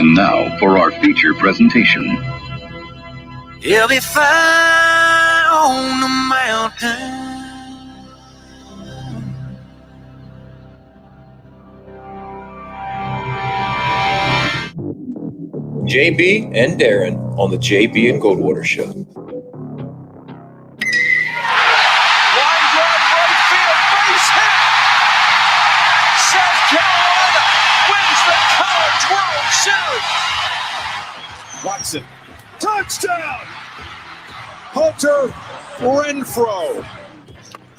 And now for our feature presentation. He'll be fine on the mountain. JB and Darren on the JB and Goldwater Show. Line drive right field, base hit. South Carolina wins the College World Series. Watson, touchdown! Hunter Renfrow.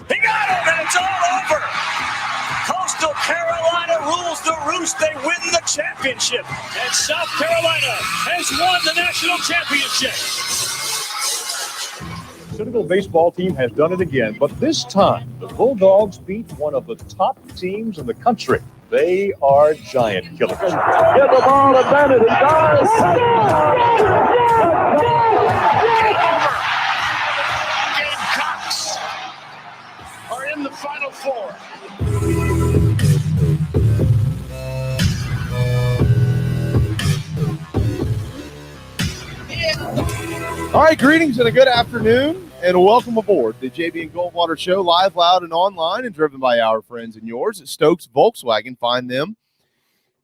He got him, and it's all over. Coastal Carolina rules the roost. They win the championship. And South Carolina has won the national championship. Senegal baseball team has done it again, but this time the Bulldogs beat one of the top teams in the country. They are giant killers. Get the ball to Bennett. He does. Gamecocks are in the Final Four. All right, greetings and a good afternoon, and welcome aboard the JB and Goldwater Show, live, loud, and online, and driven by our friends and yours at Stokes Volkswagen. Find them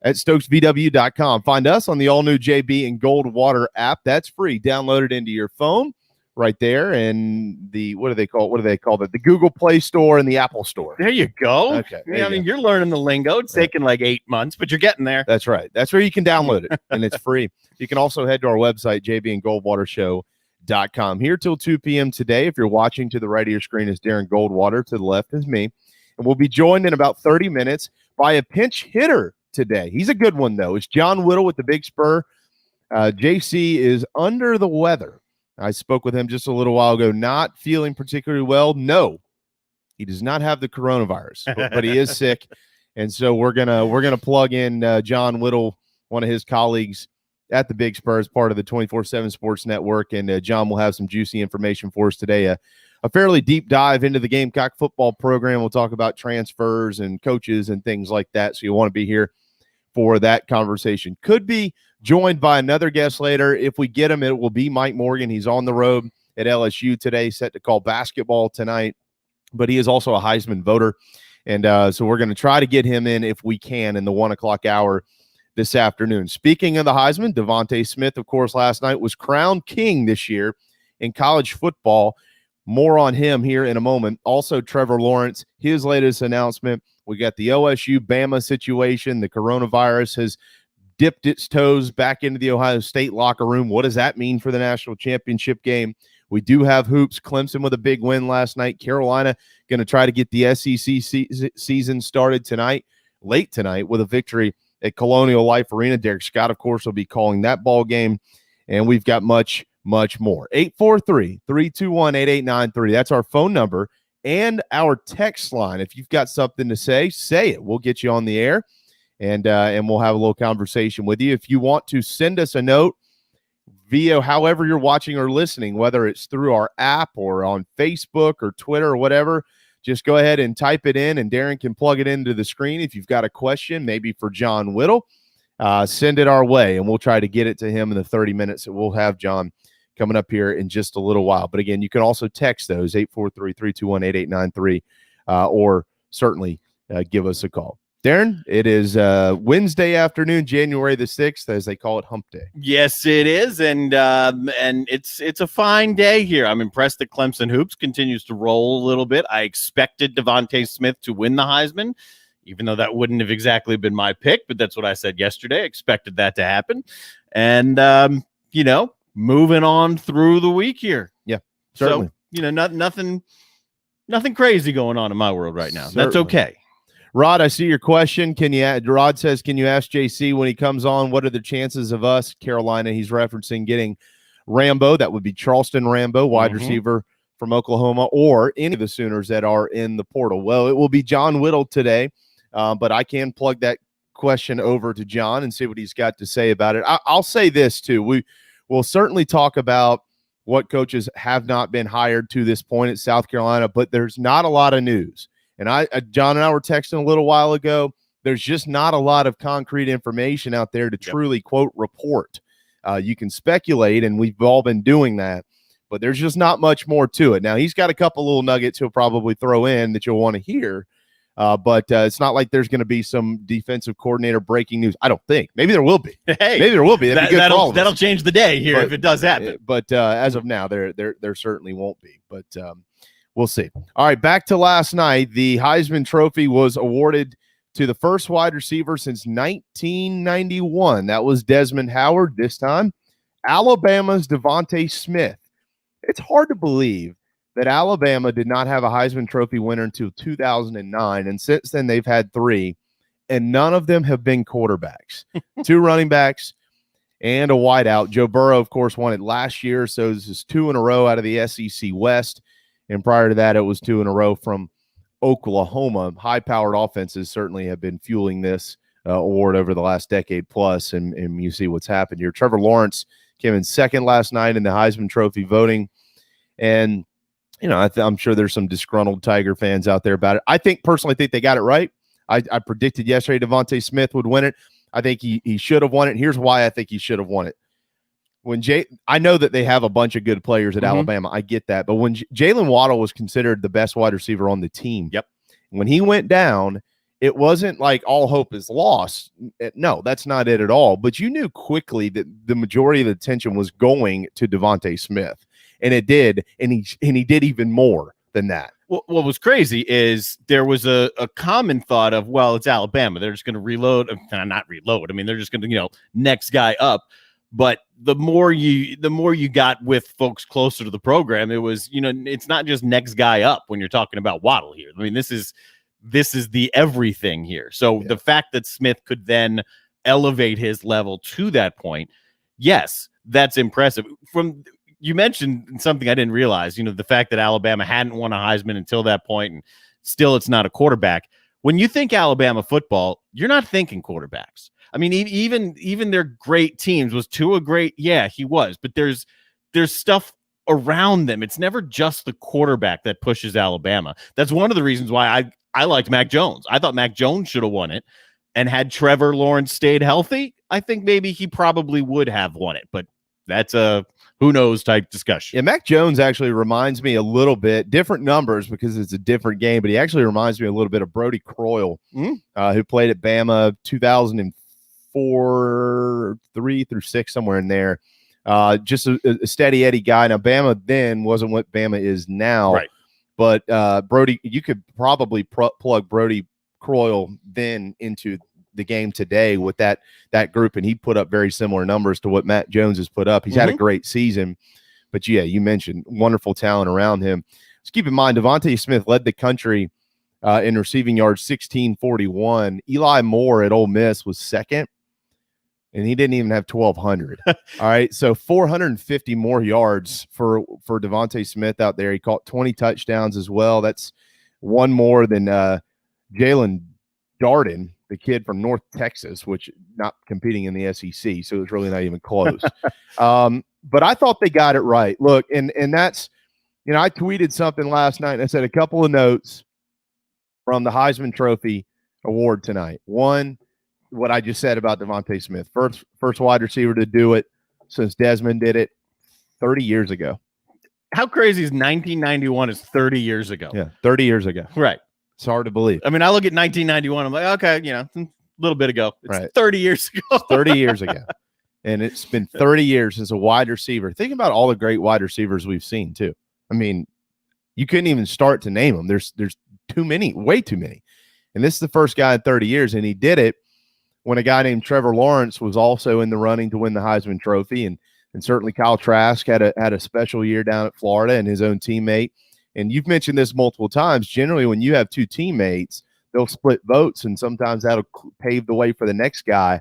at stokesvw.com. Find us on the all-new JB and Goldwater app. That's free. Download it into your phone right there, and the what do they call it? The Google Play Store and the Apple Store. There you go. Okay. I mean, you're learning the lingo. It's taken like 8 months, but you're getting there. That's right. That's where you can download it, and it's free. You can also head to our website, jbandgoldwatershow.com. Here till 2 p.m. today. If you're watching, to the right of your screen is Darren Goldwater. To the left is me. And we'll be joined in about 30 minutes by a pinch hitter today. He's a good one, though. It's John Whittle with the Big Spur. JC is under the weather. I spoke with him just a little while ago, not feeling particularly well. No, he does not have the coronavirus, but he is sick. And so we're gonna plug in John Whittle, one of his colleagues at the Big Spur, as part of the 24/7 Sports Network. And John will have some juicy information for us today. A fairly deep dive into the Gamecock football program. We'll talk about transfers and coaches and things like that. So you'll want to be here for that conversation. Could be joined by another guest later. If we get him, it will be Mike Morgan. He's on the road at LSU today, set to call basketball tonight, but he is also a Heisman voter. And so we're going to try to get him in if we can in the 1 o'clock hour this afternoon. Speaking of the Heisman, Devontae Smith, of course, last night was crowned king this year in college football. More on him here in a moment. Also, Trevor Lawrence, his latest announcement. We got the OSU-Bama situation. The coronavirus has dipped its toes back into the Ohio State locker room. What does that mean for the national championship game? We do have hoops. Clemson with a big win last night. Carolina going to try to get the SEC season started tonight, late tonight, with a victory at Colonial Life Arena. Derek Scott, of course, will be calling that ball game. And we've got much, much more. 843-321-8893. That's our phone number and our text line. If you've got something to say it. We'll get you on the air. And we'll have a little conversation with you. If you want to send us a note via however you're watching or listening, whether it's through our app or on Facebook or Twitter or whatever, just go ahead and type it in, and Darren can plug it into the screen. If you've got a question, maybe for John Whittle, send it our way, and we'll try to get it to him in the 30 minutes that we'll have John coming up here in just a little while. But again, you can also text those, 843-321-8893, or certainly give us a call. Darren, it is Wednesday afternoon, January the 6th, as they call it, Hump Day. Yes, it is, and it's a fine day here. I'm impressed that Clemson hoops continues to roll a little bit. I expected Devontae Smith to win the Heisman, even though that wouldn't have exactly been my pick, but that's what I said yesterday. I expected that to happen, and moving on through the week here. Yeah, certainly. So nothing crazy going on in my world right now. Certainly. That's okay. Rod, I see your question. Rod says, can you ask JC when he comes on, what are the chances of us, Carolina, he's referencing, getting Rambo? That would be Charleston Rambo, wide receiver from Oklahoma, or any of the Sooners that are in the portal. Well, it will be John Whittle today, but I can plug that question over to John and see what he's got to say about it. I'll say this, too. We'll certainly talk about what coaches have not been hired to this point at South Carolina, but there's not a lot of news. And John and I were texting a little while ago. there's just not a lot of concrete information out there to truly, quote, report. You can speculate, and we've all been doing that, but there's just not much more to it. Now, he's got a couple little nuggets he'll probably throw in that you'll want to hear, but it's not like there's going to be some defensive coordinator breaking news. I don't think. Maybe there will be. Hey, maybe there will be. That'll change the day here if it does happen. But as of now, there certainly won't be. But we'll see. All right, back to last night. The Heisman Trophy was awarded to the first wide receiver since 1991. That was Desmond Howard. This time, Alabama's Devontae Smith. It's hard to believe that Alabama did not have a Heisman Trophy winner until 2009, and since then they've had 3, and none of them have been quarterbacks. 2 running backs and a wideout. Joe Burrow, of course, won it last year, so this is 2 in a row out of the SEC West, and prior to that it was 2 in a row from Oklahoma. High-powered offenses certainly have been fueling this award over the last decade plus, and you see what's happened here. Trevor Lawrence came in second last night in the Heisman Trophy voting, and I'm sure there's some disgruntled Tiger fans out there about it. I personally think they got it right. I predicted yesterday Devontae Smith would win it. I think he should have won it. Here's why I think he should have won it. I know that they have a bunch of good players at Alabama. I get that. But when Jalen Waddle was considered the best wide receiver on the team, when he went down, it wasn't like all hope is lost. No, that's not it at all. But you knew quickly that the majority of the attention was going to Devontae Smith. And it did. And he did even more than that. What was crazy is there was a common thought of, well, it's Alabama. They're just going to reload. Not reload. I mean, they're just going to, next guy up. But the more you got with folks closer to the program, it was, it's not just next guy up when you're talking about Waddle here. I mean, this is the everything here. So the fact that Smith could then elevate his level to that point, yes, that's impressive. You mentioned something I didn't realize, the fact that Alabama hadn't won a Heisman until that point, and still it's not a quarterback. When you think Alabama football, you're not thinking quarterbacks. I mean, even their great teams. Was Tua great? Yeah, he was. But there's stuff around them. It's never just the quarterback that pushes Alabama. That's one of the reasons why I liked Mac Jones. I thought Mac Jones should have won it. And had Trevor Lawrence stayed healthy, I think maybe he probably would have won it. But that's a who knows type discussion. Yeah, Mac Jones actually reminds me a little bit, different numbers because it's a different game, but he actually reminds me a little bit of Brody Croyle, who played at Bama 2004, 3 through 6, somewhere in there. Just a steady Eddie guy. Now, Bama then wasn't what Bama is now, right? But Brody, you could probably plug Brody Croyle then into the game today with that group, and he put up very similar numbers to what Matt Jones has put up. He's had a great season, but yeah, you mentioned wonderful talent around him. Just keep in mind, Devontae Smith led the country in receiving yards, 1641. Eli Moore at Ole Miss was second, and he didn't even have 1,200. All right, so 450 more yards for Devontae Smith out there. He caught 20 touchdowns as well. That's one more than Jalen Darden, the kid from North Texas, which not competing in the SEC, so it's really not even close. But I thought they got it right. Look, and that's, I tweeted something last night, and I said a couple of notes from the Heisman Trophy award tonight. One, what I just said about Devontae Smith, first wide receiver to do it since Desmond did it 30 years ago. How crazy is 1991 is 30 years ago? Yeah, 30 years ago. Right. It's hard to believe. I mean, I look at 1991. I'm like, okay, a little bit ago. It's 30 years ago. 30 years ago. And it's been 30 years since a wide receiver. Think about all the great wide receivers we've seen, too. I mean, you couldn't even start to name them. There's too many, way too many. And this is the first guy in 30 years, and he did it when a guy named Trevor Lawrence was also in the running to win the Heisman Trophy. And certainly Kyle Trask had a special year down at Florida, and his own teammate. And you've mentioned this multiple times. Generally, when you have two teammates, they'll split votes, and sometimes that'll pave the way for the next guy. I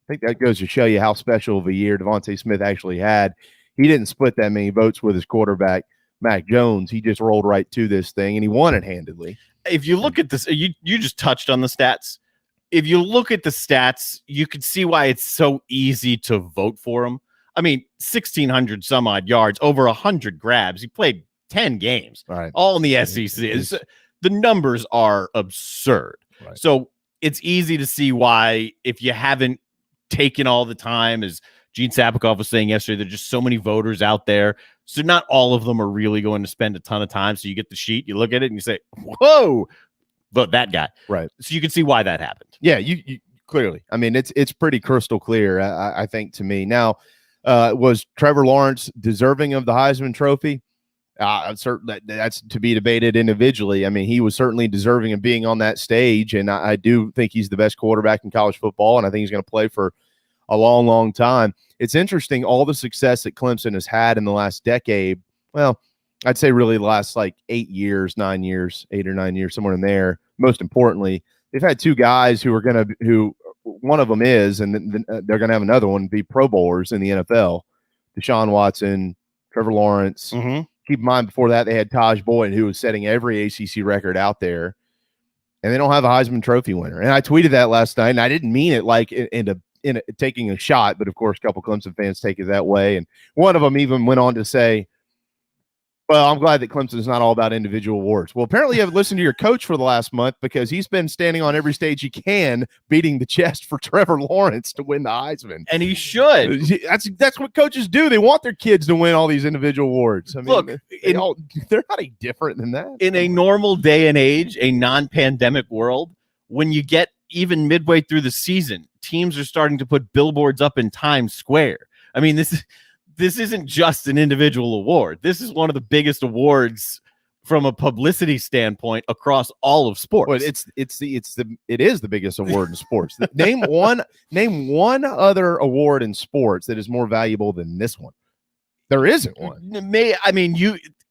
think that goes to show you how special of a year Devontae Smith actually had. He didn't split that many votes with his quarterback, Mac Jones. He just rolled right to this thing, and he won it handedly. If you look at this, you just touched on the stats. If you look at the stats, you could see why it's so easy to vote for him. I mean, 1,600 some odd yards, over 100 grabs. He played 10 games, right, all in the SEC. The numbers are absurd. Right. So it's easy to see why, if you haven't taken all the time, as Gene Sapikoff was saying yesterday, there's just so many voters out there. So not all of them are really going to spend a ton of time. So you get the sheet, you look at it, and you say, whoa, vote that guy. Right. So you can see why that happened. Yeah, you clearly. I mean, it's pretty crystal clear, I think, to me. Now, was Trevor Lawrence deserving of the Heisman Trophy? Certainly, that's to be debated individually. I mean, he was certainly deserving of being on that stage, and I do think he's the best quarterback in college football, and I think he's going to play for a long, long time. It's interesting, all the success that Clemson has had in the last decade. Well, I'd say really the last like 8 or 9 years, somewhere in there. Most importantly, they've had two guys who one of them is, and then they're going to have another one, be Pro Bowlers in the NFL. Deshaun Watson, Trevor Lawrence. Mm-hmm. Keep in mind, before that, they had Taj Boyd, who was setting every ACC record out there, and they don't have a Heisman Trophy winner. And I tweeted that last night, and I didn't mean it like in taking a shot, but of course, a couple Clemson fans take it that way. And one of them even went on to say, well, I'm glad that Clemson is not all about individual awards. Well, apparently you haven't listened to your coach for the last month, because he's been standing on every stage he can, beating the chest for Trevor Lawrence to win the Heisman. And he should. That's what coaches do. They want their kids to win all these individual awards. I mean, look, they're not any different than that. In a normal day and age, a non-pandemic world, when you get even midway through the season, teams are starting to put billboards up in Times Square. I mean, this isn't just an individual award. This is one of the biggest awards from a publicity standpoint across all of sports. Well, it is the biggest award in sports. Name one other award in sports that is more valuable than this one. There isn't one.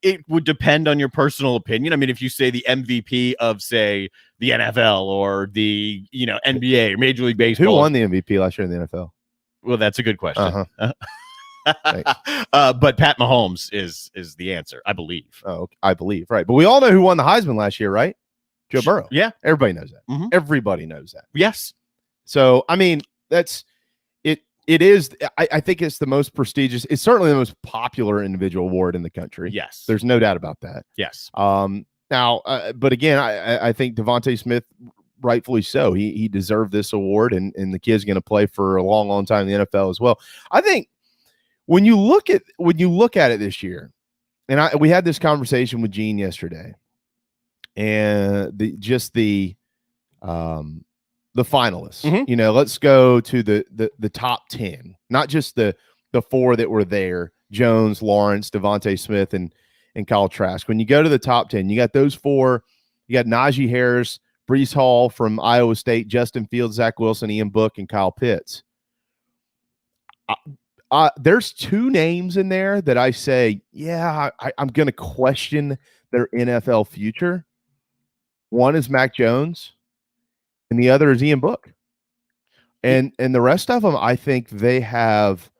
It would depend on your personal opinion. I mean, if you say the MVP of, say, the NFL or the NBA or Major League Baseball, who won the MVP last year in the NFL? Well, that's a good question. Uh-huh. But Pat Mahomes is the answer, I believe. Oh, I believe, right. But we all know who won the Heisman last year, right? Joe Burrow. Yeah. Everybody knows that. Mm-hmm. Everybody knows that. Yes. So, I mean, that's it. It is. I think it's the most prestigious. It's certainly the most popular individual award in the country. Yes. There's no doubt about that. Yes. Now, but again, I think DeVonta Smith, rightfully so. He deserved this award, and the kid's going to play for a long, long time in the NFL as well. I think when you look at it this year, and we had this conversation with Gene yesterday, and the finalists. Mm-hmm. Let's go to the top 10, not just the four that were there: Jones, Lawrence, DeVonta Smith, and Kyle Trask. When you go to the top 10, you got those four. You got Najee Harris, Breece Hall from Iowa State, Justin Fields, Zach Wilson, Ian Book, and Kyle Pitts. There's two names in there that I say, yeah, I'm going to question their NFL future. One is Mac Jones, and the other is Ian Book. And the rest of them, I think they have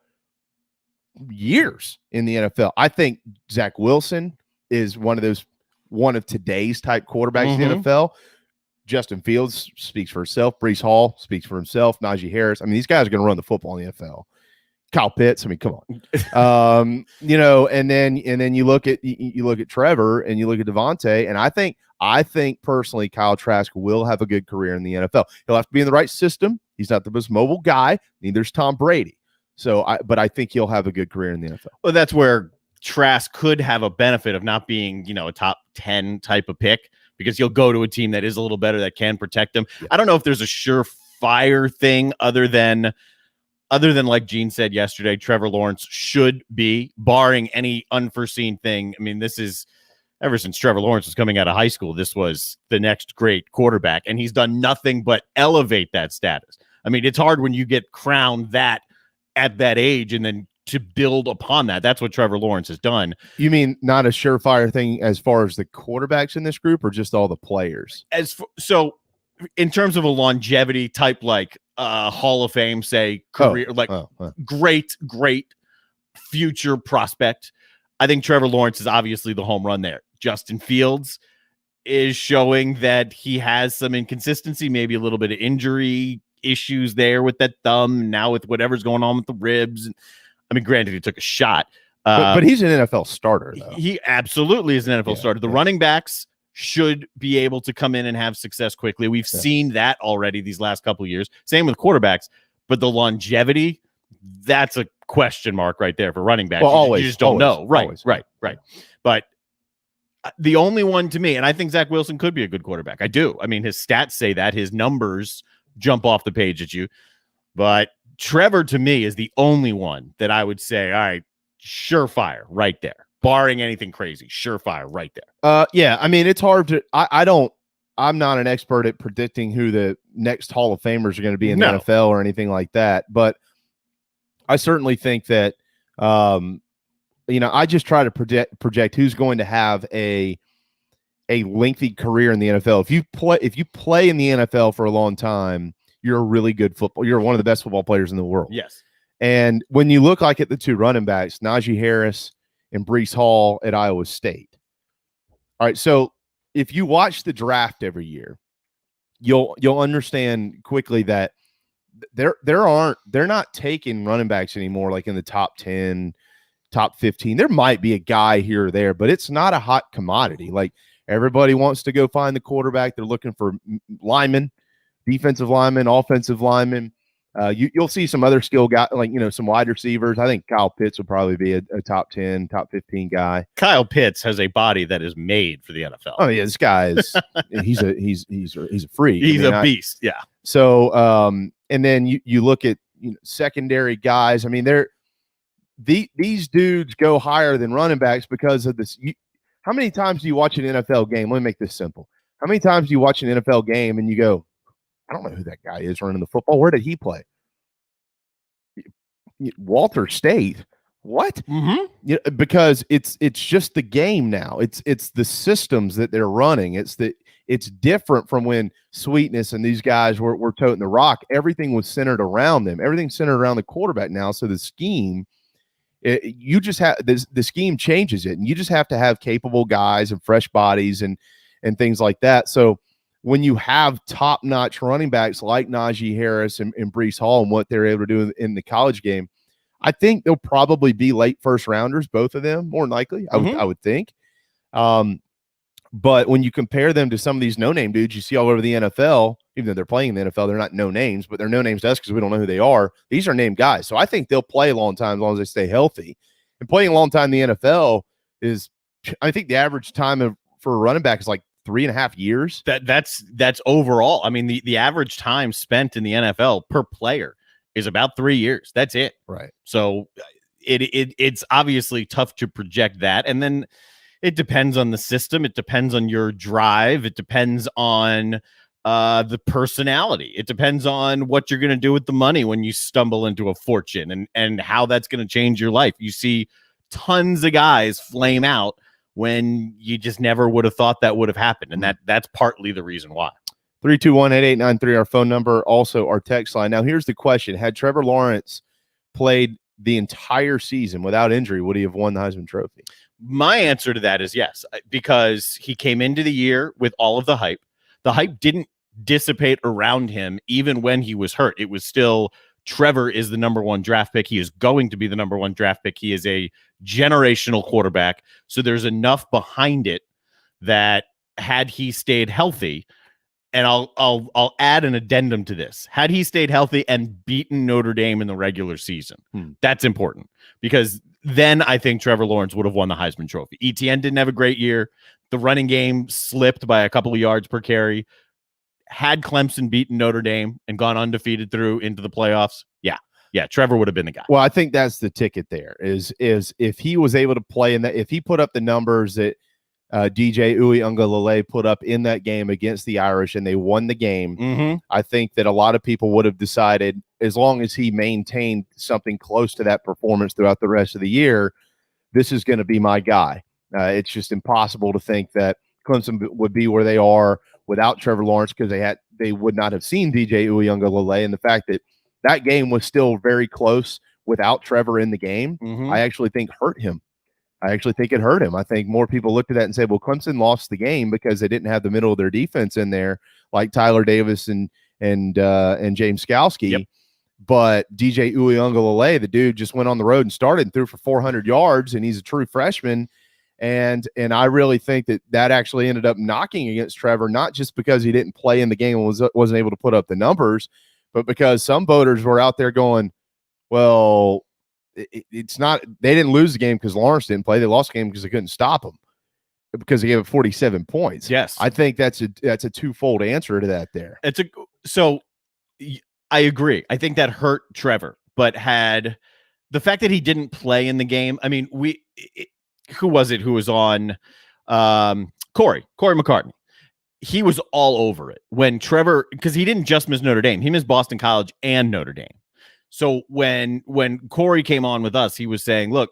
years in the NFL. I think Zach Wilson is one of today's type quarterbacks in the NFL. Justin Fields speaks for himself. Breece Hall speaks for himself. Najee Harris. I mean, these guys are going to run the football in the NFL. Kyle Pitts. I mean, come on. And then you look at Trevor and you look at DeVonta, and I think personally Kyle Trask will have a good career in the NFL. He'll have to be in the right system. He's not the most mobile guy. Neither's Tom Brady. But I think he'll have a good career in the NFL. Well, that's where Trask could have a benefit of not being, a top 10 type of pick, because he'll go to a team that is a little better, that can protect him. Yeah. I don't know if there's a surefire thing other than like Gene said yesterday, Trevor Lawrence should be, barring any unforeseen thing. I mean, this is ever since Trevor Lawrence was coming out of high school, this was the next great quarterback, and he's done nothing but elevate that status. I mean, it's hard when you get crowned that at that age and then to build upon that. That's what Trevor Lawrence has done. You mean not a surefire thing as far as the quarterbacks in this group, or just all the players? So in terms of a longevity type, like Hall of Fame, say, career, great future prospect, I think Trevor Lawrence is obviously the home run there. Justin Fields is showing that he has some inconsistency, maybe a little bit of injury issues there with that thumb, now with whatever's going on with the ribs. I mean, granted, he took a shot. But he's an NFL starter, though. He absolutely is an NFL starter. The running backs, should be able to come in and have success quickly. We've seen that already these last couple of years. Same with quarterbacks, but the longevity, that's a question mark right there for running backs. Well, you just don't know. Right, always. right. But the only one to me, and I think Zach Wilson could be a good quarterback. I do. I mean, his stats say that. His numbers jump off the page at you. But Trevor, to me, is the only one that I would say, all right, surefire right there. Barring anything crazy, surefire right there. Yeah, I mean, it's hard to I'm not an expert at predicting who the next Hall of Famers are going to be in the NFL or anything like that, but I certainly think that I just try to project who's going to have a lengthy career in the NFL. If you play in the NFL for a long time, you're a really good you're one of the best football players in the world. Yes. And when you look like at the two running backs, Najee Harris and Breece Hall at Iowa State. All right, so if you watch the draft every year, you'll understand quickly that they're not taking running backs anymore like in the top 10, top 15. There might be a guy here or there, but it's not a hot commodity. Like everybody wants to go find the quarterback. They're looking for linemen, defensive linemen, offensive linemen. You'll see some other skill guys, like, some wide receivers. I think Kyle Pitts will probably be a top 10, top 15 guy. Kyle Pitts has a body that is made for the NFL. Oh yeah, this guy is he's a freak. He's a beast. Yeah. So and then you look at secondary guys. I mean, these dudes go higher than running backs because of this. How many times do you watch an NFL game? Let me make this simple. How many times do you watch an NFL game and you go, I don't know who that guy is running the football. Where did he play? Walter State. What? Mm-hmm. Because it's just the game now. It's the systems that they're running. It's different from when Sweetness and these guys were toting the rock. Everything was centered around them. Everything's centered around the quarterback now. So the scheme, you just have the scheme changes it, and you just have to have capable guys and fresh bodies and things like that. So when you have top-notch running backs like Najee Harris and Breece Hall and what they're able to do in the college game, I think they'll probably be late first-rounders, both of them, more than likely, I would think. But when you compare them to some of these no-name dudes you see all over the NFL, even though they're playing in the NFL, they're not no-names, but they're no-names to us because we don't know who they are. These are named guys. So I think they'll play a long time as long as they stay healthy. And playing a long time in the NFL is, I think the average time for a running back is like 3.5 years. That's overall. I mean, the average time spent in the NFL per player is about 3 years. That's it. Right. So it's obviously tough to project that. And then it depends on the system. It depends on your drive. It depends on the personality. It depends on what you're going to do with the money when you stumble into a fortune and how that's going to change your life. You see tons of guys flame out when you just never would have thought that would have happened. And that's partly the reason why. 321-8893, our phone number, also our text line. Now, here's the question. Had Trevor Lawrence played the entire season without injury, would he have won the Heisman Trophy? My answer to that is yes, because he came into the year with all of the hype. The hype didn't dissipate around him even when he was hurt. It was still, Trevor is the number one draft pick. He is going to be the number one draft pick. He is a generational quarterback. So there's enough behind it that had he stayed healthy, and I'll add an addendum to this. Had he stayed healthy and beaten Notre Dame in the regular season, that's important, because then I think Trevor Lawrence would have won the Heisman Trophy. ETN didn't have a great year. The running game slipped by a couple of yards per carry. Had Clemson beaten Notre Dame and gone undefeated through into the playoffs, yeah, Trevor would have been the guy. Well, I think that's the ticket there is if he was able to play in that, if he put up the numbers that DJ Uiagalelei put up in that game against the Irish and they won the game, I think that a lot of people would have decided, as long as he maintained something close to that performance throughout the rest of the year, this is going to be my guy. It's just impossible to think that Clemson would be where they are without Trevor Lawrence, because they would not have seen DJ Uiagalelei, and the fact that game was still very close without Trevor in the game, I actually think hurt him. I actually think it hurt him. I think more people looked at that and said, well, Clemson lost the game because they didn't have the middle of their defense in there, like Tyler Davis and James Skalski. Yep. But DJ Uiagalelei, the dude just went on the road and started and threw for 400 yards, and he's a true freshman. And I really think that actually ended up knocking against Trevor, not just because he didn't play in the game and wasn't able to put up the numbers, but because some voters were out there going, well, it's not – they didn't lose the game because Lawrence didn't play. They lost the game because they couldn't stop him because he gave up 47 points. Yes. I think that's a twofold answer to that there. So I agree. I think that hurt Trevor, but had the fact that he didn't play in the game – I mean, who was it who was on Corey McCartney? He was all over it when Trevor, because he didn't just miss Notre Dame. He missed Boston College and Notre Dame. So when Corey came on with us, he was saying, look,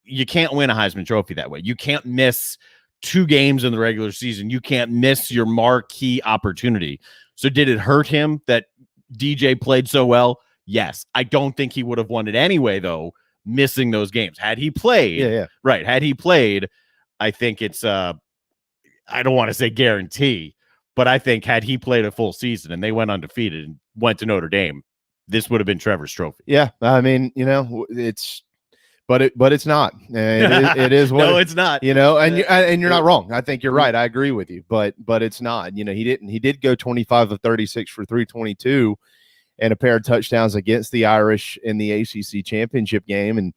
you can't win a Heisman Trophy that way. You can't miss 2 games in the regular season. You can't miss your marquee opportunity. So did it hurt him that DJ played so well? Yes. I don't think he would have won it anyway, though, missing those games. Had he played, right, had he played, I think it's I don't want to say guarantee, but I think had he played a full season and they went undefeated and went to Notre Dame, this would have been Trevor's trophy. Yeah, I mean, it's but it's not. It is what no, it's not. And you're not wrong. I think you're right. I agree with you, but it's not. He did go 25 of 36 for 322 and a pair of touchdowns against the Irish in the ACC championship game. And,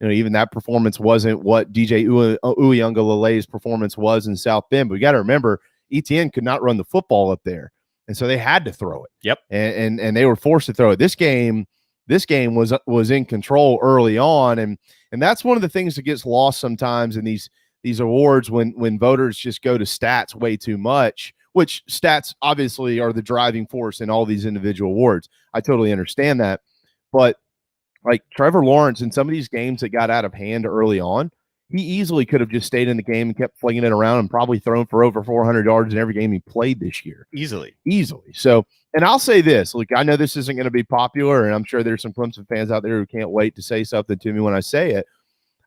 even that performance wasn't what DJ Uyunglele's performance was in South Bend. But we got to remember, ETN could not run the football up there. And so they had to throw it. Yep. And they were forced to throw it. This game was in control early on. And that's one of the things that gets lost sometimes in these awards when voters just go to stats way too much, which stats obviously are the driving force in all these individual awards. I totally understand that. But like Trevor Lawrence in some of these games that got out of hand early on, he easily could have just stayed in the game and kept flinging it around and probably thrown for over 400 yards in every game he played this year. Easily. So, and I'll say this, look, I know this isn't going to be popular, and I'm sure there's some Clemson fans out there who can't wait to say something to me when I say it.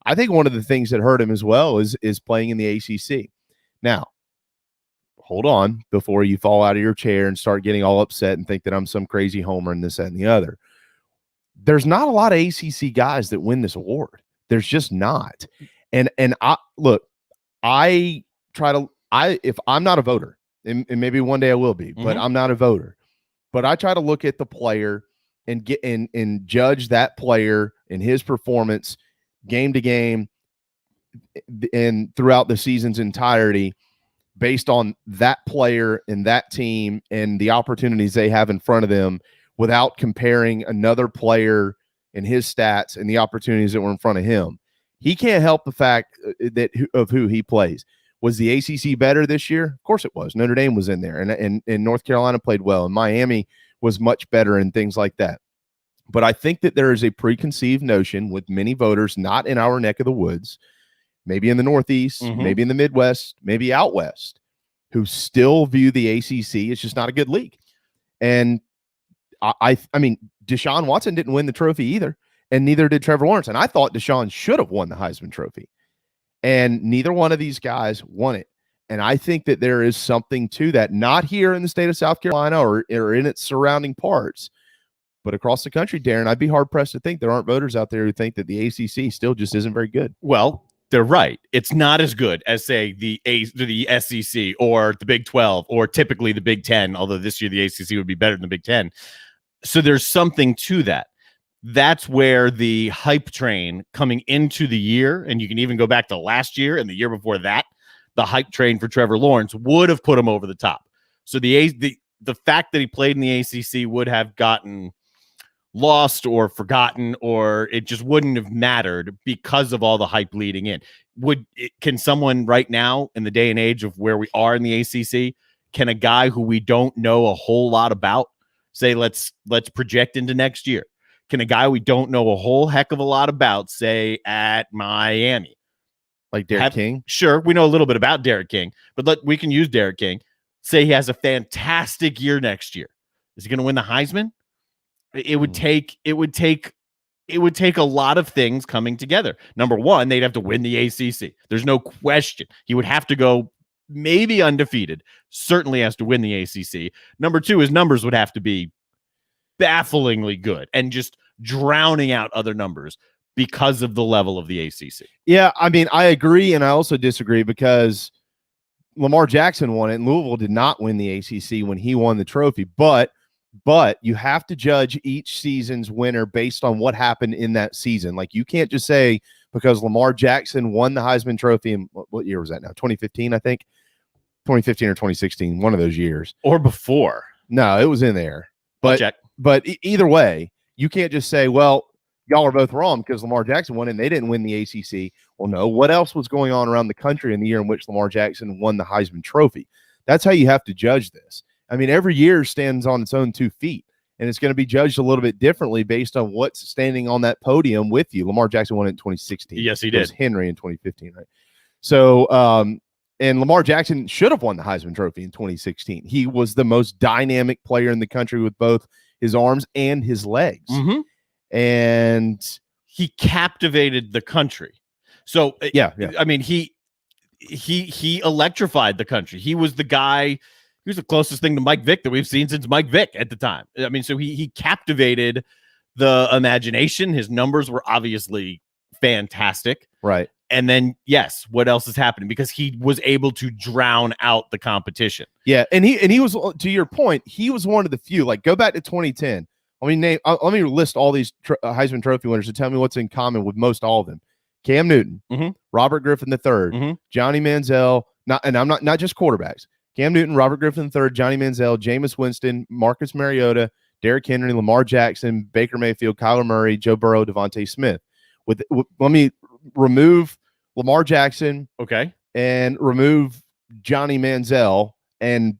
I think one of the things that hurt him as well is playing in the ACC. Now, hold on before you fall out of your chair and start getting all upset and think that I'm some crazy homer and this, that, and the other. There's not a lot of ACC guys that win this award. There's just not. And I look, if I'm not a voter, and maybe one day I will be, but I'm not a voter. But I try to look at the player and get and judge that player and his performance game to game and throughout the season's entirety based on that player and that team and the opportunities they have in front of them, without comparing another player and his stats and the opportunities that were in front of him. He can't help the fact of who he plays. Was the ACC better this year? Of course it was. Notre Dame was in there, and North Carolina played well, and Miami was much better and things like that. But I think that there is a preconceived notion with many voters, not in our neck of the woods, maybe in the Northeast, maybe in the Midwest, maybe out West, who still view the ACC as just not a good league. And I mean, Deshaun Watson didn't win the trophy either, and neither did Trevor Lawrence. And I thought Deshaun should have won the Heisman Trophy, and neither one of these guys won it. And I think that there is something to that, not here in the state of South Carolina or in its surrounding parts, but across the country, Darren. I'd be hard-pressed to think there aren't voters out there who think that the ACC still just isn't very good. Well, they're right. It's not as good as, say, the SEC or the Big 12 or typically the Big 10, although this year the ACC would be better than the Big 10. So there's something to that. That's where the hype train coming into the year, and you can even go back to last year and the year before that, the hype train for Trevor Lawrence would have put him over the top. So the fact that he played in the ACC would have gotten lost or forgotten, or it just wouldn't have mattered because of all the hype leading in. Can someone right now, in the day and age of where we are in the ACC, can a guy who we don't know a whole lot about say, let's project into next year? Can a guy we don't know a whole heck of a lot about say at Miami? Like Derek King? Sure, we know a little bit about Derek King, but we can use Derek King. Say he has a fantastic year next year. Is he going to win the Heisman? It would take a lot of things coming together. Number one, they'd have to win the ACC. There's no question. He would have to go maybe undefeated. Certainly has to win the ACC. Number two, his numbers would have to be bafflingly good and just drowning out other numbers because of the level of the ACC. Yeah, I mean, I agree, and I also disagree because Lamar Jackson won it, and Louisville did not win the ACC when he won the trophy. But you have to judge each season's winner based on what happened in that season. Like, you can't just say because Lamar Jackson won the Heisman Trophy in what year was that now? 2015, I think. 2015 or 2016, one of those years. Or before. No, it was in there. But either way, you can't just say, well, y'all are both wrong because Lamar Jackson won and they didn't win the ACC. Well, no, what else was going on around the country in the year in which Lamar Jackson won the Heisman Trophy? That's how you have to judge this. I mean, every year stands on its own 2 feet, and it's going to be judged a little bit differently based on what's standing on that podium with you. Lamar Jackson won it in 2016. Yes, he did. It was Henry in 2015, right? So, and Lamar Jackson should have won the Heisman Trophy in 2016. He was the most dynamic player in the country with both his arms and his legs. Mm-hmm. And he captivated the country. So, yeah. I mean, he electrified the country. He was the guy. He was the closest thing to Mike Vick that we've seen since Mike Vick at the time. I mean, so he captivated the imagination. His numbers were obviously fantastic. Right. And then, yes, what else is happening? Because he was able to drown out the competition. Yeah, and he was, to your point, he was one of the few. Like, go back to 2010. Let me list all these Heisman Trophy winners and tell me what's in common with most all of them. Cam Newton, Robert Griffin III, Johnny Manziel, I'm not just quarterbacks. Cam Newton, Robert Griffin III, Johnny Manziel, Jameis Winston, Marcus Mariota, Derrick Henry, Lamar Jackson, Baker Mayfield, Kyler Murray, Joe Burrow, Devontae Smith. Let me remove Lamar Jackson, okay, and remove Johnny Manziel, and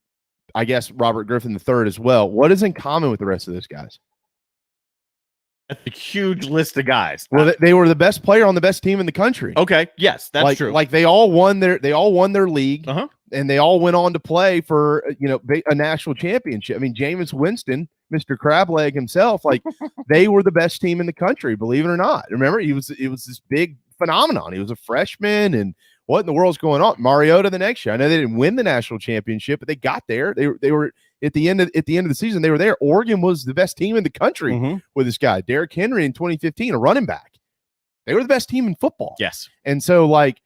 I guess Robert Griffin III as well. What is in common with the rest of those guys? That's a huge list of guys. Well, they were the best player on the best team in the country. Okay, yes, that's true. Like they all won their league, and they all went on to play for a national championship. I mean, Jameis Winston, Mr. Crableg himself, like they were the best team in the country, believe it or not. Remember, it was this big phenomenon. He was a freshman, and what in the world's going on? Mariota the next year. I know they didn't win the national championship, but they got there. They were at the end of the season. They were there. Oregon was the best team in the country with this guy, Derrick Henry, in 2015, a running back. They were the best team in football. Yes, and so like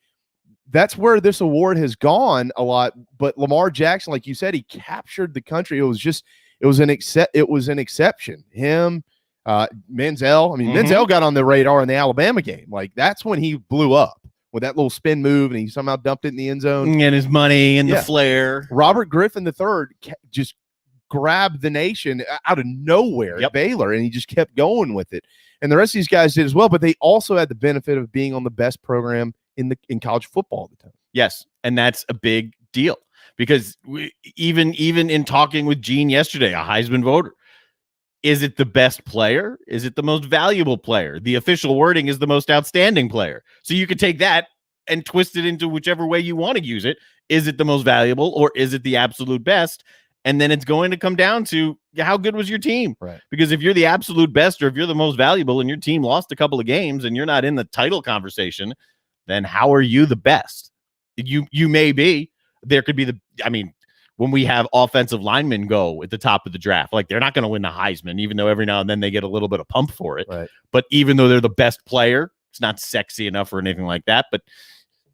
that's where this award has gone a lot. But Lamar Jackson, like you said, he captured the country. It was an exception. Him. Manziel. I mean, Manziel got on the radar in the Alabama game. Like, that's when he blew up with that little spin move, and he somehow dumped it in the end zone. And his money and the flair. Robert Griffin III just grabbed the nation out of nowhere at Baylor, and he just kept going with it. And the rest of these guys did as well, but they also had the benefit of being on the best program in college football at the time. Yes, and that's a big deal because even in talking with Gene yesterday, a Heisman voter, is it the best player? Is it the most valuable player? The official wording is the most outstanding player. So you could take that and twist it into whichever way you want to use it. Is it the most valuable or is it the absolute best? And then it's going to come down to how good was your team? Right. Because if you're the absolute best or if you're the most valuable and your team lost a couple of games and you're not in the title conversation, then how are you the best? You may be. There could be when we have offensive linemen go at the top of the draft, like they're not going to win the Heisman, even though every now and then they get a little bit of pump for it. Right. But even though they're the best player, it's not sexy enough or anything like that. But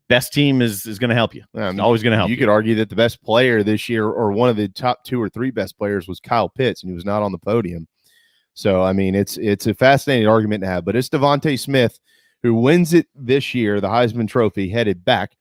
best team is going to help you. It's always going to help you. You could argue that the best player this year, or one of the top 2 or 3 best players, was Kyle Pitts, and he was not on the podium. So, I mean, it's a fascinating argument to have. But it's Devontae Smith who wins it this year, the Heisman Trophy, headed back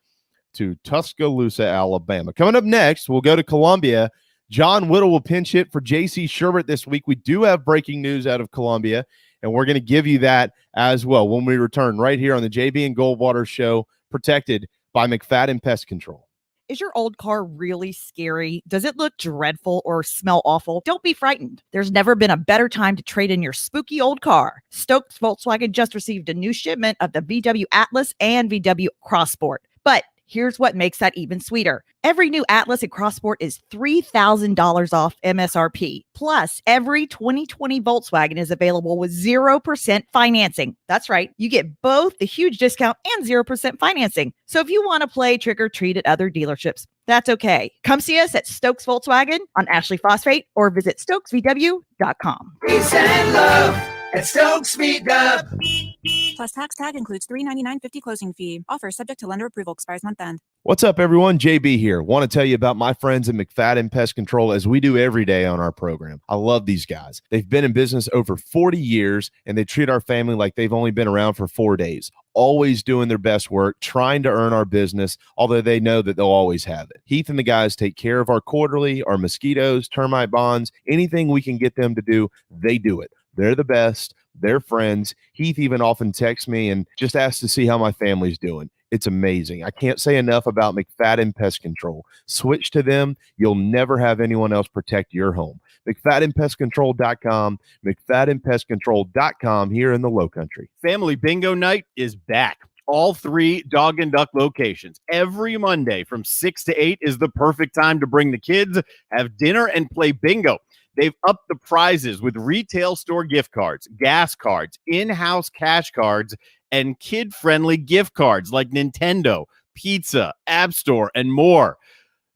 to Tuscaloosa, Alabama. Coming up next, we'll go to Columbia. John Whittle will pinch hit for J.C. Sherbert this week. We do have breaking news out of Columbia, and we're going to give you that as well when we return right here on the JB and Goldwater Show, protected by McFadden Pest Control. Is your old car really scary? Does it look dreadful or smell awful? Don't be frightened. There's never been a better time to trade in your spooky old car. Stokes Volkswagen just received a new shipment of the VW Atlas and VW Crossport. But here's what makes that even sweeter. Every new Atlas and Crossport is $3,000 off MSRP. Plus, every 2020 Volkswagen is available with 0% financing. That's right. You get both the huge discount and 0% financing. So if you want to play trick or treat at other dealerships, that's okay. Come see us at Stokes Volkswagen on Ashley Phosphate or visit stokesvw.com. Peace and love at Stokes VW. plus tax. Tag includes $399.50 closing fee. Offer subject to lender approval. Expires month end. What's up, everyone? JB here. Want to tell you about my friends at McFadden Pest Control, as we do every day on our program. I love these guys. They've been in business over 40 years, and they treat our family like they've only been around for 4 days. Always doing their best work, trying to earn our business, although they know that they'll always have it. Heath and the guys take care of our quarterly, our mosquitoes, termite bonds, anything we can get them to do, they do it. They're the best. They're friends. Heath even often texts me and just asks to see how my family's doing. It's amazing. I can't say enough about McFadden Pest Control. Switch to them. You'll never have anyone else protect your home. McFaddenPestControl.com, McFaddenPestControl.com here in the Low Country. Family Bingo Night is back. All 3 Dog and Duck locations. Every Monday from 6 to 8 is the perfect time to bring the kids, have dinner, and play bingo. They've upped the prizes with retail store gift cards, gas cards, in-house cash cards, and kid-friendly gift cards like Nintendo, pizza, App Store, and more.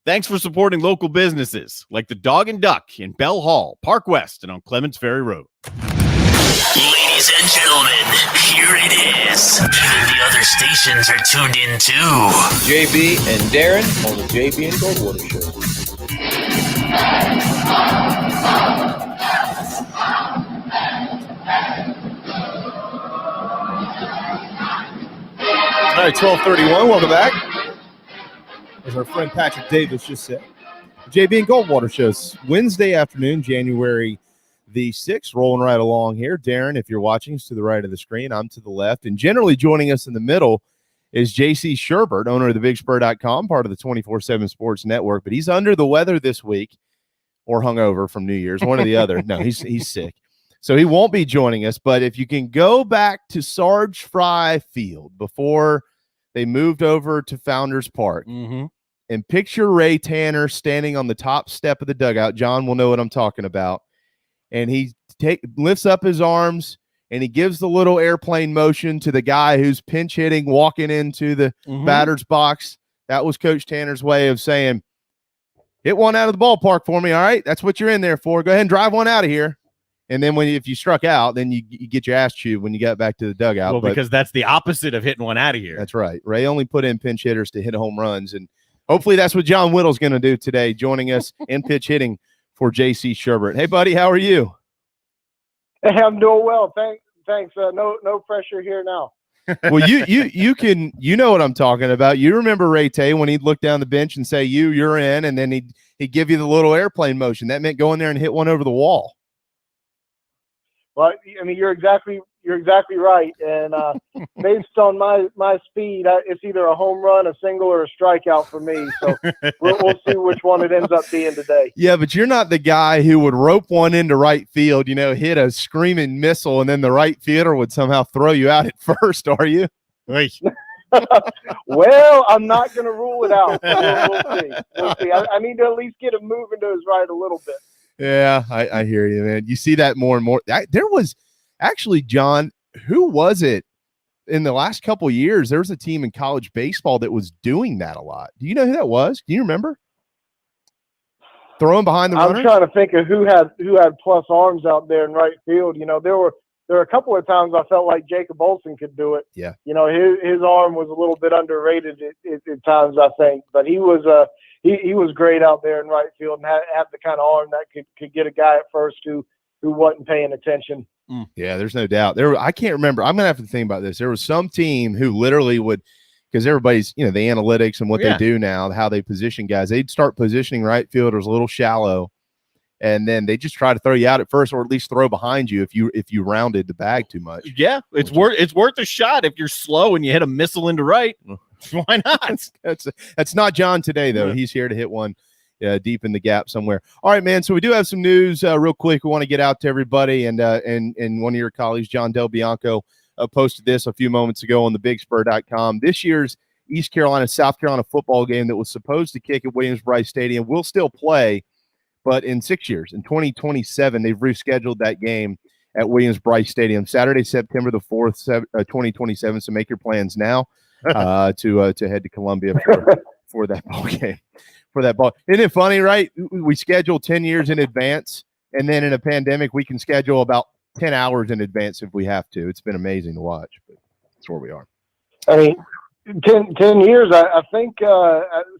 Thanks for supporting local businesses like the Dog and Duck in Bell Hall, Park West, and on Clements Ferry Road. Ladies and gentlemen, here it is. Even the other stations are tuned in too. JB and Darren on the JB and Goldwater Show. All right, 12:31. Welcome back. As our friend Patrick Davis just said, JB and Goldwater shows Wednesday afternoon, January the 6th. Rolling right along here. Darren, if you're watching, is to the right of the screen. I'm to the left. And generally joining us in the middle is J.C. Sherbert, owner of thebigspur.com, part of the 24/7 Sports Network. But he's under the weather this week, or hungover from New Year's, one or the other. No, he's sick. So he won't be joining us. But if you can go back to Sarge Fry Field before they moved over to Founders Park, and picture Ray Tanner standing on the top step of the dugout. John will know what I'm talking about. And he lifts up his arms, and he gives the little airplane motion to the guy who's pinch hitting, walking into the batter's box. That was Coach Tanner's way of saying, hit one out of the ballpark for me, all right? That's what you're in there for. Go ahead and drive one out of here. And then if you struck out, then you get your ass chewed when you got back to the dugout. Well, because that's the opposite of hitting one out of here. That's right. Ray only put in pinch hitters to hit home runs, and hopefully that's what John Whittle's going to do today, joining us in pitch hitting for J.C. Sherbert. Hey, buddy, how are you? Hey, I'm doing well. Thanks. No pressure here now. Well, you know what I'm talking about. You remember Ray Tay when he'd look down the bench and say, you're in, and then he'd give you the little airplane motion. That meant going there and hit one over the wall. Well, I mean, you're exactly right. And based on my speed, it's either a home run, a single, or a strikeout for me. So we'll see which one it ends up being today. Yeah, but you're not the guy who would rope one into right field, hit a screaming missile, and then the right fielder would somehow throw you out at first, are you? Well, I'm not going to rule it out. We'll see. I need to at least get him moving to his right a little bit. Yeah, I hear you, man. You see that more and more. There was actually, John, who was it in the last couple of years? There was a team in college baseball that was doing that a lot. Do you know who that was? Do you remember? Throwing behind the runner? I'm trying to think of who had plus arms out there in right field. There were a couple of times I felt like Jacob Olsen could do it. Yeah. His arm was a little bit underrated at times, I think, but he was he was great out there in right field and had the kind of arm that could get a guy at first who wasn't paying attention. Yeah, there's no doubt. I can't remember. I'm going to have to think about this. There was some team who literally would, because everybody's, the analytics and what they do now, how they position guys, they'd start positioning right fielders a little shallow, and then they just try to throw you out at first, or at least throw behind you if you rounded the bag too much. Yeah, it's worth a shot if you're slow and you hit a missile into right. Why not? That's not John today, though. Yeah. He's here to hit one deep in the gap somewhere. All right, man. So we do have some news real quick. We want to get out to everybody, and one of your colleagues, John Del Bianco, posted this a few moments ago on thebigspur.com. This year's East Carolina-South Carolina football game that was supposed to kick at Williams-Brice Stadium will still play, but in 6 years, in 2027, they've rescheduled that game at Williams-Brice Stadium, Saturday, September the 4th, 2027. So make your plans now to head to Columbia for that ball game. For that ball. Isn't it funny, right? We schedule 10 years in advance, and then in a pandemic, we can schedule about 10 hours in advance if we have to. It's been amazing to watch. But That's where we are. I mean, 10 years, I think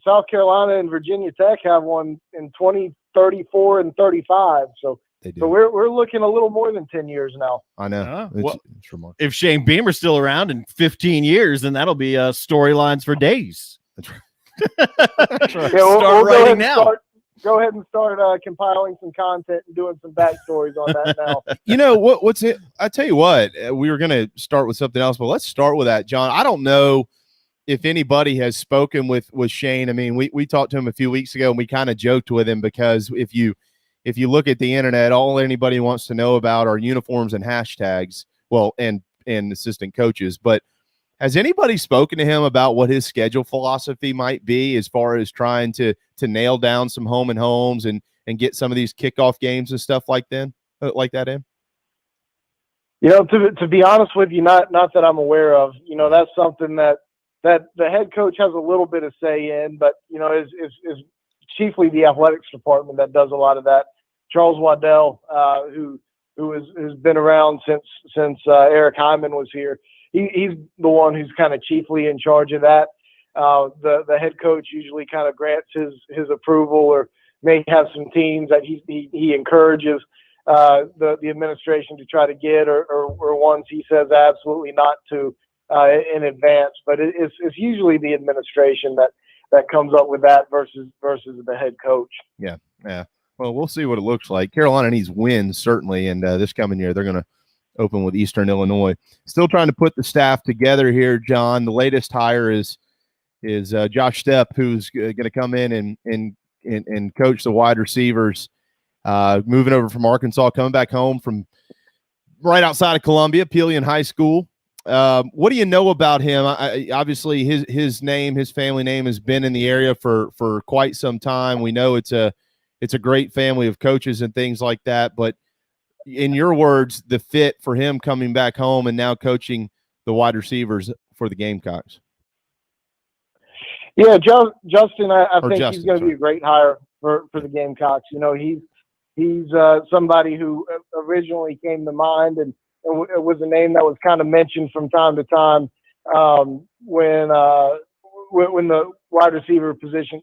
South Carolina and Virginia Tech have one in 2034 and 35. So we're looking a little more than 10 years now. I know. It's remarkable. If Shane Beamer's still around in 15 years, then that'll be storylines for days. That's right. That's right. Yeah, Start writing now. Go ahead and start compiling some content and doing some backstories on that now. You know what's it? I tell you what, we were going to start with something else, but let's start with that, John. I don't know if anybody has spoken with Shane. I mean, we talked to him a few weeks ago, and we kind of joked with him because if you look at the internet, all anybody wants to know about are uniforms and hashtags. Well, and assistant coaches, but has anybody spoken to him about what his schedule philosophy might be as far as trying to nail down some home and homes and get some of these kickoff games and stuff like that in? You know, to be honest with you, not that I'm aware of. You know, that's something that the head coach has a little bit of say in, but you know, is chiefly the athletics department that does a lot of that. Charles Waddell, who has been around since Eric Heisman was here. He's the one who's kind of chiefly in charge of that. The head coach usually kind of grants his approval, or may have some teams that he encourages the administration to try to get, or ones he says absolutely not to in advance. But it's usually the administration that comes up with that versus the head coach. Yeah. Well, we'll see what it looks like. Carolina needs wins certainly, and this coming year they're going to open with Eastern Illinois. Still trying to put the staff together here, John. The latest hire is Josh Stepp, who's going to come in and coach the wide receivers. Moving over from Arkansas, coming back home from right outside of Columbia, Pelion High School. What do you know about him? Obviously, his family name has been in the area for quite some time. We know it's a great family of coaches and things like that, but in your words, the fit for him coming back home and now coaching the wide receivers for the Gamecocks. Yeah, Justin, I think he's going to be a great hire for the Gamecocks. You know, he's somebody who originally came to mind, and it was a name that was kind of mentioned from time to time when the wide receiver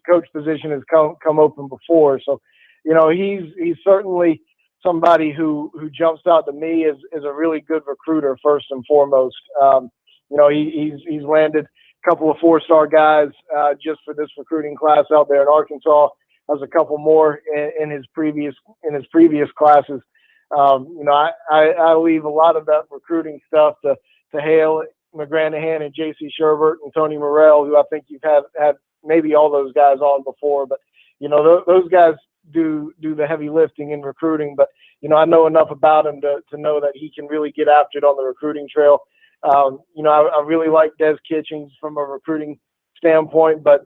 coach position has come open before. So, you know, he's certainly somebody who jumps out to me as a really good recruiter first and foremost. You know, he's landed a couple of 4-star guys just for this recruiting class out there in Arkansas. Has a couple more in his previous classes. You know, I leave a lot of that recruiting stuff to Hale McGranahan and J.C. Sherbert and Tony Morrell, who I think you've had maybe all those guys on before. But you know, those guys do the heavy lifting in recruiting, but you know, I know enough about him to know that he can really get after it on the recruiting trail. You know, I really like Des Kitchings from a recruiting standpoint, but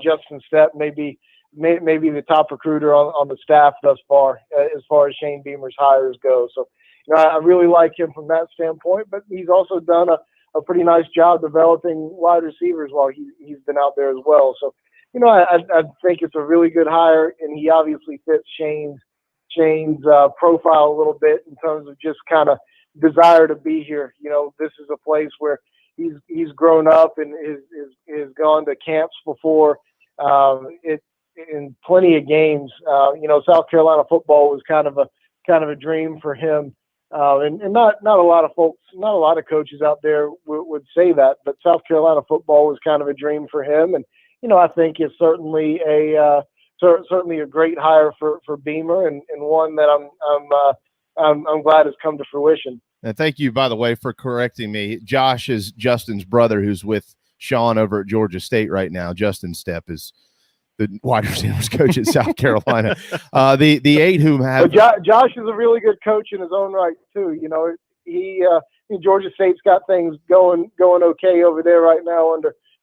Justin Stepp may be the top recruiter on the staff thus far as Shane Beamer's hires go. So, you know, I really like him from that standpoint, but he's also done a pretty nice job developing wide receivers while he's been out there as well. So, you know, I think it's a really good hire, and he obviously fits Shane's profile a little bit in terms of just kind of desire to be here. You know, this is a place where he's grown up and has gone to camps before. In plenty of games. You know, South Carolina football was kind of a dream for him, and not a lot of folks, not a lot of coaches out there would say that, but South Carolina football was kind of a dream for him, and you know, I think it's certainly a great hire for Beamer, and one that I'm glad has come to fruition. And thank you, by the way, for correcting me. Josh is Justin's brother, who's with Sean over at Georgia State right now. Justin Stepp is the wide receivers coach at South Carolina. The 8 whom have Josh is a really good coach in his own right too. You know, Georgia State's got things going okay over there right now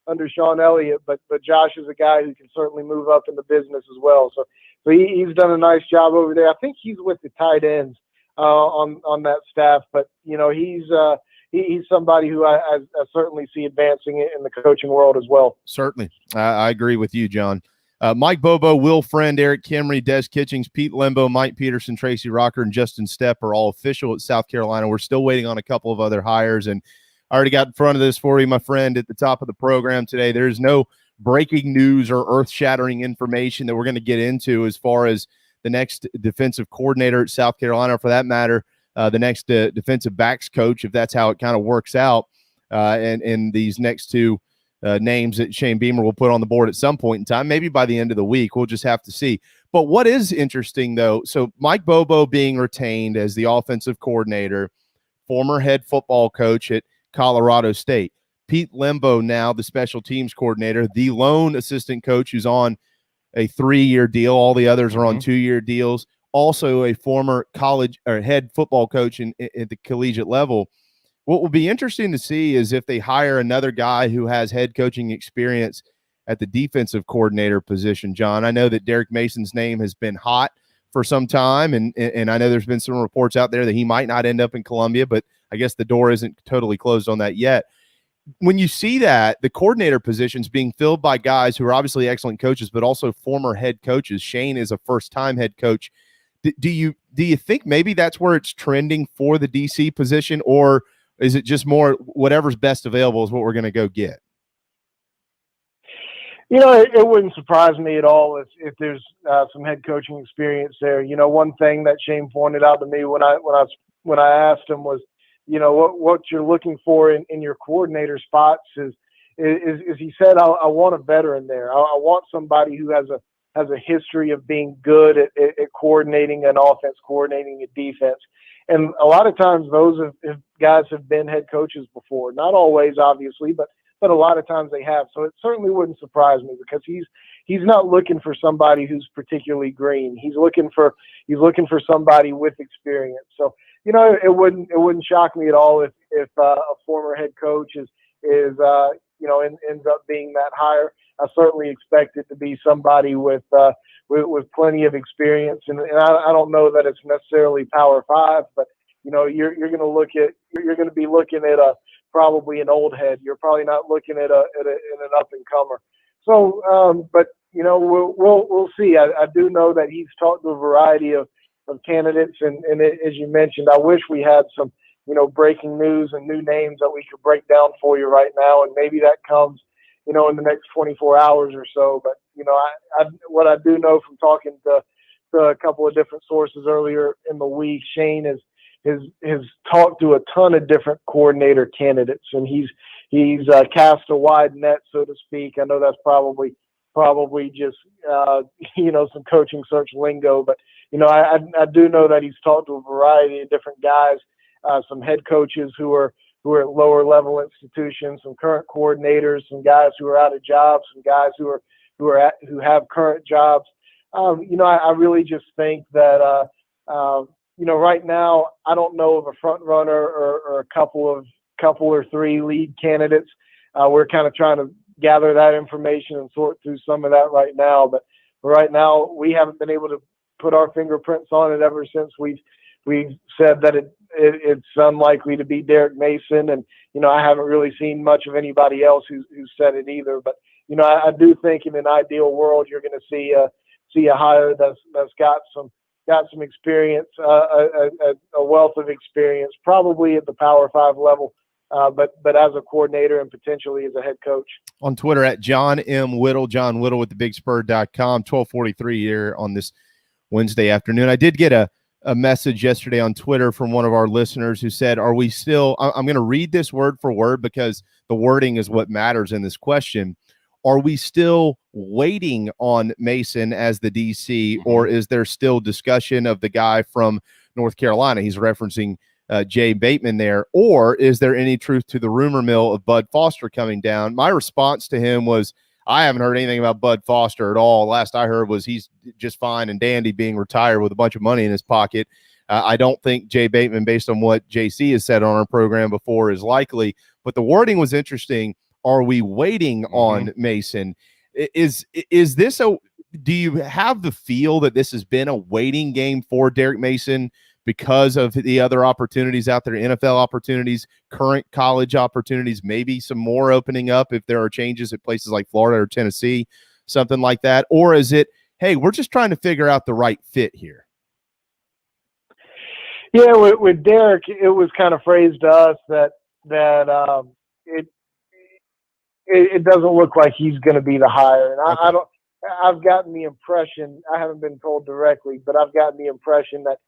under Sean Elliott, but Josh is a guy who can certainly move up in the business as well. So he's done a nice job over there. I think he's with the tight ends on that staff, but you know, he's somebody who I certainly see advancing in the coaching world as well. Certainly. I agree with you, John. Mike Bobo, Will Friend, Eric Kimry, Des Kitchings, Pete Lembo, Mike Peterson, Tracy Rocker, and Justin Stepp are all official at South Carolina. We're still waiting on a couple of other hires, and I already got in front of this for you, my friend, at the top of the program today. There's no breaking news or earth-shattering information that we're going to get into as far as the next defensive coordinator at South Carolina, or for that matter, the next defensive backs coach, if that's how it kind of works out, and these next two names that Shane Beamer will put on the board at some point in time, maybe by the end of the week. We'll just have to see. But what is interesting, though, so Mike Bobo being retained as the offensive coordinator, former head football coach at Colorado State. Pete Lembo now the special teams coordinator, the lone assistant coach who's on a 3-year deal. All the others are on 2-year deals. Also a former college or head football coach at the collegiate level. What will be interesting to see is if they hire another guy who has head coaching experience at the defensive coordinator position, John. I know that Derek Mason's name has been hot for some time, and I know there's been some reports out there that he might not end up in Columbia, but I guess the door isn't totally closed on that yet. When you see that, the coordinator positions being filled by guys who are obviously excellent coaches, but also former head coaches. Shane is a first-time head coach. Do you think maybe that's where it's trending for the DC position, or is it just more whatever's best available is what we're going to go get? You know, it wouldn't surprise me at all if there's some head coaching experience there. You know, one thing that Shane pointed out to me when I asked him was, you know, what you're looking for in your coordinator spots is he said, I want a veteran there. I want somebody who has a history of being good at coordinating an offense, coordinating a defense. And a lot of times those guys have been head coaches before. Not always, obviously, but a lot of times they have. So it certainly wouldn't surprise me, because he's not looking for somebody who's particularly green. He's looking for somebody with experience. So, you know, it wouldn't shock me at all if a former head coach ends up being that hire. I certainly expect it to be somebody with plenty of experience, and I don't know that it's necessarily Power 5, but you know, you're going to be looking at probably an old head. You're probably not looking at an up and comer. So, but you know, we'll see. I do know that he's talked to a variety of candidates, and as you mentioned, I wish we had some, you know, breaking news and new names that we could break down for you right now, and maybe that comes, you know, in the next 24 hours or so. But you know, what I do know from talking to a couple of different sources earlier in the week, Shane has talked to a ton of different coordinator candidates, and he's cast a wide net, so to speak. I know that's probably just you know, some coaching search lingo, but you know, I do know that he's talked to a variety of different guys, some head coaches who are at lower level institutions, some current coordinators, some guys who are out of jobs, some guys who have current jobs. You know, I really just think that you know, right now I don't know of a front runner or a couple or three lead candidates. We're kind of trying to gather that information and sort through some of that right now. But right now we haven't been able to put our fingerprints on it ever since we've said that it's unlikely to be Derek Mason. And, you know, I haven't really seen much of anybody else who said it either. But, you know, I do think in an ideal world, you're going to see a hire that's got some experience, a wealth of experience, probably at the Power 5 level, but as a coordinator and potentially as a head coach. On Twitter at John M. Whittle, John Whittle with thebigspur.com, 12:43 here on this Wednesday afternoon. I did get a message yesterday on Twitter from one of our listeners who said, are we still, I'm going to read this word for word because the wording is what matters in this question. Are we still waiting on Mason as the DC, or is there still discussion of the guy from North Carolina? He's referencing Jay Bateman there. Or is there any truth to the rumor mill of Bud Foster coming down? My response to him was, I haven't heard anything about Bud Foster at all. Last I heard was he's just fine and dandy being retired with a bunch of money in his pocket. I don't think Jay Bateman, based on what JC has said on our program before, is likely. But the wording was interesting. Are we waiting on Mason? Is this do you have the feel that this has been a waiting game for Derek Mason because of the other opportunities out there, NFL opportunities, current college opportunities, maybe some more opening up if there are changes at places like Florida or Tennessee, something like that? Or is it, hey, we're just trying to figure out the right fit here? Yeah, with Derek, it was kind of phrased to us that, that it doesn't look like he's going to be the hire. And I don't. I've gotten the impression, I haven't been told directly, but I've gotten the impression that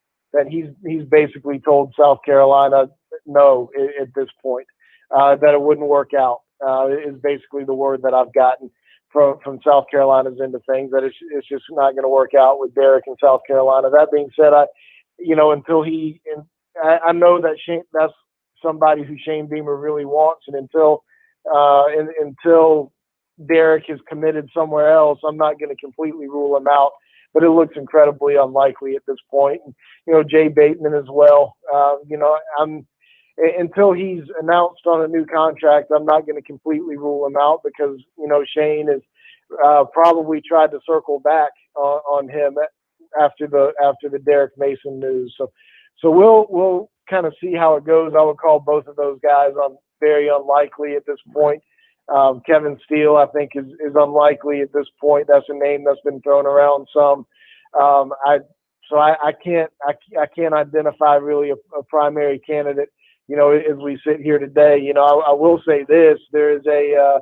he's basically told South Carolina no at this point, that it wouldn't work out. Is basically the word that I've gotten from South Carolina's end of things, that it's just not going to work out with Derek in South Carolina. That being said, until I know that that's somebody who Shane Beamer really wants, and until Derek is committed somewhere else, I'm not going to completely rule him out, but it looks incredibly unlikely at this point. And, Jay Bateman as well. Until he's announced on a new contract, I'm not going to completely rule him out, because, Shane has probably tried to circle back on him after the Derek Mason news. So we'll kind of see how it goes. I would call both of those guys very unlikely at this point. Kevin Steele, I think, is unlikely at this point. That's a name that's been thrown around some. I can't identify really a primary candidate, as we sit here today. I will say this: there is a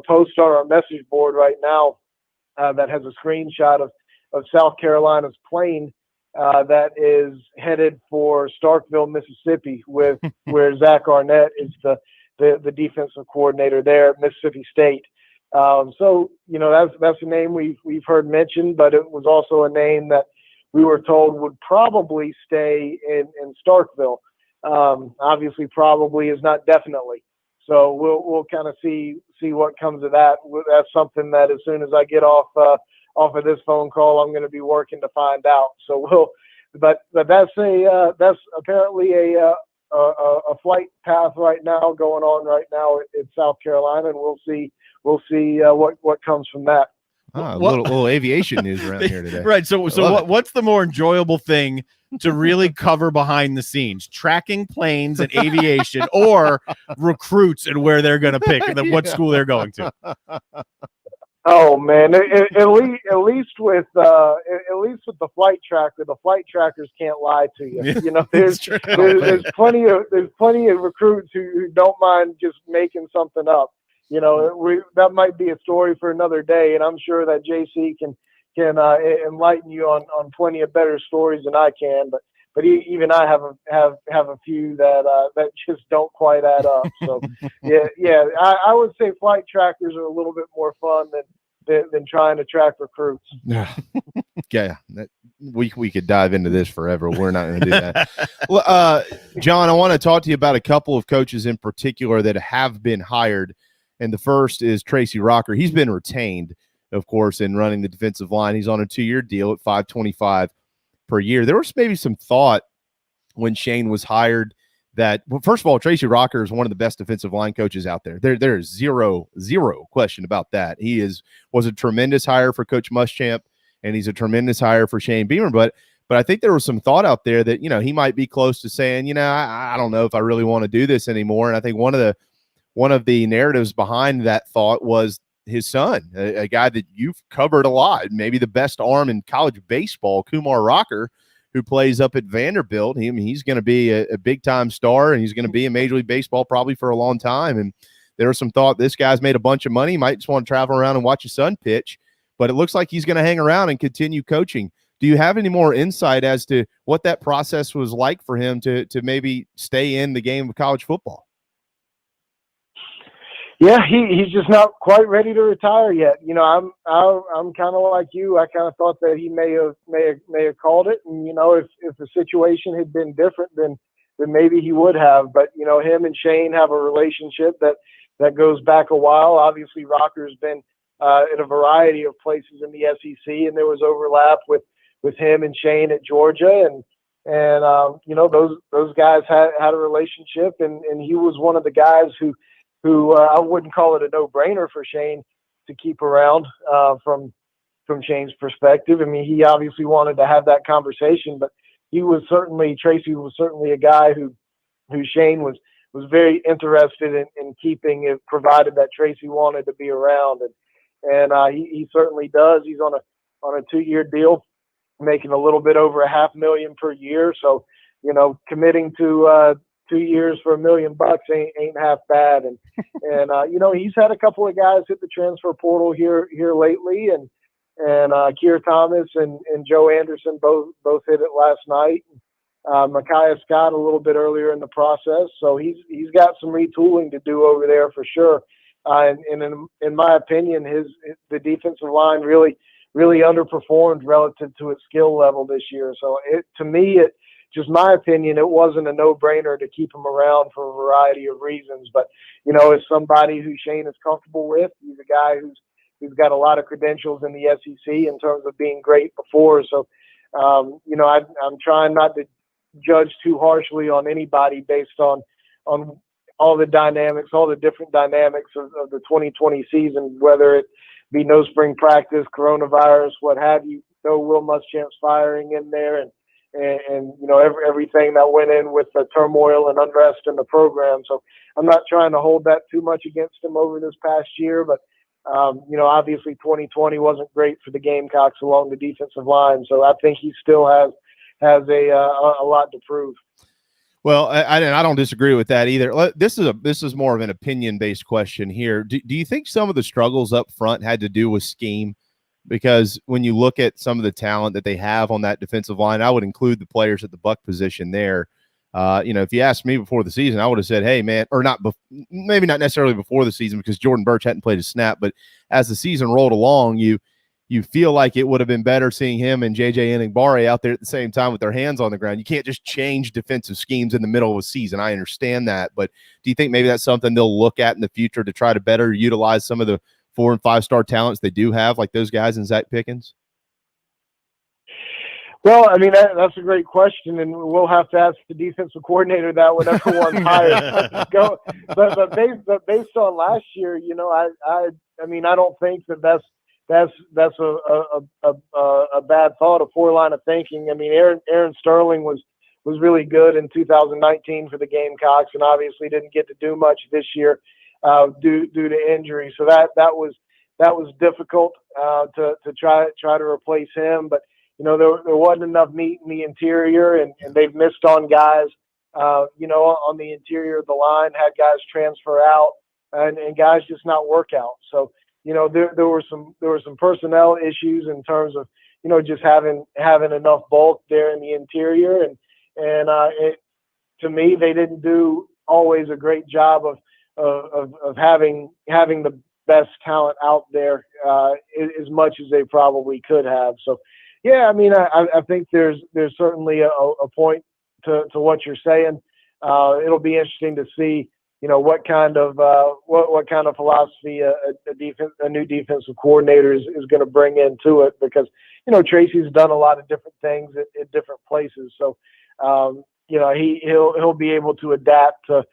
post on our message board right now that has a screenshot of South Carolina's plane that is headed for Starkville, Mississippi, where Zach Arnett is the defensive coordinator there at Mississippi State. So that's a name we've heard mentioned, but it was also a name that we were told would probably stay in Starkville. Obviously, probably is not definitely. So we'll kind of see what comes of that. That's something that as soon as I get off of this phone call, I'm going to be working to find out. So but that's apparently a flight path right now going on right now in South Carolina, and we'll see what comes from that. A little aviation news around here today. Right. So what's the more enjoyable thing to really cover behind the scenes? Tracking planes and aviation, or recruits and where they're going to pick and what school they're going to? Oh man, at least with the flight trackers can't lie to you. There's plenty of recruits who don't mind just making something up. That might be a story for another day, and I'm sure that JC can enlighten you on plenty of better stories than I can. But even I have a few that just don't quite add up. So yeah, I would say flight trackers are a little bit more fun than trying to track recruits. Yeah, we could dive into this forever. We're not going to do that. Well, John, I want to talk to you about a couple of coaches in particular that have been hired. And the first is Tracy Rocker. He's been retained, of course, in running the defensive line. He's on a 2-year deal at $525 per year. There was maybe some thought when Shane was hired that, well, first of all, Tracy Rocker is one of the best defensive line coaches out there. There is zero question about that. He was a tremendous hire for Coach Muschamp, and he's a tremendous hire for Shane Beamer. But I think there was some thought out there that, he might be close to saying, I don't know if I really want to do this anymore. And I think one of the narratives behind that thought was his son, a guy that you've covered a lot, maybe the best arm in college baseball, Kumar Rocker, who plays up at Vanderbilt. He's going to be a big-time star, and he's going to be in Major League Baseball probably for a long time. And there was some thought this guy's made a bunch of money, might just want to travel around and watch his son pitch, but it looks like he's going to hang around and continue coaching. Do you have any more insight as to what that process was like for him to maybe stay in the game of college football? Yeah, he's just not quite ready to retire yet. I'm kind of like you. I kind of thought that he may have called it, and if the situation had been different, then maybe he would have. But him and Shane have a relationship that goes back a while. Obviously, Rocker's been in a variety of places in the SEC, and there was overlap with him and Shane at Georgia, and those guys had a relationship, and he was one of the guys who I wouldn't call it a no-brainer for Shane to keep around from Shane's perspective. I mean, he obviously wanted to have that conversation, but Tracy was certainly a guy who Shane was very interested in keeping, if provided that Tracy wanted to be around, and he certainly does. He's on a 2-year deal, making a little bit over $500,000 per year. So, committing to 2 years for $1 million ain't half bad. And he's had a couple of guys hit the transfer portal here lately, and Keir Thomas and Joe Anderson both hit it last night. Micaiah Scott a little bit earlier in the process, so he's got some retooling to do over there for sure. And in my opinion, the defensive line really underperformed relative to its skill level this year. So to me, just my opinion, it wasn't a no-brainer to keep him around for a variety of reasons. But as somebody who Shane is comfortable with, he's a guy who's got a lot of credentials in the SEC in terms of being great before. So I'm trying not to judge too harshly on anybody based on all the dynamics, all the different dynamics of the 2020 season, whether it be no spring practice, coronavirus, what have you, no Will Muschamp's firing in there, and everything that went in with the turmoil and unrest in the program. So I'm not trying to hold that too much against him over this past year, but obviously 2020 wasn't great for the Gamecocks along the defensive line. So I think he still has a lot to prove. Well, I don't disagree with that either. This is more of an opinion-based question here. Do you think some of the struggles up front had to do with scheme? Because when you look at some of the talent that they have on that defensive line, I would include the players at the buck position there. If you asked me before the season, I would have said, hey, man, or maybe not necessarily before the season because Jordan Birch hadn't played a snap, but as the season rolled along, you feel like it would have been better seeing him and J.J. Eningbare out there at the same time with their hands on the ground. You can't just change defensive schemes in the middle of a season. I understand that, but do you think maybe that's something they'll look at in the future to try to better utilize some of the 4- and 5-star talents they do have, like those guys in Zach Pickens? Well, I mean, that's a great question, and we'll have to ask the defensive coordinator that whenever one's hired. But based on last year, I mean, I don't think that's a bad thought, a poor line of thinking. I mean, Aaron Sterling was really good in 2019 for the Gamecocks, and obviously didn't get to do much this year due to injury. So that was difficult to try to replace him. But there wasn't enough meat in the interior, and they've missed on guys. On the interior of the line, had guys transfer out, and guys just not work out. So there were some personnel issues in terms of just having enough bulk there in the interior, and to me, they didn't do always a great job of having the best talent out there as much as they probably could have. So yeah, I mean, I think there's certainly a point to what you're saying. It'll be interesting to see what kind of philosophy a new defensive coordinator is going to bring into it, because Tracy's done a lot of different things at different places. So he'll be able to adapt to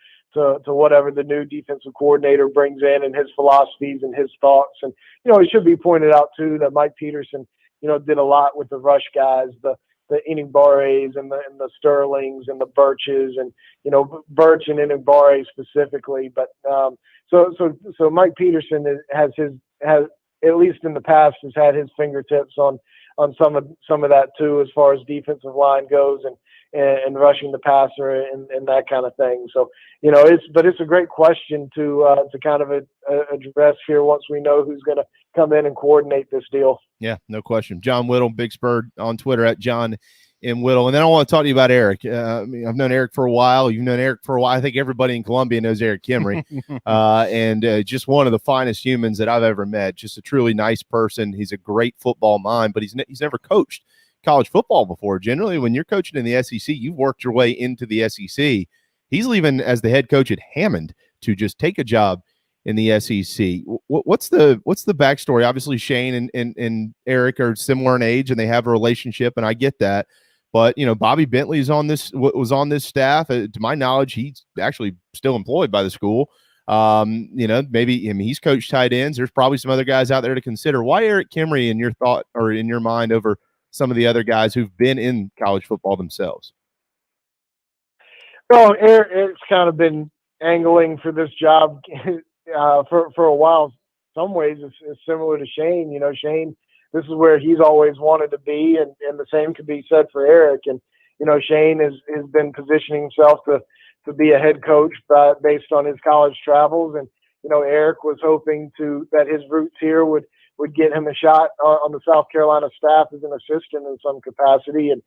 whatever the new defensive coordinator brings in, and his philosophies and his thoughts. And it should be pointed out too that Mike Peterson did a lot with the rush guys, the Eningbares and the Sterlings and the Birches, and Birch and Eningbare specifically. But so Mike Peterson has at least in the past has had his fingertips on some of that too, as far as defensive line goes, and rushing the passer and that kind of thing. So it's a great question to kind of address here once we know who's going to come in and coordinate this deal. Yeah, no question. John Whittle, Big Spur on Twitter at John M. Whittle. And then I want to talk to you about Eric. I've known Eric for a while. You've known Eric for a while. I think everybody in Columbia knows Eric Kimry. and just one of the finest humans that I've ever met. Just a truly nice person. He's a great football mind, but he's never coached college football before. Generally, when you're coaching in the SEC, you've worked your way into the SEC. He's leaving as the head coach at Hammond to just take a job in the SEC. What's the backstory? Obviously, Shane and Eric are similar in age, and they have a relationship, and I get that. But Bobby Bentley was on this staff. To my knowledge, he's actually still employed by the school. Maybe he's coached tight ends. There's probably some other guys out there to consider. Why Eric Kimry in your thought or in your mind over some of the other guys who've been in college football themselves? Well, Eric's kind of been angling for this job for a while. Some ways it's similar to Shane. Shane, this is where he's always wanted to be, and the same could be said for Eric. And Shane has been positioning himself be a head coach based on his college travels. And, Eric was hoping that his roots here would get him a shot on the South Carolina staff as an assistant in some capacity. And,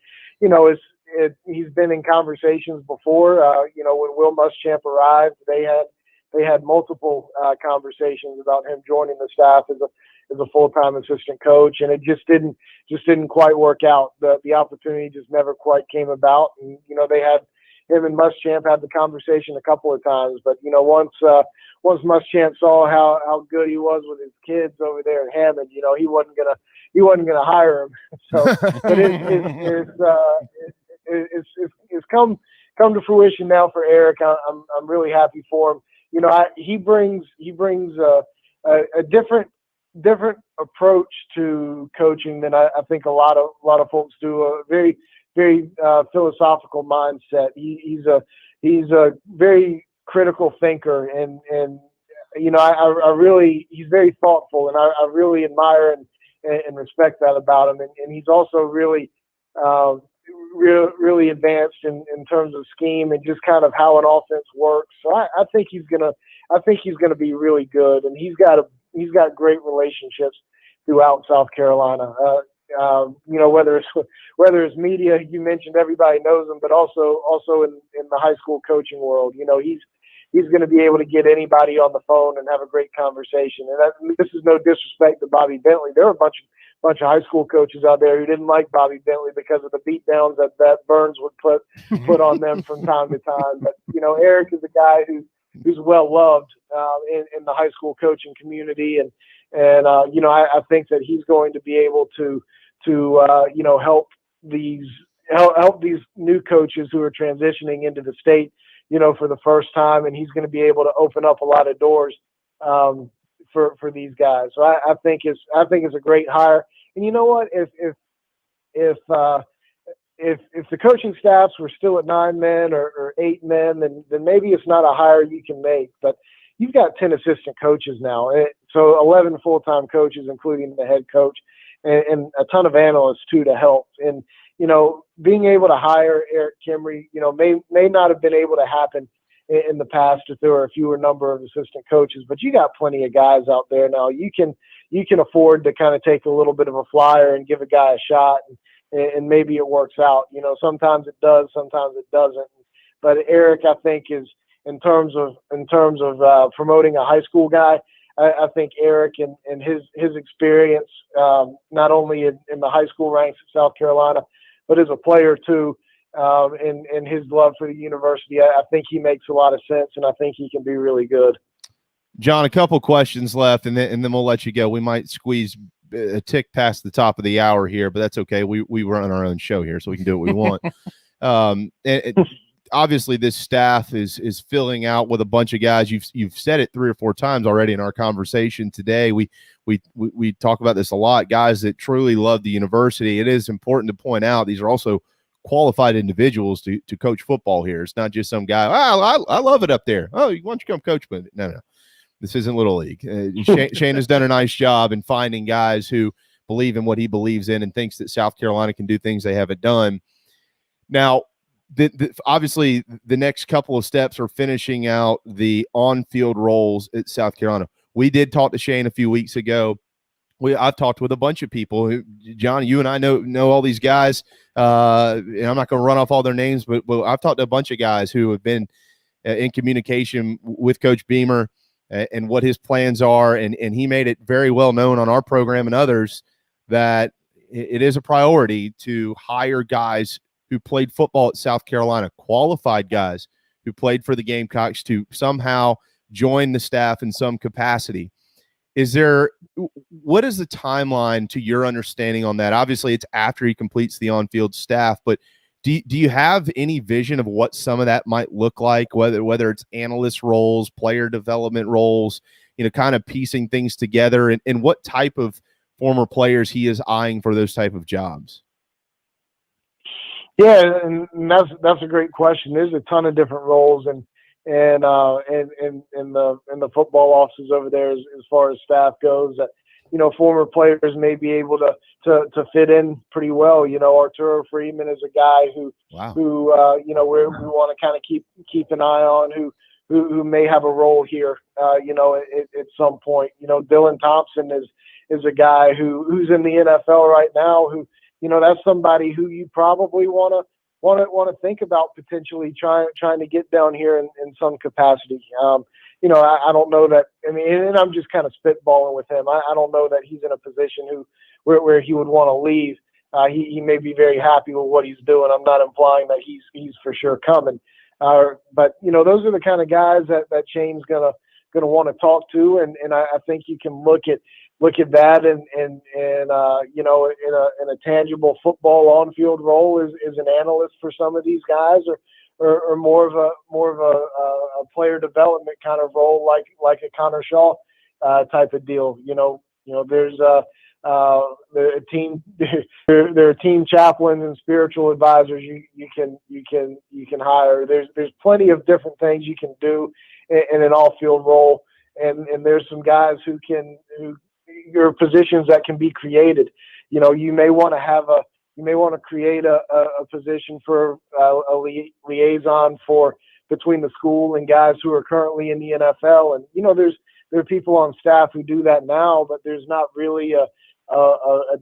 he's been in conversations before. When Will Muschamp arrived, they had multiple conversations about him joining the staff as a full-time assistant coach, and it just didn't quite work out. The opportunity just never quite came about. And they had him and Muschamp had the conversation a couple of times, but once Muschamp saw how good he was with his kids over there at Hammond, he wasn't gonna hire him. So, but it's come to fruition now for Eric. I'm really happy for him. He brings a different approach to coaching than I think a lot of folks do. A very, very philosophical mindset. He's a very critical thinker, and I really, he's very thoughtful, and I really admire and respect that about him. And he's also really really advanced in terms of scheme and just kind of how an offense works. So I think he's gonna be really good, and he's got great relationships throughout South Carolina. Whether it's media, you mentioned everybody knows him, but also in the high school coaching world, he's going to be able to get anybody on the phone and have a great conversation. And this is no disrespect to Bobby Bentley. There were a bunch of high school coaches out there who didn't like Bobby Bentley because of the beatdowns that Burns would put on them from time to time. But Eric is a guy who's well loved in the high school coaching community, and I think that he's going to be able to help these new coaches who are transitioning into the state, for the first time, and he's going to be able to open up a lot of doors for these guys. So I think it's a great hire. And you know what? If the coaching staffs were still at 9 men or 8 men, then maybe it's not a hire you can make. But you've got 10 assistant coaches now, so 11 full-time coaches, including the head coach, and a ton of analysts too to help. And being able to hire Eric Kimry, may not have been able to happen in the past if there were a fewer number of assistant coaches, but you got plenty of guys out there now. You can afford to kind of take a little bit of a flyer and give a guy a shot, and maybe it works out. Sometimes it does, sometimes it doesn't. But Eric, I think, is in terms of promoting a high school guy, I think Eric and his experience, not only in the high school ranks at South Carolina, but as a player too, and his love for the university, I think he makes a lot of sense, and I think he can be really good. John, a couple questions left, and then we'll let you go. We might squeeze a tick past the top of the hour here, but that's okay. We run our own show here, so we can do what we want. Obviously, this staff is filling out with a bunch of guys. You've said it 3 or 4 times already in our conversation today. We talk about this a lot. Guys that truly love the university. It is important to point out these are also qualified individuals to coach football here. It's not just some guy. I love it up there. Oh, why don't you come coach with it? No. This isn't Little League. Shane has done a nice job in finding guys who believe in what he believes in and thinks that South Carolina can do things they haven't done. Now, obviously, the next couple of steps are finishing out the on-field roles at South Carolina. We did talk to Shane a few weeks ago. I've talked with a bunch of people. John, you and I know all these guys. And I'm not going to run off all their names, but I've talked to a bunch of guys who have been in communication with Coach Beamer and what his plans are. And he made it very well known on our program and others that it is a priority to hire guys who played football at South Carolina, qualified guys who played for the Gamecocks, to somehow join the staff in some capacity. What is the timeline to your understanding on that? Obviously, it's after he completes the on-field staff, but do you have any vision of what some of that might look like, whether it's analyst roles, player development roles, kind of piecing things together, and what type of former players he is eyeing for those type of jobs? Yeah, and that's a great question. There's a ton of different roles and in the football offices over there as far as staff goes. former players may be able to fit in pretty well. Arturo Freeman is a guy who we want to kind of keep an eye on, who may have a role here, at some point. Dylan Thompson is a guy who's in the NFL right now, who, that's somebody who you probably want to think about potentially trying to get down here in some capacity. I don't know that. And I'm just kind of spitballing with him. I don't know that he's in a position where he would want to leave. He may be very happy with what he's doing. I'm not implying that he's for sure coming. But those are the kind of guys that Shane's gonna want to talk to, and I think you can look at that and in a tangible football on-field role as an analyst for some of these guys, or more of a player development kind of role, like a Connor Shaw type of deal. There's there are team chaplains and spiritual advisors you can hire. There's plenty of different things you can do in an off-field role, and there's some guys who your positions that can be created. You may want to create a position for a liaison between the school and guys who are currently in the NFL. And there are people on staff who do that now, but there's not really a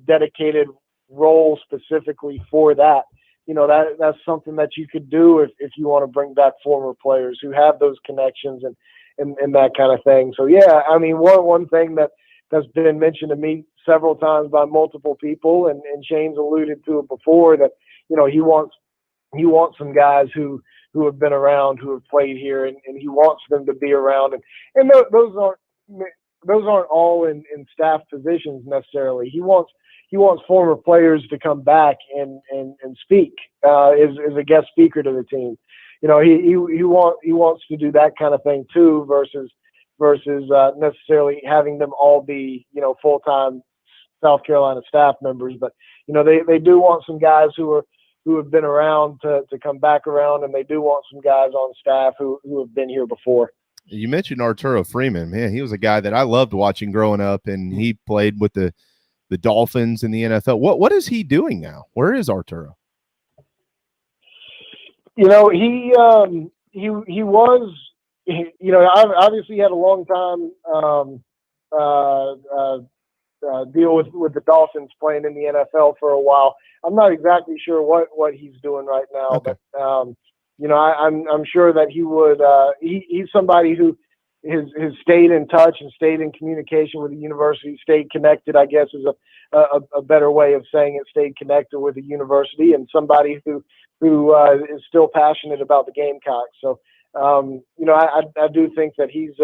dedicated role specifically for that. That's something that you could do if you want to bring back former players who have those connections and that kind of thing. So yeah, one thing that's been mentioned to me several times by multiple people, and Shane's alluded to it before, that he wants some guys who have been around, who have played here, and he wants them to be around, and those aren't all in staff positions necessarily. He wants former players to come back and speak as a guest speaker to the team. He wants to do that kind of thing too, versus necessarily having them all be full-time South Carolina staff members. But they do want some guys who have been around to come back around, and they do want some guys on staff who have been here before. You mentioned Arturo Freeman. Man, he was a guy that I loved watching growing up, and he played with the Dolphins in the NFL. What is he doing now? Where is Arturo? He was, obviously had a long time deal with the Dolphins, playing in the NFL for a while. I'm not exactly sure what he's doing right now, okay. But I'm sure that he would. He's somebody who has stayed in touch and stayed in communication with the university, stayed connected, I guess is a better way of saying it, stayed connected with the university, and somebody who is still passionate about the Gamecocks. So, I do think that he's,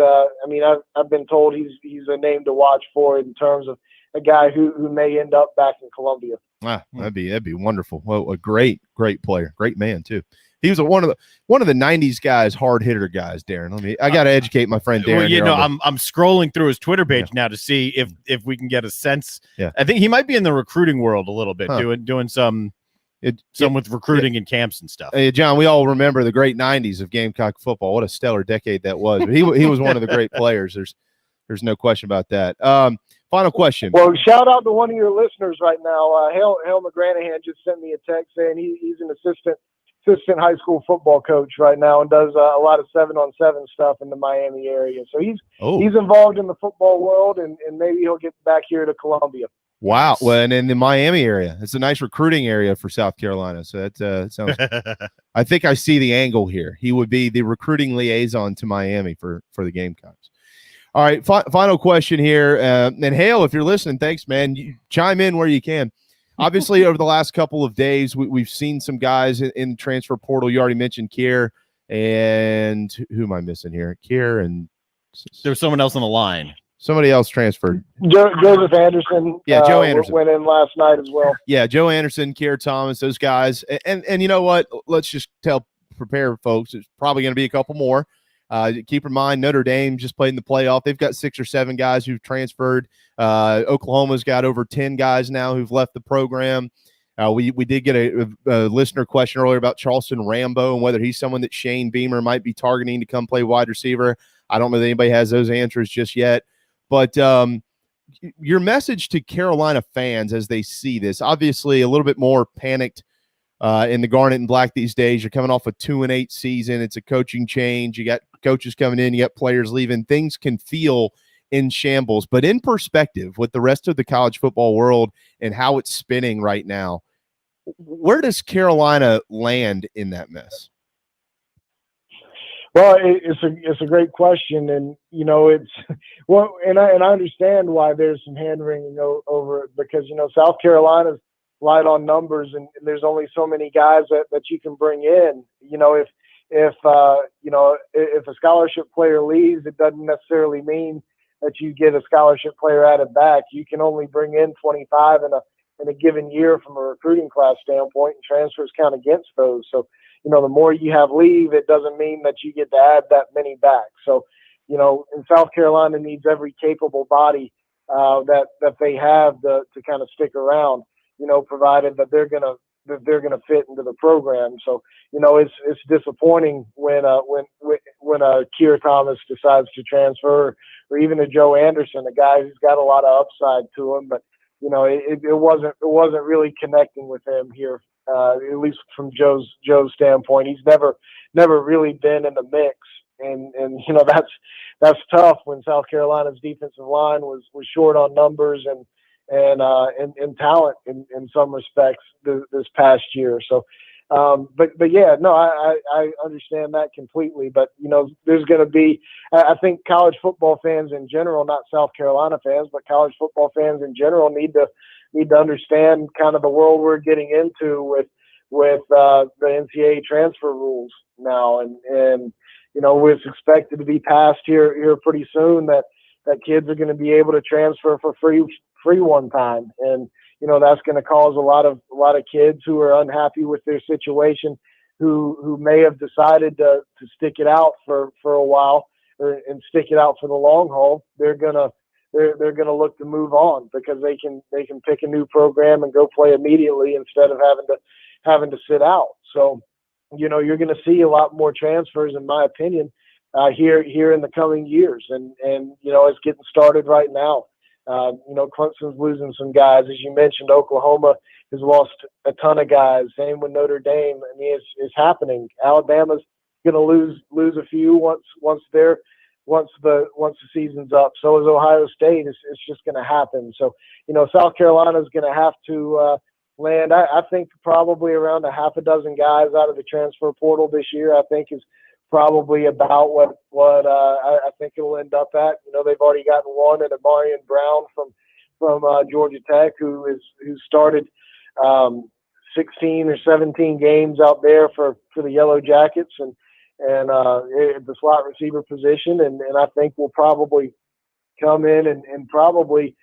I've been told he's a name to watch for in terms of a guy who may end up back in Columbia. That'd be wonderful. Well, a great player, great man too. He was one of the '90s guys, hard hitter guys. Darren, I got to educate my friend Darren. Well, I'm scrolling through his Twitter page now to see if we can get a sense. Yeah, I think he might be in the recruiting world a little bit, doing some with recruiting and camps and stuff. Hey, John, we all remember the great '90s of Gamecock football. What a stellar decade that was. But he was one of the great players. There's no question about that. Final question. Well, shout out to one of your listeners right now. Hale McGranahan just sent me a text saying he's an assistant high school football coach right now and does a lot of 7-on-7 stuff in the Miami area. So he's involved in the football world, and maybe he'll get back here to Columbia. Wow. Well, and in the Miami area, it's a nice recruiting area for South Carolina. So that sounds, I think I see the angle here. He would be the recruiting liaison to Miami for the Gamecocks. All right. Final question here. And Hale, if you're listening, thanks, man. You chime in where you can. Obviously, over the last couple of days, we've seen some guys in the transfer portal. You already mentioned Kier, and who am I missing here? Kier, and there's someone else on the line. Somebody else transferred. Joseph Anderson. Yeah, Joe Anderson went in last night as well. Yeah, Joe Anderson, Kier Thomas, those guys. And you know what? Let's just prepare folks. It's probably going to be a couple more. Keep in mind, Notre Dame just played in the playoff. They've got 6 or 7 guys who've transferred. Oklahoma's got over 10 guys now who've left the program. We did get a listener question earlier about Charleston Rambo and whether he's someone that Shane Beamer might be targeting to come play wide receiver. I don't know that anybody has those answers just yet. But your message to Carolina fans as they see this, obviously a little bit more panicked in the Garnet and Black these days. You're coming off a 2-8 season. It's a coaching change. You got coaches coming in, you got players leaving. Things can feel in shambles, but in perspective with the rest of the college football world and how it's spinning right now, where does Carolina land in that mess? Well, it's a great question, and it's and I understand why there's some hand wringing over it, because South Carolina's light on numbers, and there's only so many guys that you can bring in. If a scholarship player leaves, it doesn't necessarily mean that you get a scholarship player added back. You can only bring in 25 in a given year from a recruiting class standpoint, and transfers count against those. So, the more you have leave, it doesn't mean that you get to add that many back. So, and South Carolina needs every capable body that they have to kind of stick around, provided that they're gonna fit into the program. So, it's disappointing when Keir Thomas decides to transfer, or even a Joe Anderson, a guy who's got a lot of upside to him, but it wasn't really connecting with him here, at least from Joe's standpoint. He's never really been in the mix, and that's tough when South Carolina's defensive line was short on numbers and talent in some respects this past year. So, but yeah, no, I understand that completely. But there's going to be, I think college football fans in general, not South Carolina fans, but college football fans in general need to understand kind of the world we're getting into with the NCAA transfer rules now, and it's expected to be passed here pretty soon that kids are going to be able to transfer for free one time, and that's going to cause a lot of kids who are unhappy with their situation, who may have decided to stick it out for a while, and stick it out for the long haul. They're gonna look to move on because they can pick a new program and go play immediately instead of having to sit out. So, you're going to see a lot more transfers, in my opinion, here in the coming years, and it's getting started right now. Clemson's losing some guys, as you mentioned. Oklahoma has lost a ton of guys. Same with Notre Dame. I mean, it's happening. Alabama's going to lose a few once the season's up. So is Ohio State. It's just going to happen. So South Carolina's going to have to land. I think probably around a half a dozen guys out of the transfer portal this year. I think is probably about what I think it'll end up at. They've already gotten one in Amarian Brown from Georgia Tech, who started 16 or 17 games out there for the Yellow Jackets and the slot receiver position, and I think will probably come in and probably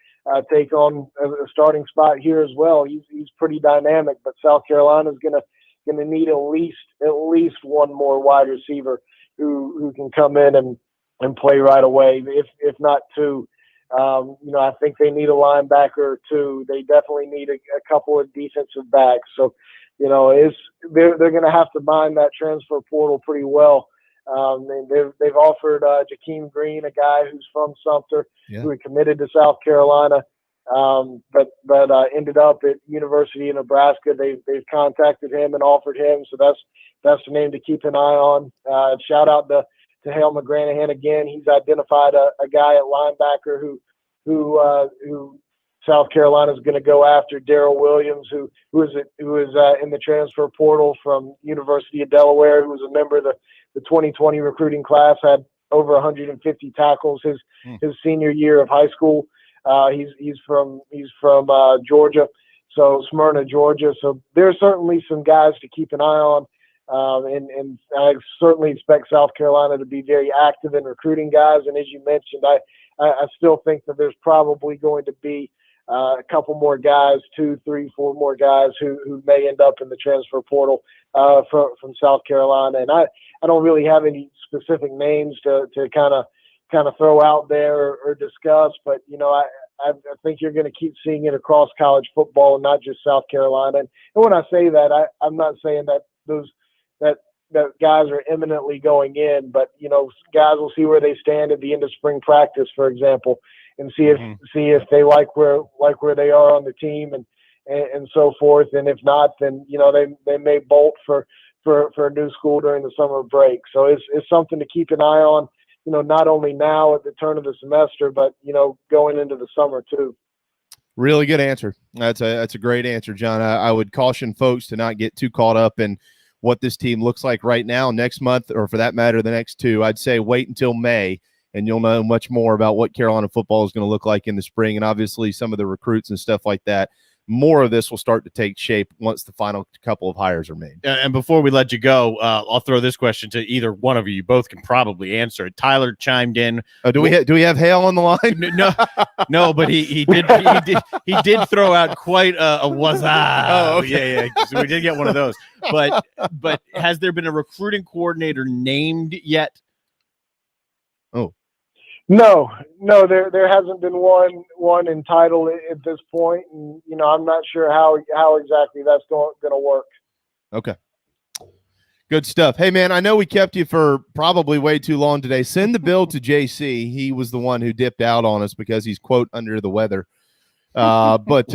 take on a starting spot here as well. He's pretty dynamic, but South Carolina's going to need at least one more wide receiver who can come in and play right away, if not two. I think they need a linebacker or two. They definitely need a couple of defensive backs. So, they're going to have to mine that transfer portal pretty well. They've offered Jakeem Green, a guy who's from Sumter, who had committed to South Carolina, but ended up at University of Nebraska. They've contacted him and offered him, so that's the name to keep an eye on. Shout out to Hale McGranahan again. He's identified a guy at linebacker who South Carolina is going to go after, Darrell Williams, who is in the transfer portal from University of Delaware, who was a member of the 2020 recruiting class, had over 150 tackles his senior year of high school. He's from Georgia, so Smyrna, Georgia. So there's certainly some guys to keep an eye on, and I certainly expect South Carolina to be very active in recruiting guys. And as you mentioned, I still think that there's probably going to be a couple more guys, 2, 3, 4 more guys who may end up in the transfer portal from South Carolina. And I don't really have any specific names to kind of throw out there or discuss, but I think you're going to keep seeing it across college football and not just South Carolina. And when I say that, I'm not saying that that guys are imminently going in, but guys will see where they stand at the end of spring practice, for example, see if they like where they are on the team and so forth. And if not, then they may bolt for a new school during the summer break. So it's something to keep an eye on. Not only now at the turn of the semester, but going into the summer too. Really good answer. That's a great answer, John. I would caution folks to not get too caught up in what this team looks like right now, next month, or for that matter, the next two. I'd say wait until May, and you'll know much more about what Carolina football is going to look like in the spring, and obviously some of the recruits and stuff like that. More of this will start to take shape once the final couple of hires are made. And before we let you go, I'll throw this question to either one of you. You both can probably answer it. Tyler chimed in. Do we have Hale on the line? No, but he did throw out quite a was Oh, okay. yeah. So we did get one of those. But has there been a recruiting coordinator named yet? Oh. No, there hasn't been one entitled at this point, and I'm not sure how exactly that's going to work. Okay, good stuff. Hey man, I know we kept you for probably way too long today. Send the bill to JC. He was the one who dipped out on us because he's quote under the weather. But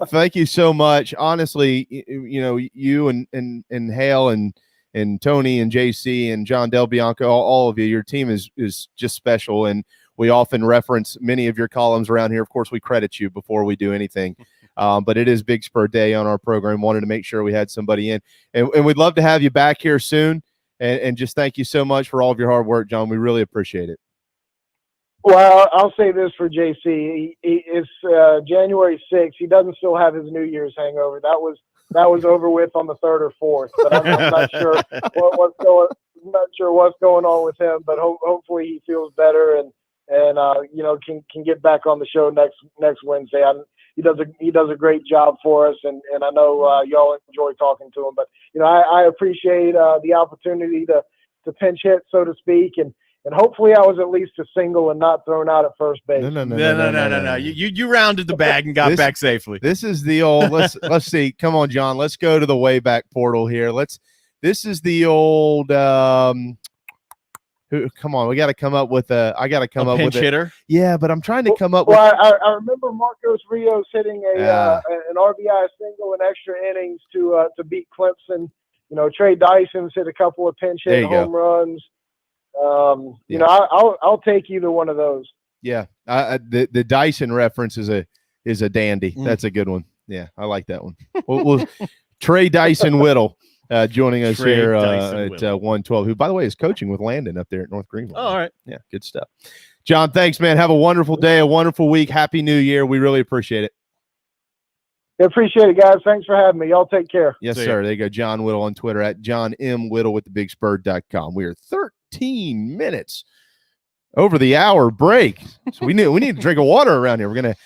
thank you so much. Honestly, you and Hale and Tony and JC and John Del Bianco, all of you, your team is just special. And we often reference many of your columns around here. Of course, we credit you before we do anything. But it is Big Spur Day on our program. Wanted to make sure we had somebody in. And we'd love to have you back here soon. And just thank you so much for all of your hard work, John. We really appreciate it. Well, I'll say this for JC. It's January 6th. He doesn't still have his New Year's hangover. That was over with on the 3rd or 4th, but I'm not sure what's going on with him. But hopefully he feels better and can get back on the show next Wednesday. He does a great job for us, and I know y'all enjoy talking to him. But I appreciate the opportunity to pinch hit, so to speak, and hopefully I was at least a single and not thrown out at first base. No. You rounded the bag and got back safely. This is the old. Let's see. Come on, John. Let's go to the Wayback Portal here. This is the old. Come on, we got to come up with a. I got to come up with pinch hitter. Yeah, but I'm trying to come up with. Well, I remember Marcos Rios hitting an RBI single in extra innings to beat Clemson. Trey Dyson's hit a couple of pinch hit home runs. I'll take either one of those. Yeah, the Dyson reference is a dandy. That's a good one. Yeah, I like that one. We'll Trey Dyson Whittle joining us here at 112, who, by the way, is coaching with Landon up there at North Greenville. Oh, all right. Yeah, good stuff. John, thanks, man. Have a wonderful day, a wonderful week. Happy New Year. We really appreciate it. I appreciate it, guys. Thanks for having me. Y'all take care. Yes, sir. There you go. John Whittle on Twitter at John M. Whittle with thebigspur.com. We are 13 minutes over the hour break. So we need to drink of water around here. We're going to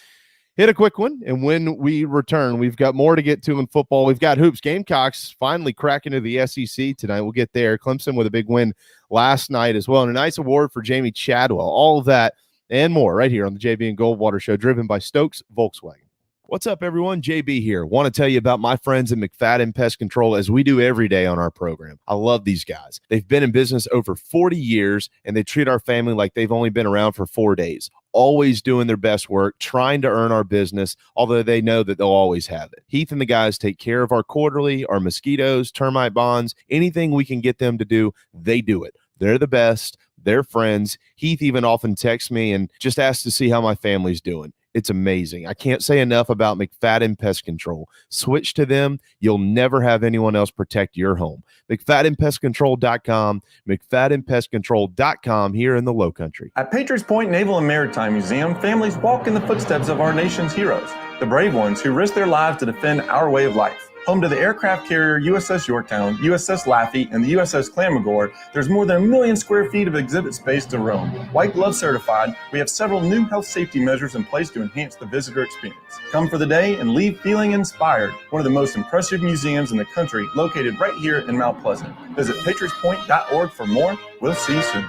hit a quick one. And when we return, we've got more to get to in football. We've got hoops. Gamecocks finally cracking into the SEC tonight. We'll get there. Clemson with a big win last night as well. And a nice award for Jamie Chadwell. All of that and more right here on the JB and Goldwater Show, driven by Stokes Volkswagen. What's up, everyone? JB here. Want to tell you about my friends at McFadden Pest Control, as we do every day on our program. I love these guys. They've been in business over 40 years, and they treat our family like they've only been around for 4 days. Always doing their best work, trying to earn our business, although they know that they'll always have it. Heath and the guys take care of our quarterly, our mosquitoes, termite bonds, anything we can get them to do, they do it. They're the best. They're friends. Heath even often texts me and just asks to see how my family's doing. It's amazing. I can't say enough about McFadden Pest Control. Switch to them. You'll never have anyone else protect your home. McFaddenPestControl.com, McFaddenPestControl.com here in the Low Country. At Patriots Point Naval and Maritime Museum, families walk in the footsteps of our nation's heroes, the brave ones who risk their lives to defend our way of life. Home to the aircraft carrier USS Yorktown, USS Laffey, and the USS Clamagore, there's more than 1 million square feet of exhibit space to roam. White Glove certified, we have several new health safety measures in place to enhance the visitor experience. Come for the day and leave feeling inspired. One of the most impressive museums in the country, located right here in Mount Pleasant. Visit patriotspoint.org for more. We'll see you soon.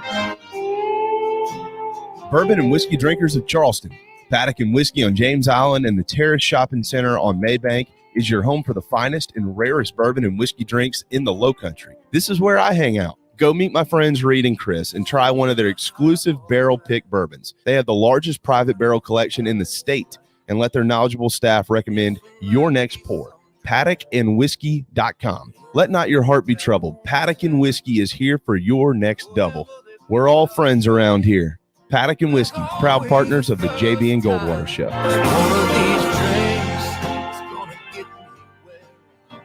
Bourbon and whiskey drinkers of Charleston. Paddock and Whiskey on James Island and the Terrace Shopping Center on Maybank is your home for the finest and rarest bourbon and whiskey drinks in the Low Country. This is where I hang out. Go meet my friends Reed and Chris and try one of their exclusive barrel pick bourbons. They have the largest private barrel collection in the state, and let their knowledgeable staff recommend your next pour. PaddockandWhiskey.com. Let not your heart be troubled. Paddock and Whiskey is here for your next double. We're all friends around here. Paddock and Whiskey, proud partners of the JB and Goldwater Show.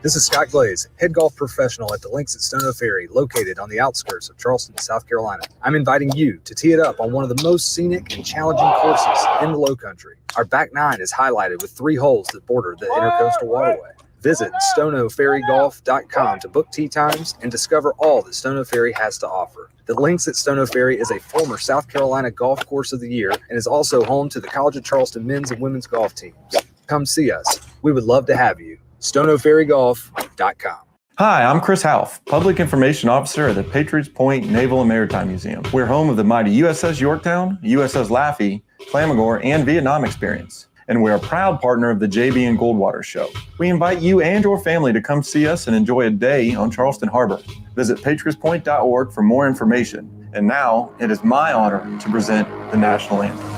This is Scott Glaze, head golf professional at the Links at Stono Ferry, located on the outskirts of Charleston, South Carolina. I'm inviting you to tee it up on one of the most scenic and challenging courses in the Low Country. Our back nine is highlighted with 3 holes that border the Intercoastal Waterway. Visit stonoferrygolf.com to book tee times and discover all that Stono Ferry has to offer. The Links at Stono Ferry is a former South Carolina Golf Course of the Year and is also home to the College of Charleston men's and women's golf teams. Come see us. We would love to have you. stonoferrygolf.com. Hi, I'm Chris Half, Public Information Officer at the Patriots Point Naval and Maritime Museum. We're home of the mighty USS Yorktown, USS Laffey, Clamagore, and Vietnam experience. And we're a proud partner of the JB and Goldwater Show. We invite you and your family to come see us and enjoy a day on Charleston Harbor. Visit patriotspoint.org for more information. And now, it is my honor to present the National Anthem.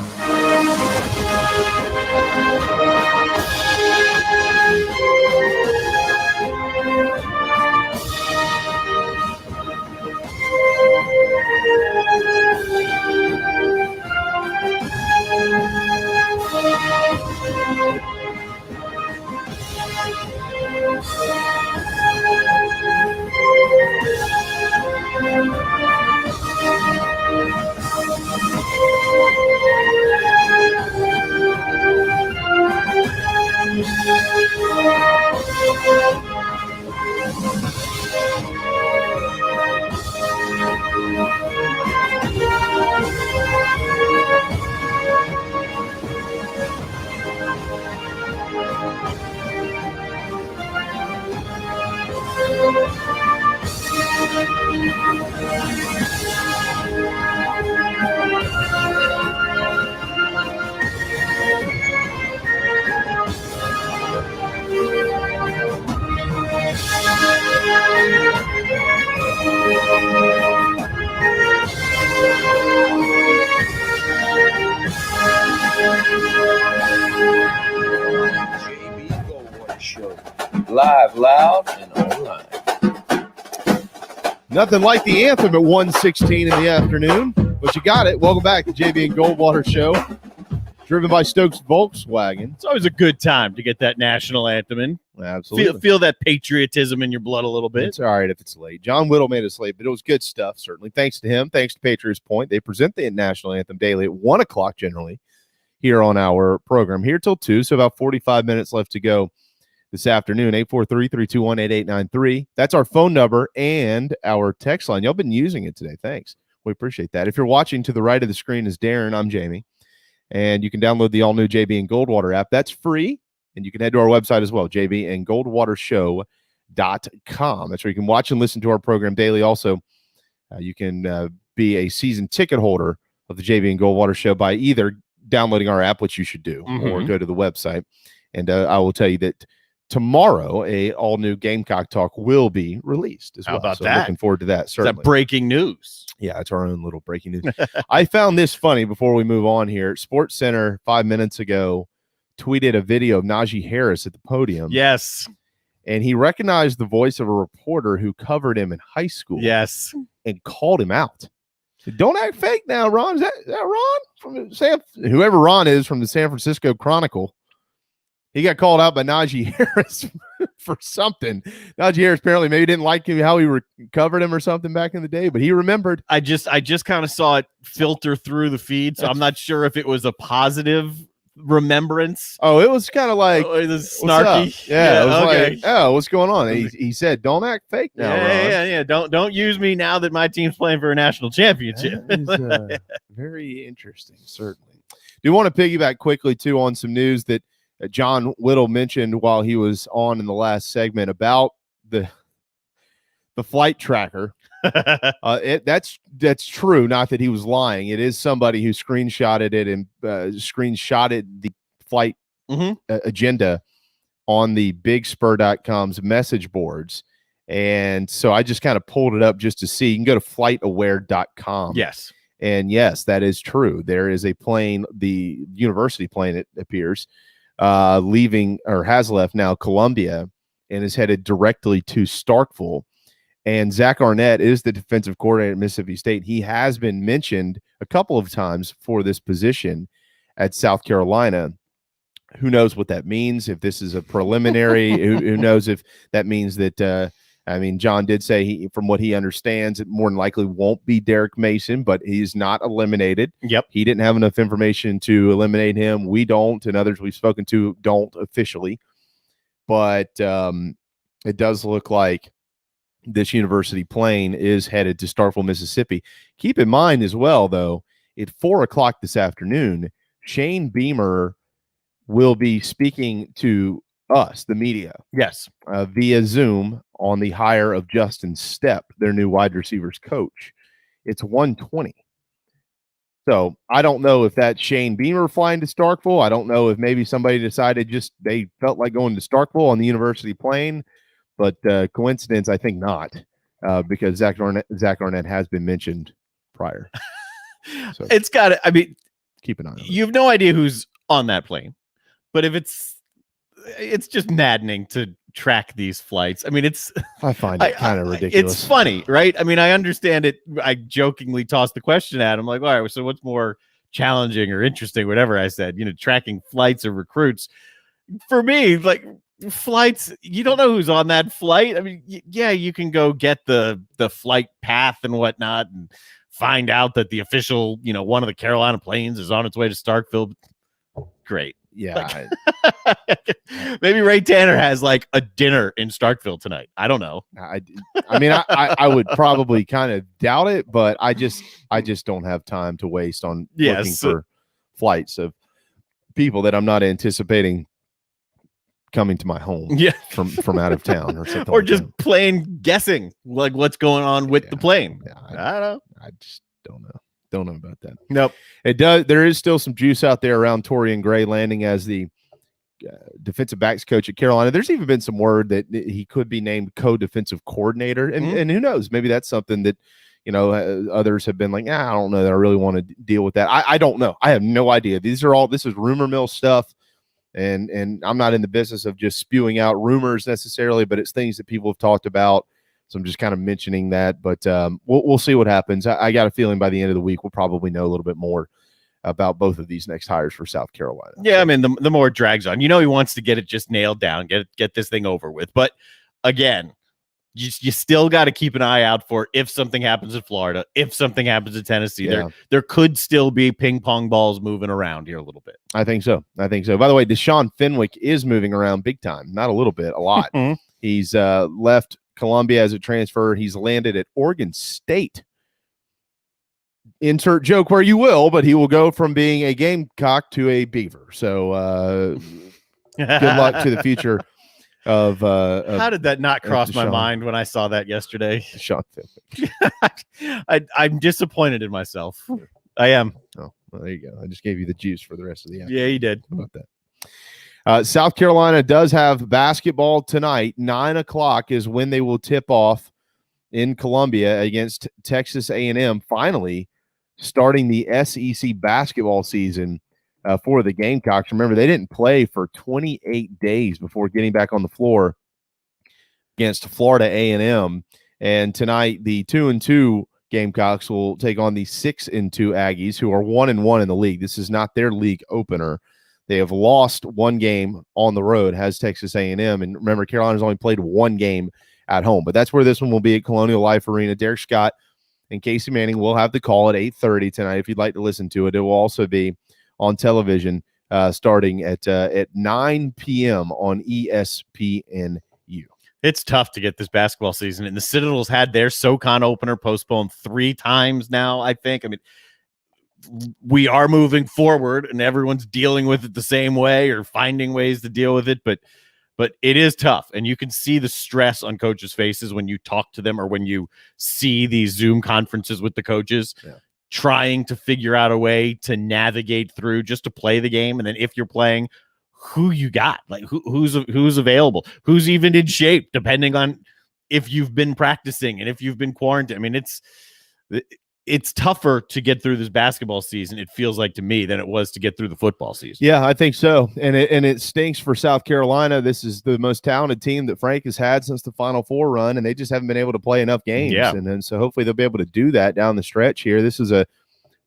Live, loud, and online. Nothing like the anthem at 1:16 in the afternoon, but you got it. Welcome back to JB and Goldwater Show, driven by Stokes Volkswagen. It's always a good time to get that national anthem in. Absolutely. Feel that patriotism in your blood a little bit. It's all right if it's late. John Whittle made us late, but it was good stuff, certainly. Thanks to him. Thanks to Patriots Point. They present the national anthem daily at 1 o'clock generally here on our program. Here till 2, so about 45 minutes left to go this afternoon. 843-321-8893. That's our phone number and our text line. Y'all been using it today. Thanks. We appreciate that. If you're watching, to the right of the screen is Darren. I'm Jamie. And you can download the all-new JB and Goldwater app. That's free. And you can head to our website as well, jbandgoldwatershow.com. That's where you can watch and listen to our program daily. Also, you can be a season ticket holder of the JB and Goldwater Show by either downloading our app, which you should do, or go to the website. And I will tell you that tomorrow, a all-new Gamecock Talk will be released as well. How about so that? Looking forward to that, certainly. Is that breaking news? Yeah, it's our own little breaking news. I found this funny before we move on here. Sports Center 5 minutes ago tweeted a video of Najee Harris at the podium. Yes. And he recognized the voice of a reporter who covered him in high school. Yes. And called him out. Said, "Don't act fake now, Ron." Is that Ron from whoever Ron is from the San Francisco Chronicle? He got called out by Najee Harris for something. Najee Harris apparently maybe didn't like him, how he covered him or something back in the day, but he remembered. I just kind of saw it filter through the feed, so I'm not sure if it was a positive remembrance. Oh, it was kind of like it was snarky. Yeah, it was okay. like, oh, what's going on? He said, "Don't act fake now, Ron." Yeah. Don't use me now that my team's playing for a national championship. That is, very interesting, certainly. Do want to piggyback quickly too on some news that John Whittle mentioned while he was on in the last segment about the flight tracker. That's true. Not that he was lying. It is somebody who screenshotted it and screenshotted the flight agenda on the bigspur.com's message boards And so I just kind of pulled it up just to see. You can go to flightaware.com. Yes. And yes, that is true. There is a plane, the university plane, it appears, leaving or has left now Columbia and is headed directly to Starkville. And Zach Arnett is the defensive coordinator at Mississippi State. He has been mentioned a couple of times for this position at South Carolina. Who knows what that means? If this is a preliminary, who knows if that means that, John did say from what he understands, it more than likely won't be Derek Mason, but he's not eliminated. Yep. He didn't have enough information to eliminate him. We don't, and others we've spoken to don't officially. But it does look like this university plane is headed to Starkville, Mississippi. Keep in mind as well, though, at 4:00 this afternoon, Shane Beamer will be speaking to us, the media. Yes. Via Zoom on the hire of Justin Stepp, their new wide receivers coach. It's 1:20. So I don't know if that's Shane Beamer flying to Starkville. I don't know if maybe somebody decided they felt like going to Starkville on the university plane. But coincidence, I think not, because Zach Arnett has been mentioned prior. So It's got to, keep an eye on it. You have no idea who's on that plane, but if it's just maddening to track these flights. I find it kind of ridiculous. It's funny, right? I understand it. I jokingly tossed the question at him, like, all right, so what's more challenging or interesting, whatever I said, tracking flights or recruits. For me, like, flights, you don't know who's on that flight. Yeah, you can go get the flight path and whatnot and find out that the official, one of the Carolina planes is on its way to Starkville. Great. Yeah. Maybe Ray Tanner has like a dinner in Starkville tonight. I don't know. I would probably kind of doubt it, but I just don't have time to waste on looking for flights of people that I'm not anticipating coming to my home from out of town or something, or like just that. plain guessing like what's going on with the plane. I don't know. I just don't know about that. Nope. There is still some juice out there around Torian Gray landing as the defensive backs coach at Carolina. There's even been some word that he could be named co-defensive coordinator, and who knows, maybe that's something that others have been like, I don't know that I really want to deal with that. I don't know. I have no idea. This is rumor mill stuff. And I'm not in the business of just spewing out rumors necessarily, but it's things that people have talked about. So I'm just kind of mentioning that. But we'll see what happens. I got a feeling by the end of the week, we'll probably know a little bit more about both of these next hires for South Carolina. Yeah, the more it drags on, he wants to get it just nailed down, get this thing over with. But again, you still got to keep an eye out for if something happens in Florida, if something happens in Tennessee. Yeah. There could still be ping pong balls moving around here a little bit. I think so. By the way, Deshaun Fenwick is moving around big time. Not a little bit, a lot. He's left Columbia as a transfer. He's landed at Oregon State. Insert joke where you will, but he will go from being a Gamecock to a Beaver. So good luck to the future of how did that not cross my Deshaun. mind when I saw that yesterday? Deshaun Fenwick. I'm disappointed in myself. I am. Oh, well, there you go. I just gave you the juice for the rest of the afternoon. Yeah, you did. How about that? South Carolina does have basketball tonight. 9:00 is when they will tip off in Columbia against Texas A&M. Finally, starting the SEC basketball season for the Gamecocks. Remember, they didn't play for 28 days before getting back on the floor against Florida A&M. And tonight, the 2-2 Gamecocks will take on the 6-2 Aggies, who are 1-1 in the league. This is not their league opener. They have lost one game on the road, has Texas A&M. And remember, Carolina's only played one game at home. But that's where this one will be at Colonial Life Arena. Derek Scott and Casey Manning will have the call at 8:30 tonight if you'd like to listen to it. It will also be on television starting at 9 p.m. on ESPNU. It's tough to get this basketball season. And the Citadels had their SoCon opener postponed 3 times now, I think. We are moving forward and everyone's dealing with it the same way or finding ways to deal with it. But it is tough. And you can see the stress on coaches' faces when you talk to them or when you see these Zoom conferences with the coaches. Yeah. Trying to figure out a way to navigate through just to play the game. And then if you're playing, who you got, like who's available, who's even in shape, depending on if you've been practicing and if you've been quarantined. I mean, it's tougher to get through this basketball season, it feels like to me, than it was to get through the football season. Yeah, I think so. And it stinks for South Carolina. This is the most talented team that Frank has had since the Final Four run, and they just haven't been able to play enough games. Yeah. And so hopefully they'll be able to do that down the stretch here. This is a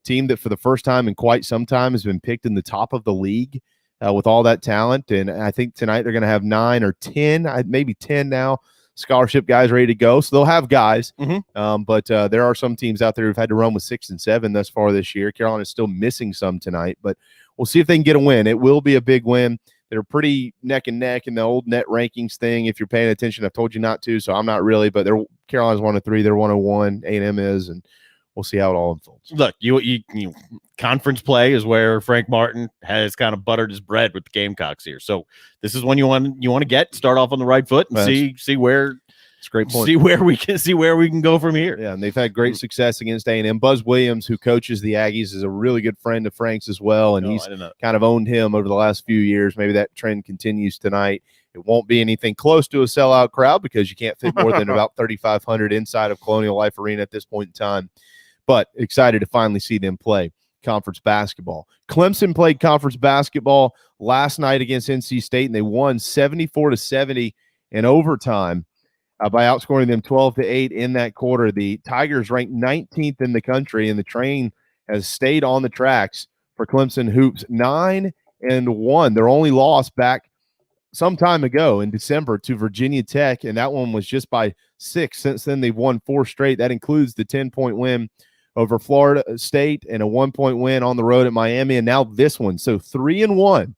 team that for the first time in quite some time has been picked in the top of the league with all that talent. And I think tonight they're going to have 9 or 10, maybe 10 now, scholarship guys ready to go. So they'll have guys. But there are some teams out there who've had to run with 6 and 7 thus far this year. Carolina's still missing some tonight, but we'll see if they can get a win. It will be a big win. They're pretty neck and neck in the old net rankings thing. If you're paying attention, I've told you not to, so I'm not really, but Carolina's 1-3, they're 101, A&M is, and we'll see how it all unfolds. Look, you conference play is where Frank Martin has kind of buttered his bread with the Gamecocks here. So this is when you want to start off on the right foot and see where it's a great point. See where we can go from here. Yeah, and they've had great success against A&M. Buzz Williams, who coaches the Aggies, is a really good friend of Frank's as well, and he's kind of owned him over the last few years. Maybe that trend continues tonight. It won't be anything close to a sellout crowd because you can't fit more than about 3,500 inside of Colonial Life Arena at this point in time. But excited to finally see them play conference basketball. Clemson played conference basketball last night against NC State, and they won 74-70 in overtime by outscoring them 12-8 in that quarter. The Tigers ranked 19th in the country, and the train has stayed on the tracks for Clemson hoops 9-1. Their only loss back some time ago in December to Virginia Tech, and that one was just by 6. Since then, they've won 4 straight. That includes the 10-point win over Florida State and a 1-point win on the road at Miami, and now this one. So 3-1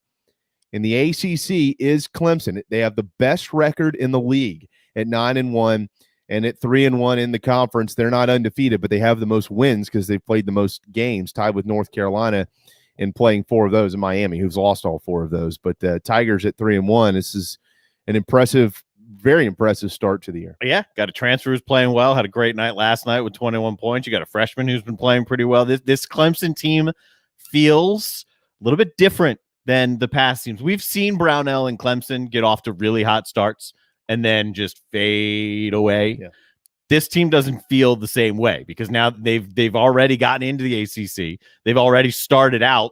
in the ACC is Clemson. They have the best record in the league at 9-1, and at 3-1 in the conference. They're not undefeated, but they have the most wins because they've played the most games, tied with North Carolina in playing 4 of those, in Miami, who's lost all 4 of those. But Tigers at 3-1. This is an impressive, very impressive start to the year. Yeah, got a transfer who's playing well, had a great night last night with 21 points. You got a freshman who's been playing pretty well. This Clemson team feels a little bit different than the past teams. We've seen Brownell and Clemson get off to really hot starts and then just fade away. Yeah. This team doesn't feel the same way because now they've already gotten into the ACC. They've already started out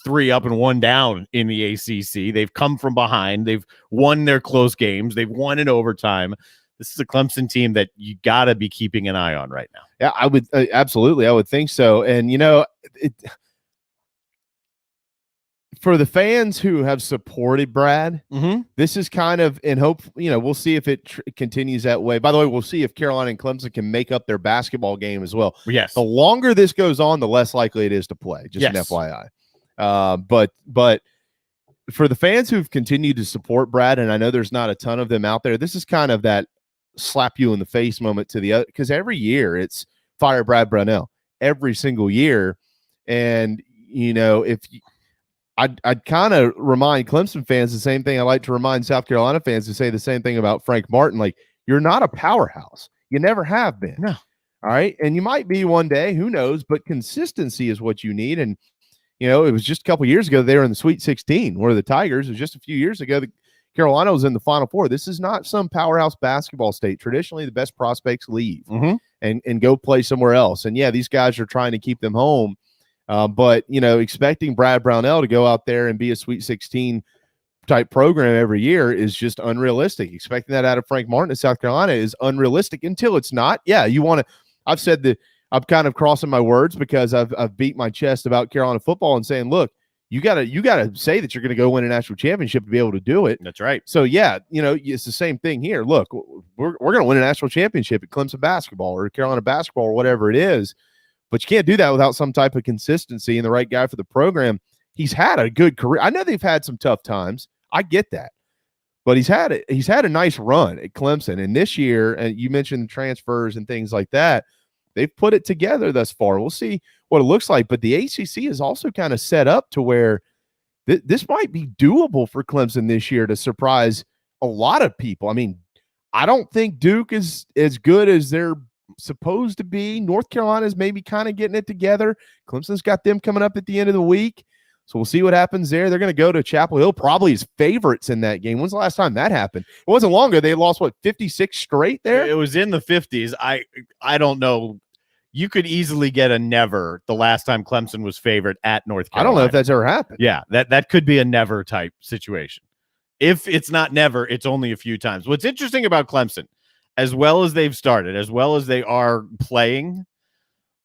3 up and 1 down in the ACC. They've come from behind. They've won their close games. They've won in overtime. This is a Clemson team that you got to be keeping an eye on right now. Yeah, I would absolutely. I would think so. And, for the fans who have supported Brad, this is kind of in hope, we'll see if it continues that way. By the way, we'll see if Carolina and Clemson can make up their basketball game as well. Yes. The longer this goes on, the less likely it is to play, just an FYI. But for the fans who've continued to support Brad, and I know there's not a ton of them out there, this is kind of that slap you in the face moment to the other, because every year it's fire Brad Brownell every single year. And, if I'd kind of remind Clemson fans the same thing I like to remind South Carolina fans to say the same thing about Frank Martin. Like, you're not a powerhouse. You never have been. No. All right. And you might be one day, who knows, but consistency is what you need. And, it was just a couple years ago they were in the Sweet 16 where the Tigers, it was just a few years ago, the Carolina was in the Final Four. This is not some powerhouse basketball state. Traditionally, the best prospects leave and go play somewhere else. And, yeah, these guys are trying to keep them home. But, expecting Brad Brownell to go out there and be a Sweet 16 type program every year is just unrealistic. Expecting that out of Frank Martin at South Carolina is unrealistic until it's not. Yeah, you want to – I've said that I'm kind of crossing my words because I've beat my chest about Carolina football and saying, look, you gotta say that you're going to go win a national championship to be able to do it. That's right. So, yeah, it's the same thing here. Look, we're going to win a national championship at Clemson basketball or Carolina basketball or whatever it is. But you can't do that without some type of consistency and the right guy for the program. He's had a good career. I know they've had some tough times. I get that. But he's had a nice run at Clemson. And this year, and you mentioned the transfers and things like that, they've put it together thus far. We'll see what it looks like. But the ACC is also kind of set up to where this might be doable for Clemson this year to surprise a lot of people. I mean, I don't think Duke is as good as they're supposed to be. North Carolina's maybe kind of getting it together. Clemson's got them coming up at the end of the week. So we'll see what happens there. They're going to go to Chapel Hill, probably as favorites in that game. When's the last time that happened? It wasn't long ago. They lost, 56 straight there? It was in the 50s. I don't know. You could easily get a never the last time Clemson was favored at North Carolina. I don't know if that's ever happened. Yeah, that could be a never type situation. If it's not never, it's only a few times. What's interesting about Clemson, as well as they've started, as well as they are playing,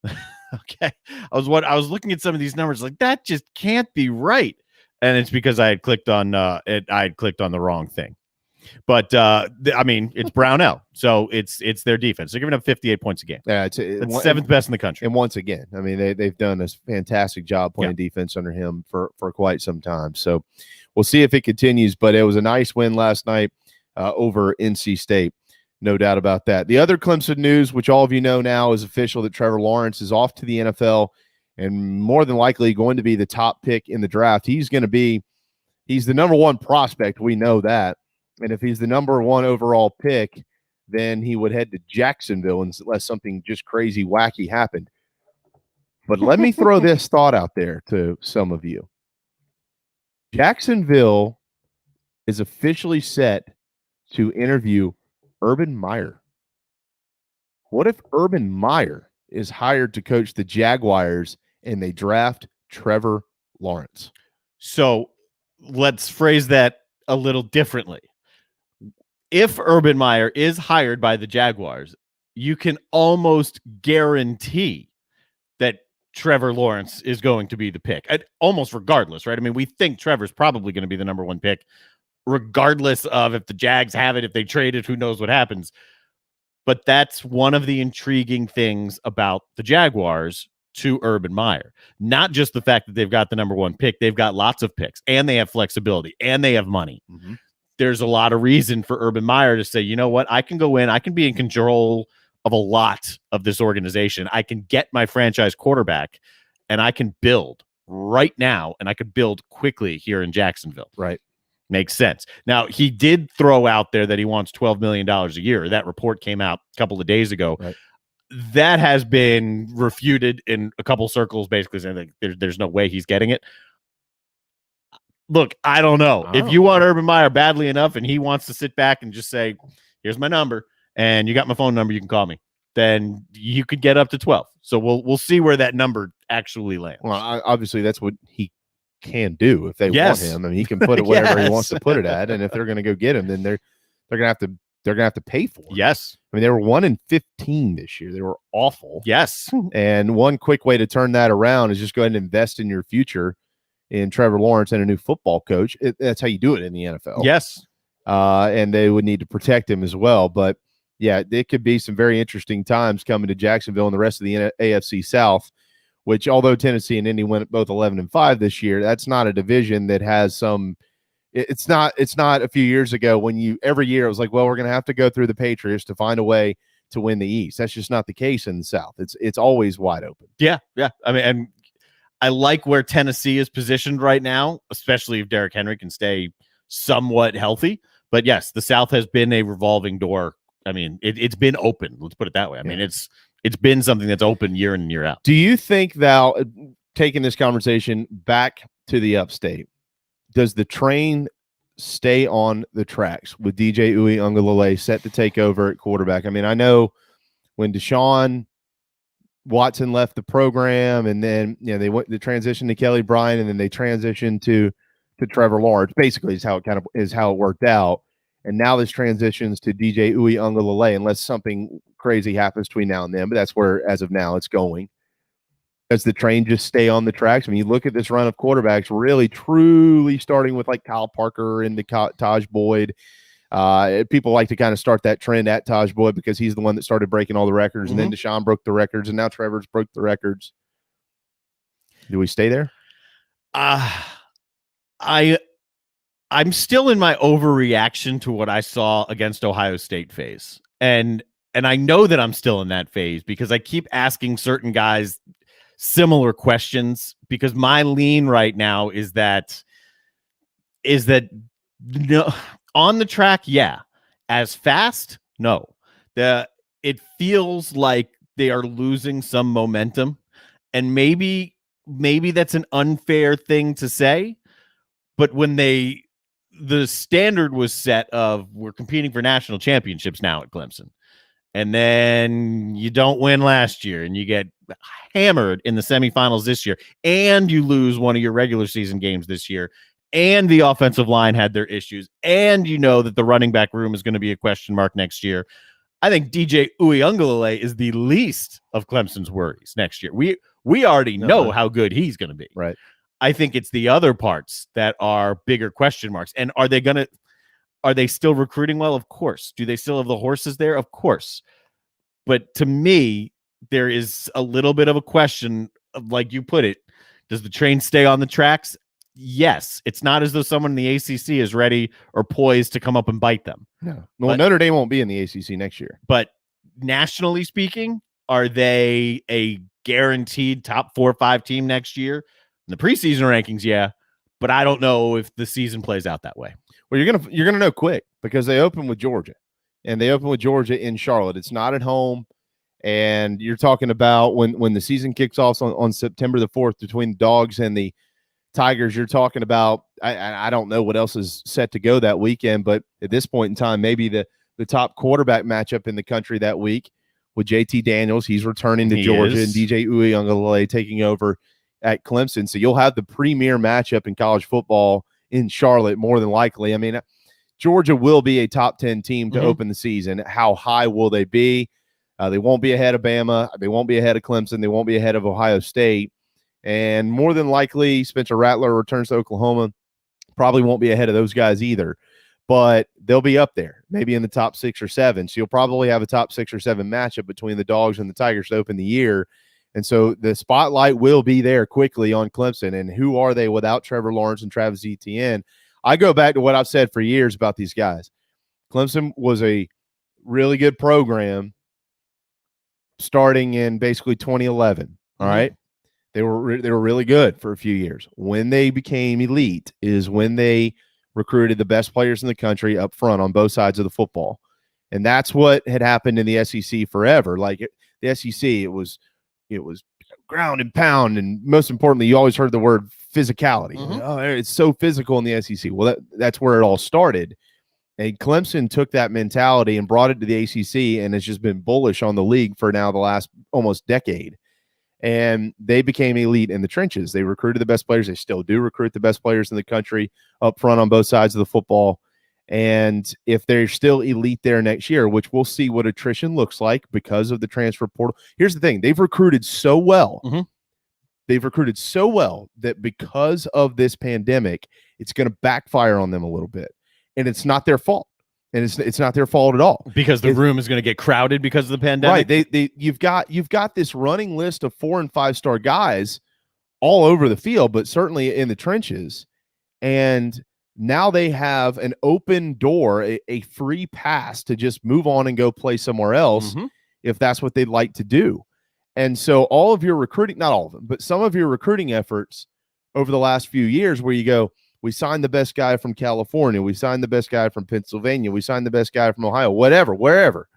okay, I was looking at some of these numbers like that just can't be right, and it's because I had clicked on I had clicked on the wrong thing. But it's Brownell, so it's their defense. They're giving up 58 points a game. Yeah, it's seventh best in the country. And once again, I mean, they've done a fantastic job playing defense under him for quite some time. So we'll see if it continues. But it was a nice win last night over NC State. No doubt about that. The other Clemson news, which all of you know now, is official that Trevor Lawrence is off to the NFL and more than likely going to be the top pick in the draft. He's the number one prospect. We know that. And if he's the number one overall pick, then he would head to Jacksonville unless something just crazy, wacky happened. But let me throw this thought out there to some of you. Jacksonville is officially set to interview Urban Meyer. What if Urban Meyer is hired to coach the Jaguars and they draft Trevor Lawrence? So let's phrase that a little differently. If Urban Meyer is hired by the Jaguars, you can almost guarantee that Trevor Lawrence is going to be the pick, almost regardless, right? I mean, we think Trevor's probably going to be the number one pick, regardless of if the Jags have it, if they trade it, who knows what happens. But that's one of the intriguing things about the Jaguars to Urban Meyer. Not just the fact that they've got the number one pick, they've got lots of picks, and they have flexibility, and they have money. Mm-hmm. There's a lot of reason for Urban Meyer to say, you know what, I can go in, I can be in control of a lot of this organization. I can get my franchise quarterback, and I can build right now, and I could build quickly here in Jacksonville. Right. Makes sense. Now, he did throw out there that he wants $12 million a year. That report came out a couple of days ago. Right. That has been refuted in a couple circles, basically saying that there's no way he's getting it. Look, I don't know. If you want Urban Meyer badly enough and he wants to sit back and just say, here's my number and you got my phone number, you can call me, then you could get up to 12. So we'll see where that number actually lands. Well, obviously that's what he can do if they want him. I mean, he can put it wherever he wants to put it at. And if they're going to go get him, then they're going to have to pay for it. Yes. I mean, they were 1-15 this year. They were awful. Yes. And one quick way to turn that around is just go ahead and invest in your future in Trevor Lawrence and a new football coach. That's how you do it in the NFL. Yes. And they would need to protect him as well. But yeah, it could be some very interesting times coming to Jacksonville and the rest of the AFC South, which although Tennessee and Indy went both 11-5 this year, that's not a division that has some, it's not a few years ago when every year it was like, well, we're going to have to go through the Patriots to find a way to win the East. That's just not the case in the South. It's always wide open. Yeah. Yeah. I mean, and I like where Tennessee is positioned right now, especially if Derrick Henry can stay somewhat healthy. But yes, the South has been a revolving door. I mean, it's been open. Let's put it that way. I mean, it's been something that's open year in and year out. Do you think that, taking this conversation back to the upstate, does the train stay on the tracks with DJ Uiagalelei set to take over at quarterback? I mean, I know when Deshaun Watson left the program, and then they transitioned to Kelly Bryant, and then they transitioned to Trevor Lawrence. Basically, is how it worked out. And now this transitions to DJ Uiagalelei, unless something crazy happens between now and then. But that's where, as of now, it's going. Does the train just stay on the tracks? I mean, you look at this run of quarterbacks, really, truly starting with like Kyle Parker and Taj Boyd. People like to kind of start that trend at Taj Boyd because he's the one that started breaking all the records, and then Deshaun broke the records, and now Trevor's broke the records. Do we stay there? I'm still in my overreaction to what I saw against Ohio State phase. And I know that I'm still in that phase because I keep asking certain guys similar questions, because my lean right now is that no, on the track, yeah. As fast, no. It feels like they are losing some momentum, and maybe maybe that's an unfair thing to say, but when the standard was set of we're competing for national championships now at Clemson, and then you don't win last year and you get hammered in the semifinals this year, and you lose one of your regular season games this year, and the offensive line had their issues, and you know that the running back room is going to be a question mark next year. I think DJ Uiagalelei is the least of Clemson's worries next year. We already know how good he's going to be. Right. I think it's the other parts that are bigger question marks. And are they still recruiting well? Of course. Do they still have the horses there? Of course. But to me, there is a little bit of a question of, like you put it, does the train stay on the tracks? Yes. It's not as though someone in the ACC is ready or poised to come up and bite them. No. Well, Notre Dame won't be in the ACC next year. But nationally speaking, are they a guaranteed top 4 or 5 team next year? In the preseason rankings, yeah. But I don't know if the season plays out that way. Well, you're gonna know quick because they open with Georgia. And they open with Georgia in Charlotte. It's not at home. And you're talking about when the season kicks off on September the 4th between the Dogs and the Tigers, you're talking about, I don't know what else is set to go that weekend, but at this point in time, maybe the top quarterback matchup in the country that week with JT Daniels. He's returning to Georgia, and DJ Uiagalelei taking over at Clemson. So you'll have the premier matchup in college football in Charlotte more than likely. I mean, Georgia will be a top 10 team to open the season. How high will they be? They won't be ahead of Bama. They won't be ahead of Clemson. They won't be ahead of Ohio State. And more than likely, Spencer Rattler returns to Oklahoma. Probably won't be ahead of those guys either. But they'll be up there, maybe in the top 6 or 7. So you'll probably have a top 6 or 7 matchup between the Dogs and the Tigers to open the year. And so the spotlight will be there quickly on Clemson. And who are they without Trevor Lawrence and Travis Etienne? I go back to what I've said for years about these guys. Clemson was a really good program starting in basically 2011. All right. They were really good for a few years. When they became elite is when they recruited the best players in the country up front on both sides of the football. And that's what had happened in the SEC forever. Like the SEC, it was ground and pound. And most importantly, you always heard the word physicality. Oh, it's so physical in the SEC. Well, that's where it all started. And Clemson took that mentality and brought it to the ACC and has just been bullish on the league for now the last almost decade. And they became elite in the trenches. They recruited the best players. They still do recruit the best players in the country up front on both sides of the football. And if they're still elite there next year, which we'll see what attrition looks like because of the transfer portal. Here's the thing. They've recruited so well. They've recruited so well that because of this pandemic, it's going to backfire on them a little bit. And it's not their fault. And it's not their fault at all. Because the room is going to get crowded because of the pandemic. Right. You've got this running list of 4- and 5-star guys all over the field, but certainly in the trenches. And now they have an open door, a free pass to just move on and go play somewhere else if that's what they'd like to do. And so all of your recruiting, not all of them, but some of your recruiting efforts over the last few years where you go, we signed the best guy from California. We signed the best guy from Pennsylvania. We signed the best guy from Ohio, whatever, wherever.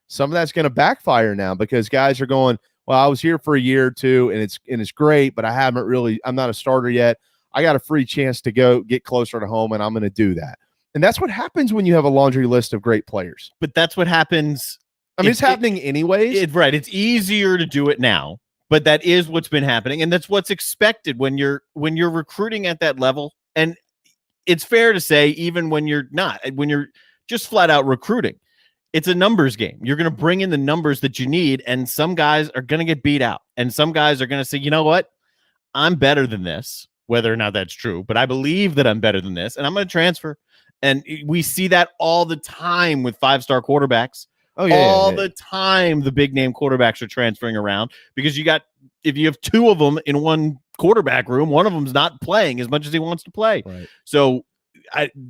Some of that's going to backfire now because guys are going, well, I was here for a year or two and it's great, but I'm not a starter yet. I got a free chance to go get closer to home and I'm going to do that. And that's what happens when you have a laundry list of great players. But that's what happens. I mean, it's happening anyways. Right. It's easier to do it now, but that is what's been happening. And that's what's expected when you're recruiting at that level. And it's fair to say, even when you're just flat out recruiting, it's a numbers game. You're going to bring in the numbers that you need, and some guys are going to get beat out. And some guys are going to say, you know what? I'm better than this, whether or not that's true, but I believe that I'm better than this, and I'm going to transfer. And we see that all the time with 5-star quarterbacks. All the time, the big name quarterbacks are transferring around because if you have 2 of them in one quarterback room, one of them's not playing as much as he wants to play. Right. So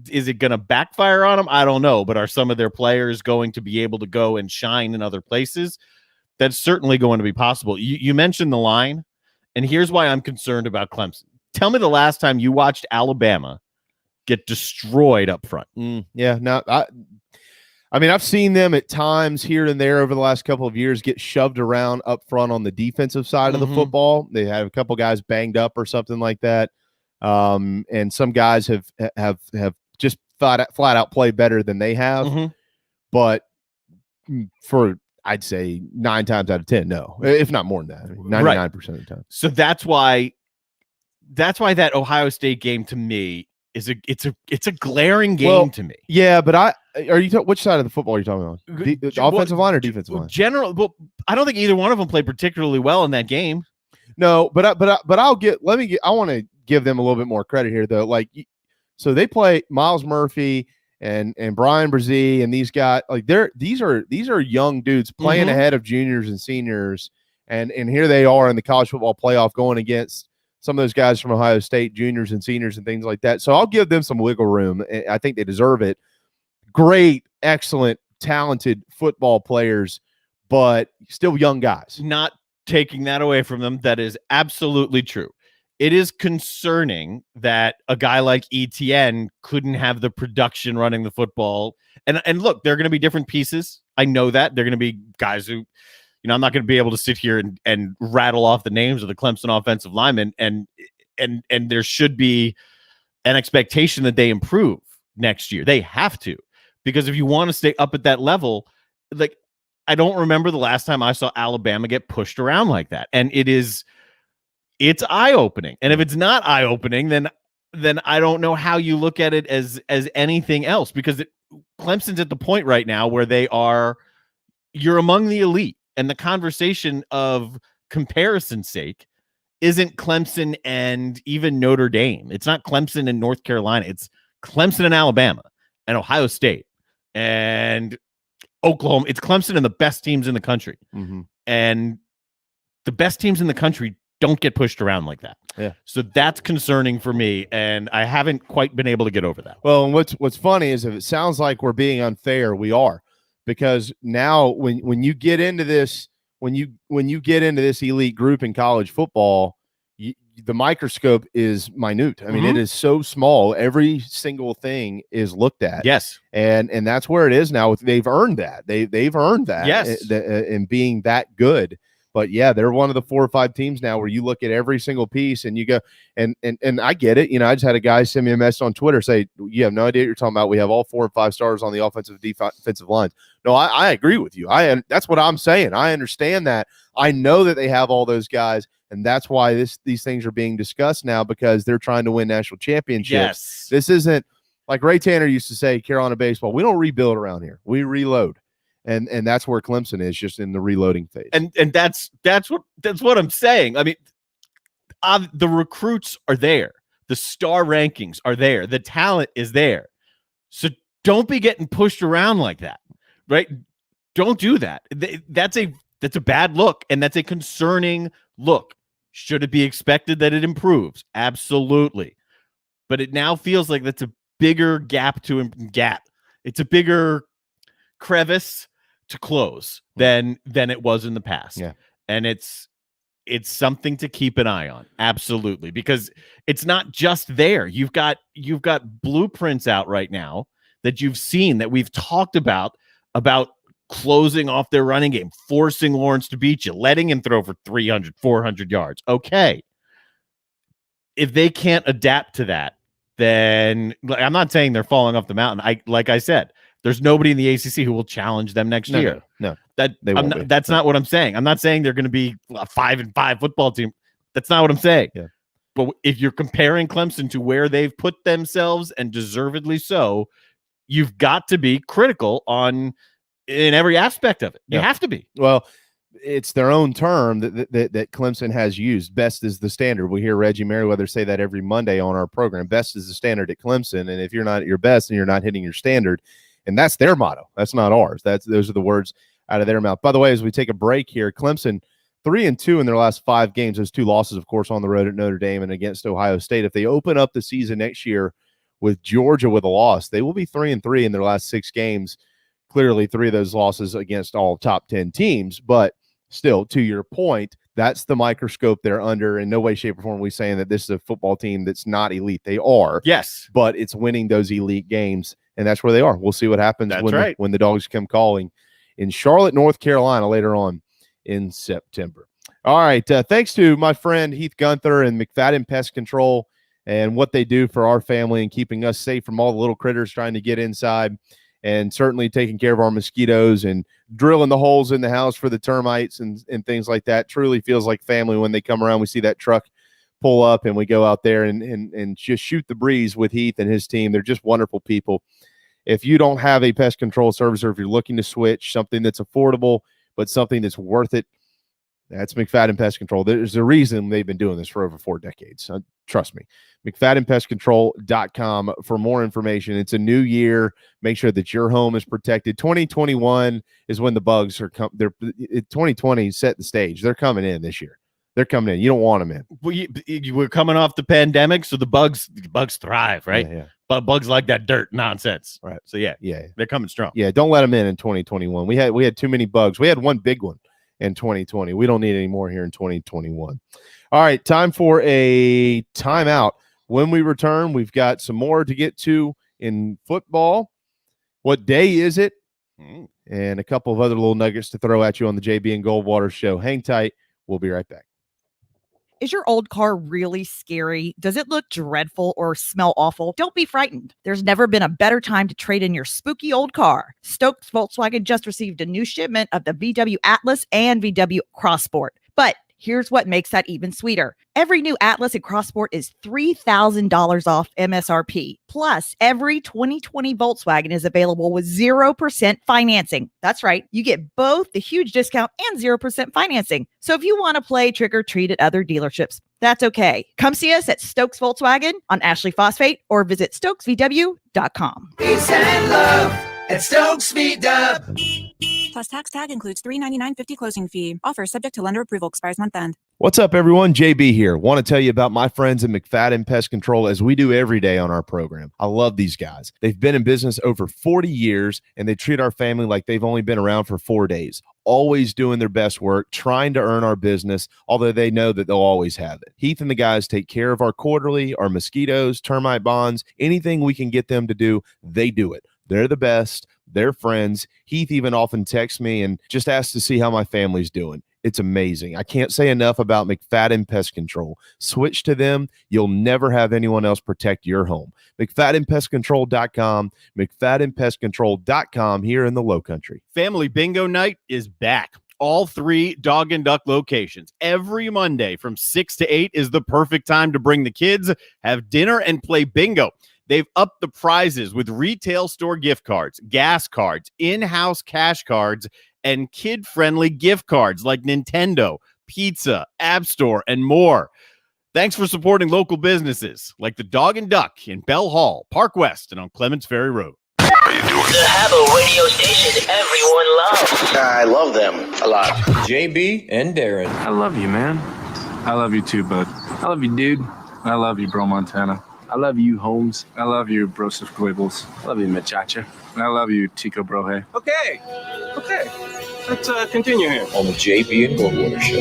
is it going to backfire on them? I don't know. But are some of their players going to be able to go and shine in other places? That's certainly going to be possible. You mentioned the line, and here's why I'm concerned about Clemson. Tell me the last time you watched Alabama get destroyed up front. I mean, I've seen them at times here and there over the last couple of years get shoved around up front on the defensive side of the football. They have a couple guys banged up or something like that. And some guys have just flat out played better than they have. But I'd say 9 times out of 10, no, if not more than that. I mean, 99% of the time. So that's why that Ohio State game to me is it's a glaring game to me. Yeah, but which side of the football are you talking about? The offensive line or defensive line? I don't think either one of them played particularly well in that game. No, but I want to give them a little bit more credit here though. Like, so they play Miles Murphy and Brian Brzee and these guys, like these are young dudes playing ahead of juniors and seniors, and here they are in the college football playoff going against some of those guys from Ohio State, juniors and seniors and things like that. So I'll give them some wiggle room. I think they deserve it. Great, excellent, talented football players, but still young guys. Not taking that away from them. That is absolutely true. It is concerning that a guy like ETN couldn't have the production running the football. And look, there are going to be different pieces. I know that. They're going to be guys who, I'm not going to be able to sit here and rattle off the names of the Clemson offensive linemen. And there should be an expectation that they improve next year. They have to, because if you want to stay up at that level, like, I don't remember the last time I saw Alabama get pushed around like that. And it's eye-opening. And if it's not eye-opening, then I don't know how you look at it as anything else, because Clemson's at the point right now where you're among the elite. And the conversation of comparison's sake isn't Clemson and even Notre Dame. It's not Clemson and North Carolina. It's Clemson and Alabama and Ohio State and Oklahoma. It's Clemson and the best teams in the country. And the best teams in the country don't get pushed around like that. Yeah. So that's concerning for me, and I haven't quite been able to get over that. Well, and what's funny is if it sounds like we're being unfair, we are. Because now when you get into this, when you get into this elite group in college football, the microscope is minute. I mean, it is so small. Every single thing is looked at. Yes. And that's where it is now. They've earned that. They've earned that. Yes. In being that good. But yeah, they're one of the 4 or 5 teams now where you look at every single piece and you go, and I get it. I just had a guy send me a message on Twitter say, you have no idea what you're talking about. We have all 4 and 5 stars on the offensive defensive lines. No, I agree with you. That's what I'm saying. I understand that. I know that they have all those guys, and that's why these things are being discussed now, because they're trying to win national championships. Yes. This isn't like Ray Tanner used to say, Carolina baseball. We don't rebuild around here. We reload. And that's where Clemson is, just in the reloading phase. And that's what I'm saying. I mean, the recruits are there. The star rankings are there. The talent is there. So don't be getting pushed around like that, right? Don't do that. That's a bad look, and that's a concerning look. Should it be expected that it improves? Absolutely. But it now feels like that's a bigger gap. It's a bigger crevice to close than it was in the past. Yeah. And it's something to keep an eye on. Absolutely. Because it's not just there. You've got blueprints out right now that you've seen, that we've talked about closing off their running game, forcing Lawrence to beat you, letting him throw for 300, 400 yards. Okay. If they can't adapt to that, then I'm not saying they're falling off the mountain. Like I said, there's nobody in the ACC who will challenge them next year. No, that's not what I'm saying. I'm not saying they're going to be a 5-5 football team. That's not what I'm saying. Yeah. But if you're comparing Clemson to where they've put themselves, and deservedly so, you've got to be critical in every aspect of it. You have to be. Well, it's their own term that Clemson has used. Best is the standard. We hear Reggie Merriweather say that every Monday on our program. Best is the standard at Clemson, and if you're not at your best and you're not hitting your standard, and that's their motto. That's not ours. Those are the words out of their mouth. By the way, as we take a break here, Clemson 3-2 in their last 5 games. Those 2 losses, of course, on the road at Notre Dame and against Ohio State. If they open up the season next year with Georgia with a loss, they will be 3-3 in their last 6 games. Clearly, 3 of those losses against all top 10 teams. But still, to your point, That's the microscope they're under. In no way, shape, or form are we saying that this is a football team that's not elite. They are. Yes. But it's winning those elite games, and that's where they are. We'll see what happens when the Dogs come calling in Charlotte, North Carolina later on in September. All right. Thanks to my friend Heath Gunther and McFadden Pest Control and what they do for our family and keeping us safe from all the little critters trying to get inside, and certainly taking care of our mosquitoes and drilling the holes in the house for the termites and things like that. Truly feels like family when they come around. We see that truck pull up and we go out there and just shoot the breeze with Heath and his team. They're just wonderful people. If you don't have a pest control service, or if you're looking to switch something that's affordable but something that's worth it, that's McFadden Pest Control. There's a reason they've been doing this for over 4 decades. Trust me. McFaddenPestControl.com for more information. It's a new year. Make sure that your home is protected. 2021 is when the bugs are coming. 2020 set the stage. They're coming in this year. They're coming in. You don't want them in. We're coming off the pandemic, so the bugs thrive, right? Yeah. But bugs like that dirt nonsense. Right. So yeah, they're coming strong. Yeah, don't let them in 2021. We had too many bugs. We had one big one in 2020. We don't need any more here in 2021. All right, time for a timeout. When we return, we've got some more to get to in football. What day is it? And a couple of other little nuggets to throw at you on the JB and Goldwater show. Hang tight. We'll be right back. Is your old car really scary? Does it look dreadful or smell awful? Don't be frightened. There's never been a better time to trade in your spooky old car. Stokes Volkswagen just received a new shipment of the VW Atlas and VW Crossport. But here's what makes that even sweeter. Every new Atlas and Crossport is $3,000 off MSRP. Plus, every 2020 Volkswagen is available with 0% financing. That's right. You get both the huge discount and 0% financing. So if you want to play trick or treat at other dealerships, that's okay. Come see us at Stokes Volkswagen on Ashley Phosphate or visit StokesVW.com. Peace and love at Stokes VW. Plus tax tag includes $399.50 closing fee. Offer subject to lender approval. Expires month end. What's up, everyone? JB here. Want to tell you about my friends at McFadden Pest Control, as we do every day on our program. I love these guys. They've been in business over 40 years, and they treat our family like they've only been around for 4 days. Always doing their best work, trying to earn our business, although they know that they'll always have it. Heath and the guys take care of our quarterly, our mosquitoes, termite bonds, anything we can get them to do, they do it. They're the best. They're friends. Heath even often texts me and just asks to see how my family's doing. It's amazing. I can't say enough about McFadden Pest Control. Switch to them. You'll never have anyone else protect your home. McFaddenPestControl.com, McFaddenPestControl.com here in the Low Country. Family Bingo Night is back. All 3 Dog and Duck locations. Every Monday from 6 to 8 is the perfect time to bring the kids, have dinner, and play bingo. They've upped the prizes with retail store gift cards, gas cards, in-house cash cards, and kid-friendly gift cards like Nintendo, pizza, App Store, and more. Thanks for supporting local businesses like the Dog and Duck in Bell Hall, Park West, and on Clements Ferry Road. The Habbo radio station everyone loves. I love them a lot. JB and Darren. I love you, man. I love you too, bud. I love you, dude. I love you, bro Montana. I love you, Holmes. I love you, Broseph Guebels. I love you, Machacha. And I love you, Tico Broje. Okay. Let's continue here. On the JB and Goldwater show.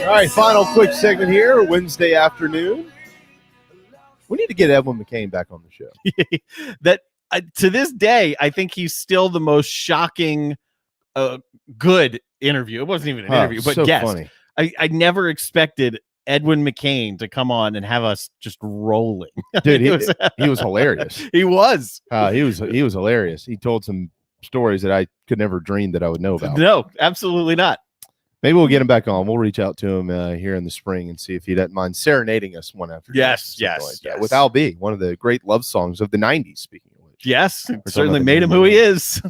All right, final quick segment here, Wednesday afternoon. We need to get Edwin McCain back on the show. To this day, I think he's still the most shocking, good interview. It wasn't even an interview, but so guest. Funny. I never expected Edwin McCain to come on and have us just rolling. Dude, he was hilarious. He was. He was hilarious. He told some stories that I could never dream that I would know about. No, absolutely not. Maybe we'll get him back on. We'll reach out to him here in the spring and see if he doesn't mind serenading us one afternoon. Yes. With Al B, one of the great love songs of the 90s, speaking of which. Yes, certainly made him who he is.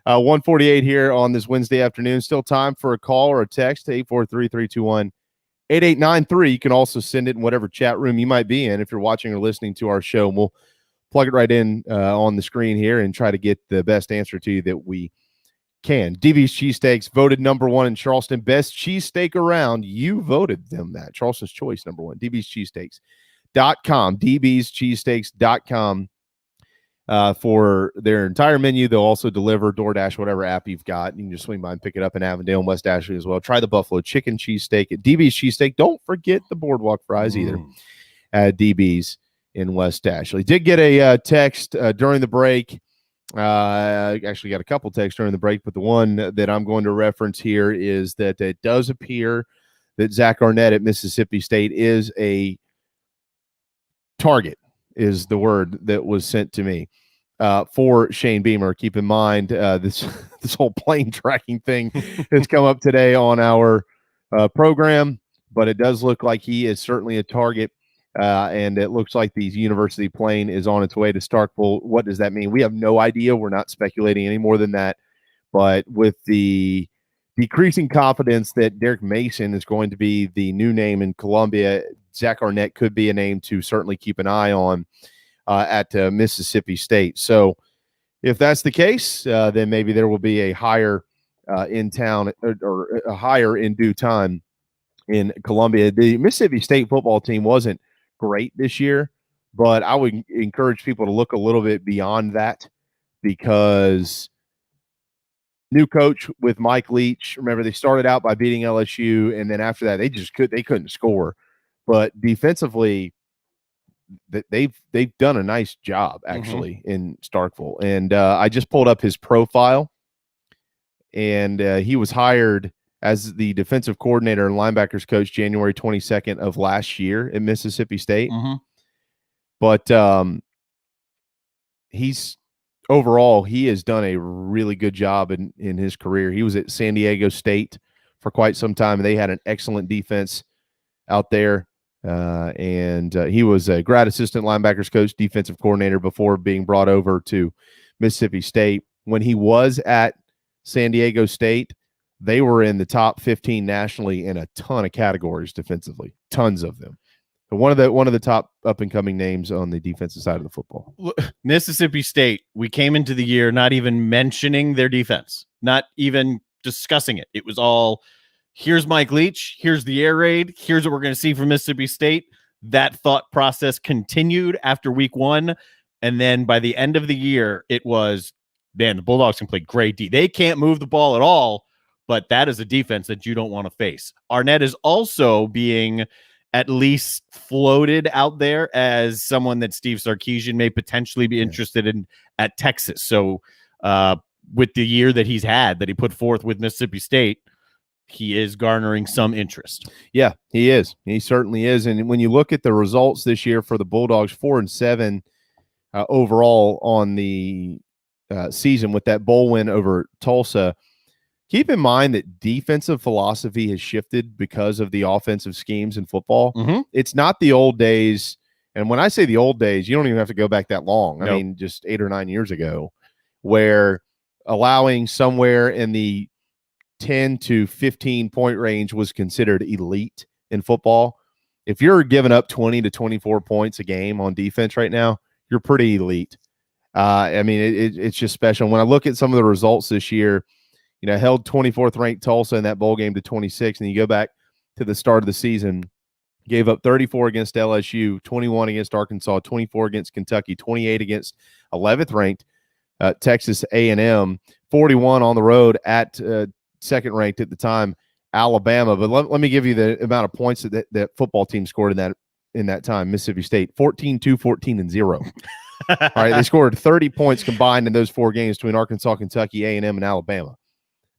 1:48 here on this Wednesday afternoon. Still time for a call or a text to 843-321-8893. You can also send it in whatever chat room you might be in if you're watching or listening to our show. And we'll plug it right in on the screen here and try to get the best answer to you that we can. DB's Cheesesteaks voted #1 in Charleston. Best cheesesteak around. You voted them that. Charleston's choice #1. DB's Cheesesteaks.com. DB's Cheesesteaks.com. for their entire menu. They'll also deliver DoorDash, whatever app you've got. You can just swing by and pick it up in Avondale and West Ashley as well. Try the buffalo chicken cheesesteak at DB's Cheesesteak. Don't forget the boardwalk fries either at DB's in West Ashley. Did get a text during the break. Actually got a couple texts during the break, but the one that I'm going to reference here is that it does appear that Zach Arnett at Mississippi State is a target, is the word that was sent to me for Shane Beamer. Keep in mind this whole plane tracking thing has come up today on our program, but it does look like he is certainly a target. And it looks like the university plane is on its way to Starkville. What does that mean? We have no idea. We're not speculating any more than that. But with the decreasing confidence that Derek Mason is going to be the new name in Columbia, Zach Arnett could be a name to certainly keep an eye on at Mississippi State. So if that's the case, then maybe there will be a hire in town or a hire in due time in Columbia. The Mississippi State football team wasn't great this year, but I would encourage people to look a little bit beyond that, because new coach with Mike Leach. Remember, they started out by beating LSU, and then after that, they couldn't score. But defensively, they've done a nice job actually in Starkville. And I just pulled up his profile, and he was hired as the defensive coordinator and linebackers coach January 22nd of last year at Mississippi State. But overall, he has done a really good job in his career. He was at San Diego State for quite some time, and they had an excellent defense out there. And he was a grad assistant linebackers coach, defensive coordinator before being brought over to Mississippi State. When he was at San Diego State, they were in the top 15 nationally in a ton of categories defensively, tons of them. So one of the top up and coming names on the defensive side of the football. Mississippi State, we came into the year not even mentioning their defense, not even discussing it. It was all, here's Mike Leach, here's the air raid, here's what we're going to see from Mississippi State. That thought process continued after week one, and then by the end of the year, it was, man, the Bulldogs can play great D. They can't move the ball at all, but that is a defense that you don't want to face. Arnett is also being at least floated out there as someone that Steve Sarkisian may potentially be interested in at Texas. So with the year that he's had, that he put forth with Mississippi State, he is garnering some interest. Yeah, he is. He certainly is. And when you look at the results this year for the Bulldogs, 4-7 overall on the season with that bowl win over Tulsa. Keep in mind that defensive philosophy has shifted because of the offensive schemes in football. It's not the old days. And when I say the old days, you don't even have to go back that long. Nope. I mean, just 8 or 9 years ago, where allowing somewhere in the 10 to 15 point range was considered elite in football. If you're giving up 20 to 24 points a game on defense right now, you're pretty elite. I mean, it's just special. When I look at some of the results this year, held 24th ranked Tulsa in that bowl game to 26. And you go back to the start of the season, gave up 34 against LSU, 21 against Arkansas, 24 against Kentucky, 28 against 11th ranked Texas A&M, 41 on the road at second ranked at the time, Alabama. But let me give you the amount of points that football team scored in that time. Mississippi State, 14-2, 14-0. All right, they scored 30 points combined in those 4 games between Arkansas, Kentucky, A&M, and Alabama.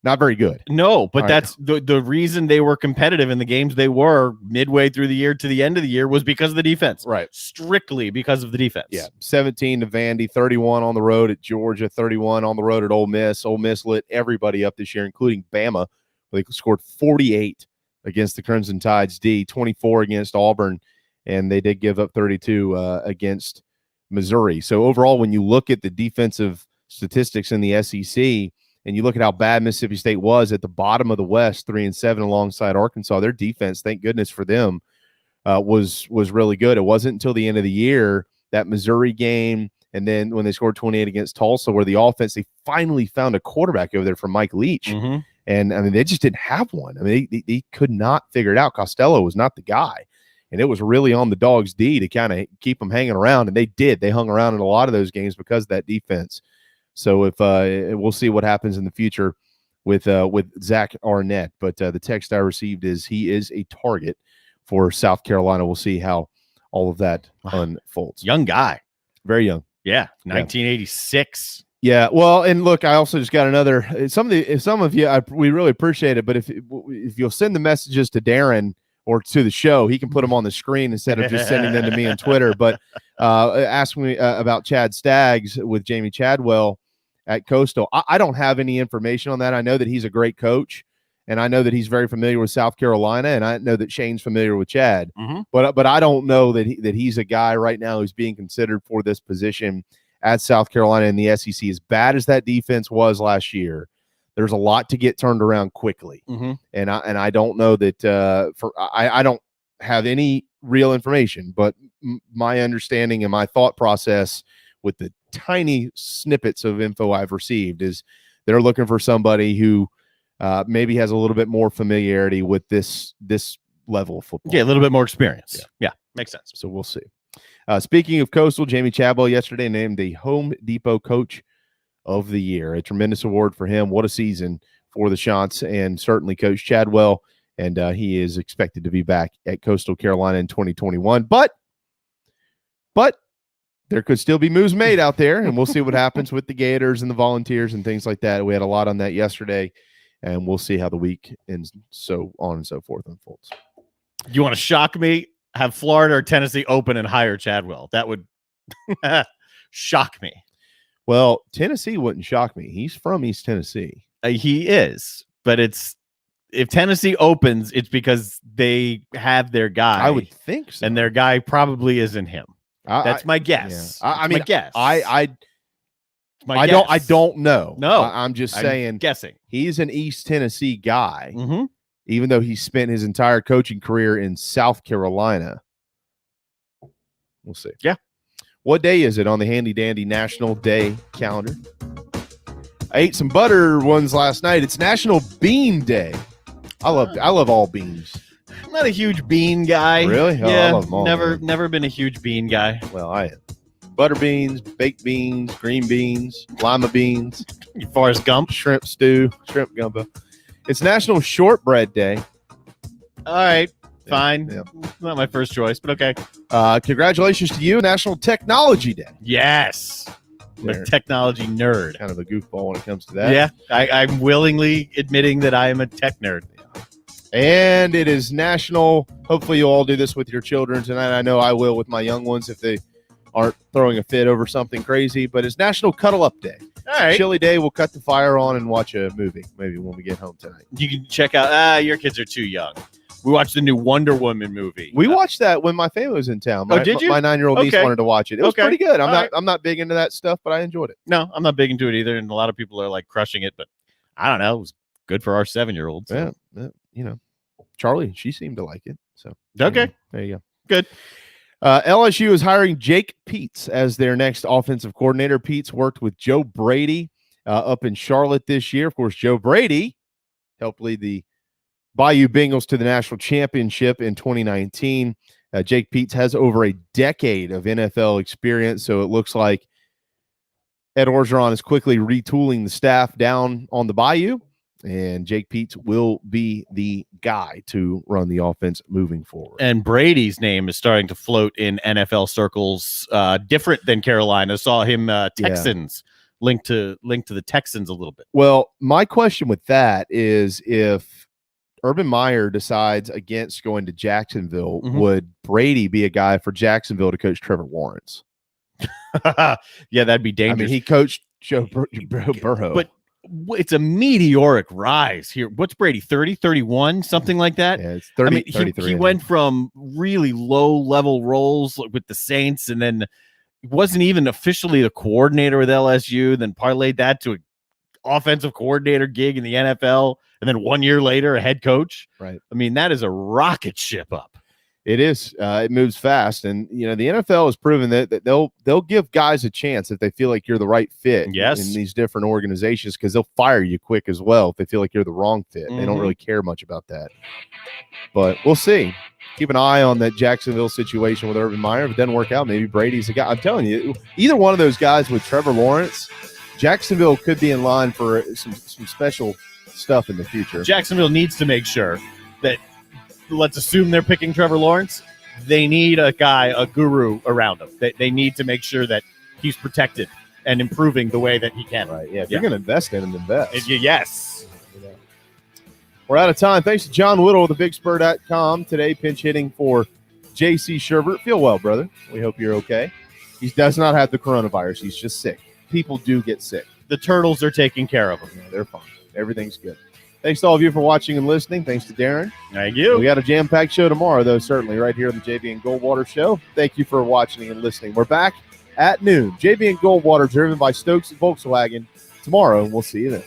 Not very good. No, but that's the reason they were competitive in the games they were midway through the year to the end of the year was because of the defense. Right. Strictly because of the defense. Yeah. 17 to Vandy, 31 on the road at Georgia, 31 on the road at Ole Miss. Ole Miss lit everybody up this year, including Bama. They scored 48 against the Crimson Tide's D, 24 against Auburn, and they did give up 32 against Missouri. So overall, when you look at the defensive statistics in the SEC, and you look at how bad Mississippi State was at the bottom of the West, 3-7 alongside Arkansas, their defense, thank goodness for them, was really good. It wasn't until the end of the year, that Missouri game, and then when they scored 28 against Tulsa, where the offense, they finally found a quarterback over there from Mike Leach. And, I mean, they just didn't have one. I mean, they could not figure it out. Costello was not the guy. And it was really on the Dogs' D to kind of keep them hanging around, and they did. They hung around in a lot of those games because of that defense. So if we'll see what happens in the future with Zach Arnett. But the text I received is he is a target for South Carolina. We'll see how all of that unfolds. Young guy. Very young. Yeah, 1986. Yeah, well, and look, I also just got another. Some of you, we really appreciate it. But if you'll send the messages to Darren or to the show, he can put them on the screen instead of just sending them to me on Twitter. But ask me about Chad Staggs with Jamie Chadwell at Coastal. I don't have any information on that. I know that he's a great coach, and I know that he's very familiar with South Carolina, and I know that Shane's familiar with Chad. Mm-hmm. But I don't know that he's a guy right now who's being considered for this position at South Carolina in the SEC. As bad as that defense was last year, there's a lot to get turned around quickly. Mm-hmm. And I don't know that I don't have any real information, but my understanding and my thought process with the tiny snippets of info I've received is they're looking for somebody who maybe has a little bit more familiarity with this level of football. Yeah, a little bit more experience. Yeah, makes sense. So we'll see. Speaking of Coastal, Jamie Chadwell yesterday named the Home Depot Coach of the Year. A tremendous award for him. What a season for the Chants, and certainly Coach Chadwell. And he is expected to be back at Coastal Carolina in 2021. But there could still be moves made out there, and we'll see what happens with the Gators and the Volunteers and things like that. We had a lot on that yesterday, and we'll see how the week and so on and so forth unfolds. Do you want to shock me? Have Florida or Tennessee open and hire Chadwell? That would shock me. Well, Tennessee wouldn't shock me. He's from East Tennessee. He is, but if Tennessee opens, it's because they have their guy. I would think so. And their guy probably isn't him. That's my guess. Yeah. I mean, my guess. I don't know. No, I'm just saying. Guessing. He's an East Tennessee guy. Mm-hmm. Even though he spent his entire coaching career in South Carolina. We'll see. Yeah. What day is it on the handy dandy National Day calendar? I ate some butter ones last night. It's National Bean Day. I love all beans. I'm not a huge bean guy. Really? Oh, yeah, I love them all, never been a huge bean guy. Well, I am. Butter beans, baked beans, green beans, lima beans. Forrest Gump. Shrimp stew, shrimp gumbo. It's National Shortbread Day. All right, fine. Yeah. Not my first choice, but okay. Congratulations to you, National Technology Day. Yes. I'm a technology nerd. Kind of a goofball when it comes to that. Yeah, I'm willingly admitting that I am a tech nerd. And it is National, hopefully you'll all do this with your children tonight. I know I will with my young ones if they aren't throwing a fit over something crazy, but it's National Cuddle Up Day. All right. Chilly day, we'll cut the fire on and watch a movie maybe when we get home tonight. You can check out, your kids are too young. We watched the new Wonder Woman movie. We watched that when my family was in town. Did you? My 9-year-old niece wanted to watch it. It was pretty good. I'm not big into that stuff, but I enjoyed it. No, I'm not big into it either, and a lot of people are like crushing it, but I don't know. It was good for our 7-year-old. So. Yeah, Charlie, she seemed to like it. So okay, there you go. Good. LSU is hiring Jake Peets as their next offensive coordinator. Peets worked with Joe Brady up in Charlotte this year. Of course, Joe Brady helped lead the Bayou Bengals to the national championship in 2019. Jake Peets has over a decade of NFL experience, so it looks like Ed Orgeron is quickly retooling the staff down on the Bayou, and Jake Peets will be the guy to run the offense moving forward. And Brady's name is starting to float in NFL circles, different than Carolina. Saw him Texans linked to the Texans a little bit. Well, my question with that is if Urban Meyer decides against going to Jacksonville, would Brady be a guy for Jacksonville to coach Trevor Lawrence? Yeah, that'd be dangerous. I mean, he coached Joe Burrow. But it's a meteoric rise here. What's Brady, 30, 31, something like that? Yeah, it's 30, I mean, 33. he went from really low-level roles with the Saints, and then wasn't even officially the coordinator with LSU, then parlayed that to an offensive coordinator gig in the NFL, and then 1 year later, a head coach. Right. I mean, that is a rocket ship up. It is. It moves fast, and the NFL has proven that they'll give guys a chance if they feel like you're the right fit. Yes. In these different organizations, because they'll fire you quick as well if they feel like you're the wrong fit. They don't really care much about that. But we'll see. keep an eye on that Jacksonville situation with Urban Meyer. If it doesn't work out, maybe Brady's the guy. I'm telling you, either one of those guys with Trevor Lawrence, Jacksonville could be in line for some special stuff in the future. Jacksonville needs to make sure that, let's assume they're picking Trevor Lawrence, they need a guy, a guru around him. They need to make sure that he's protected and improving the way that he can. Right, yeah. If you're going to invest in him, invest. Yes. We're out of time. Thanks to John Whittle of thebigspur.com. Today, pinch hitting for J.C. Sherbert. Feel well, brother. We hope you're okay. He does not have the coronavirus. He's just sick. People do get sick. The Turtles are taking care of him. Yeah, they're fine. Everything's good. Thanks to all of you for watching and listening. Thanks to Darren. Thank you. We got a jam-packed show tomorrow, though, certainly, right here on the JB and Goldwater Show. Thank you for watching and listening. We're back at noon. JB and Goldwater, driven by Stokes and Volkswagen tomorrow, and we'll see you then.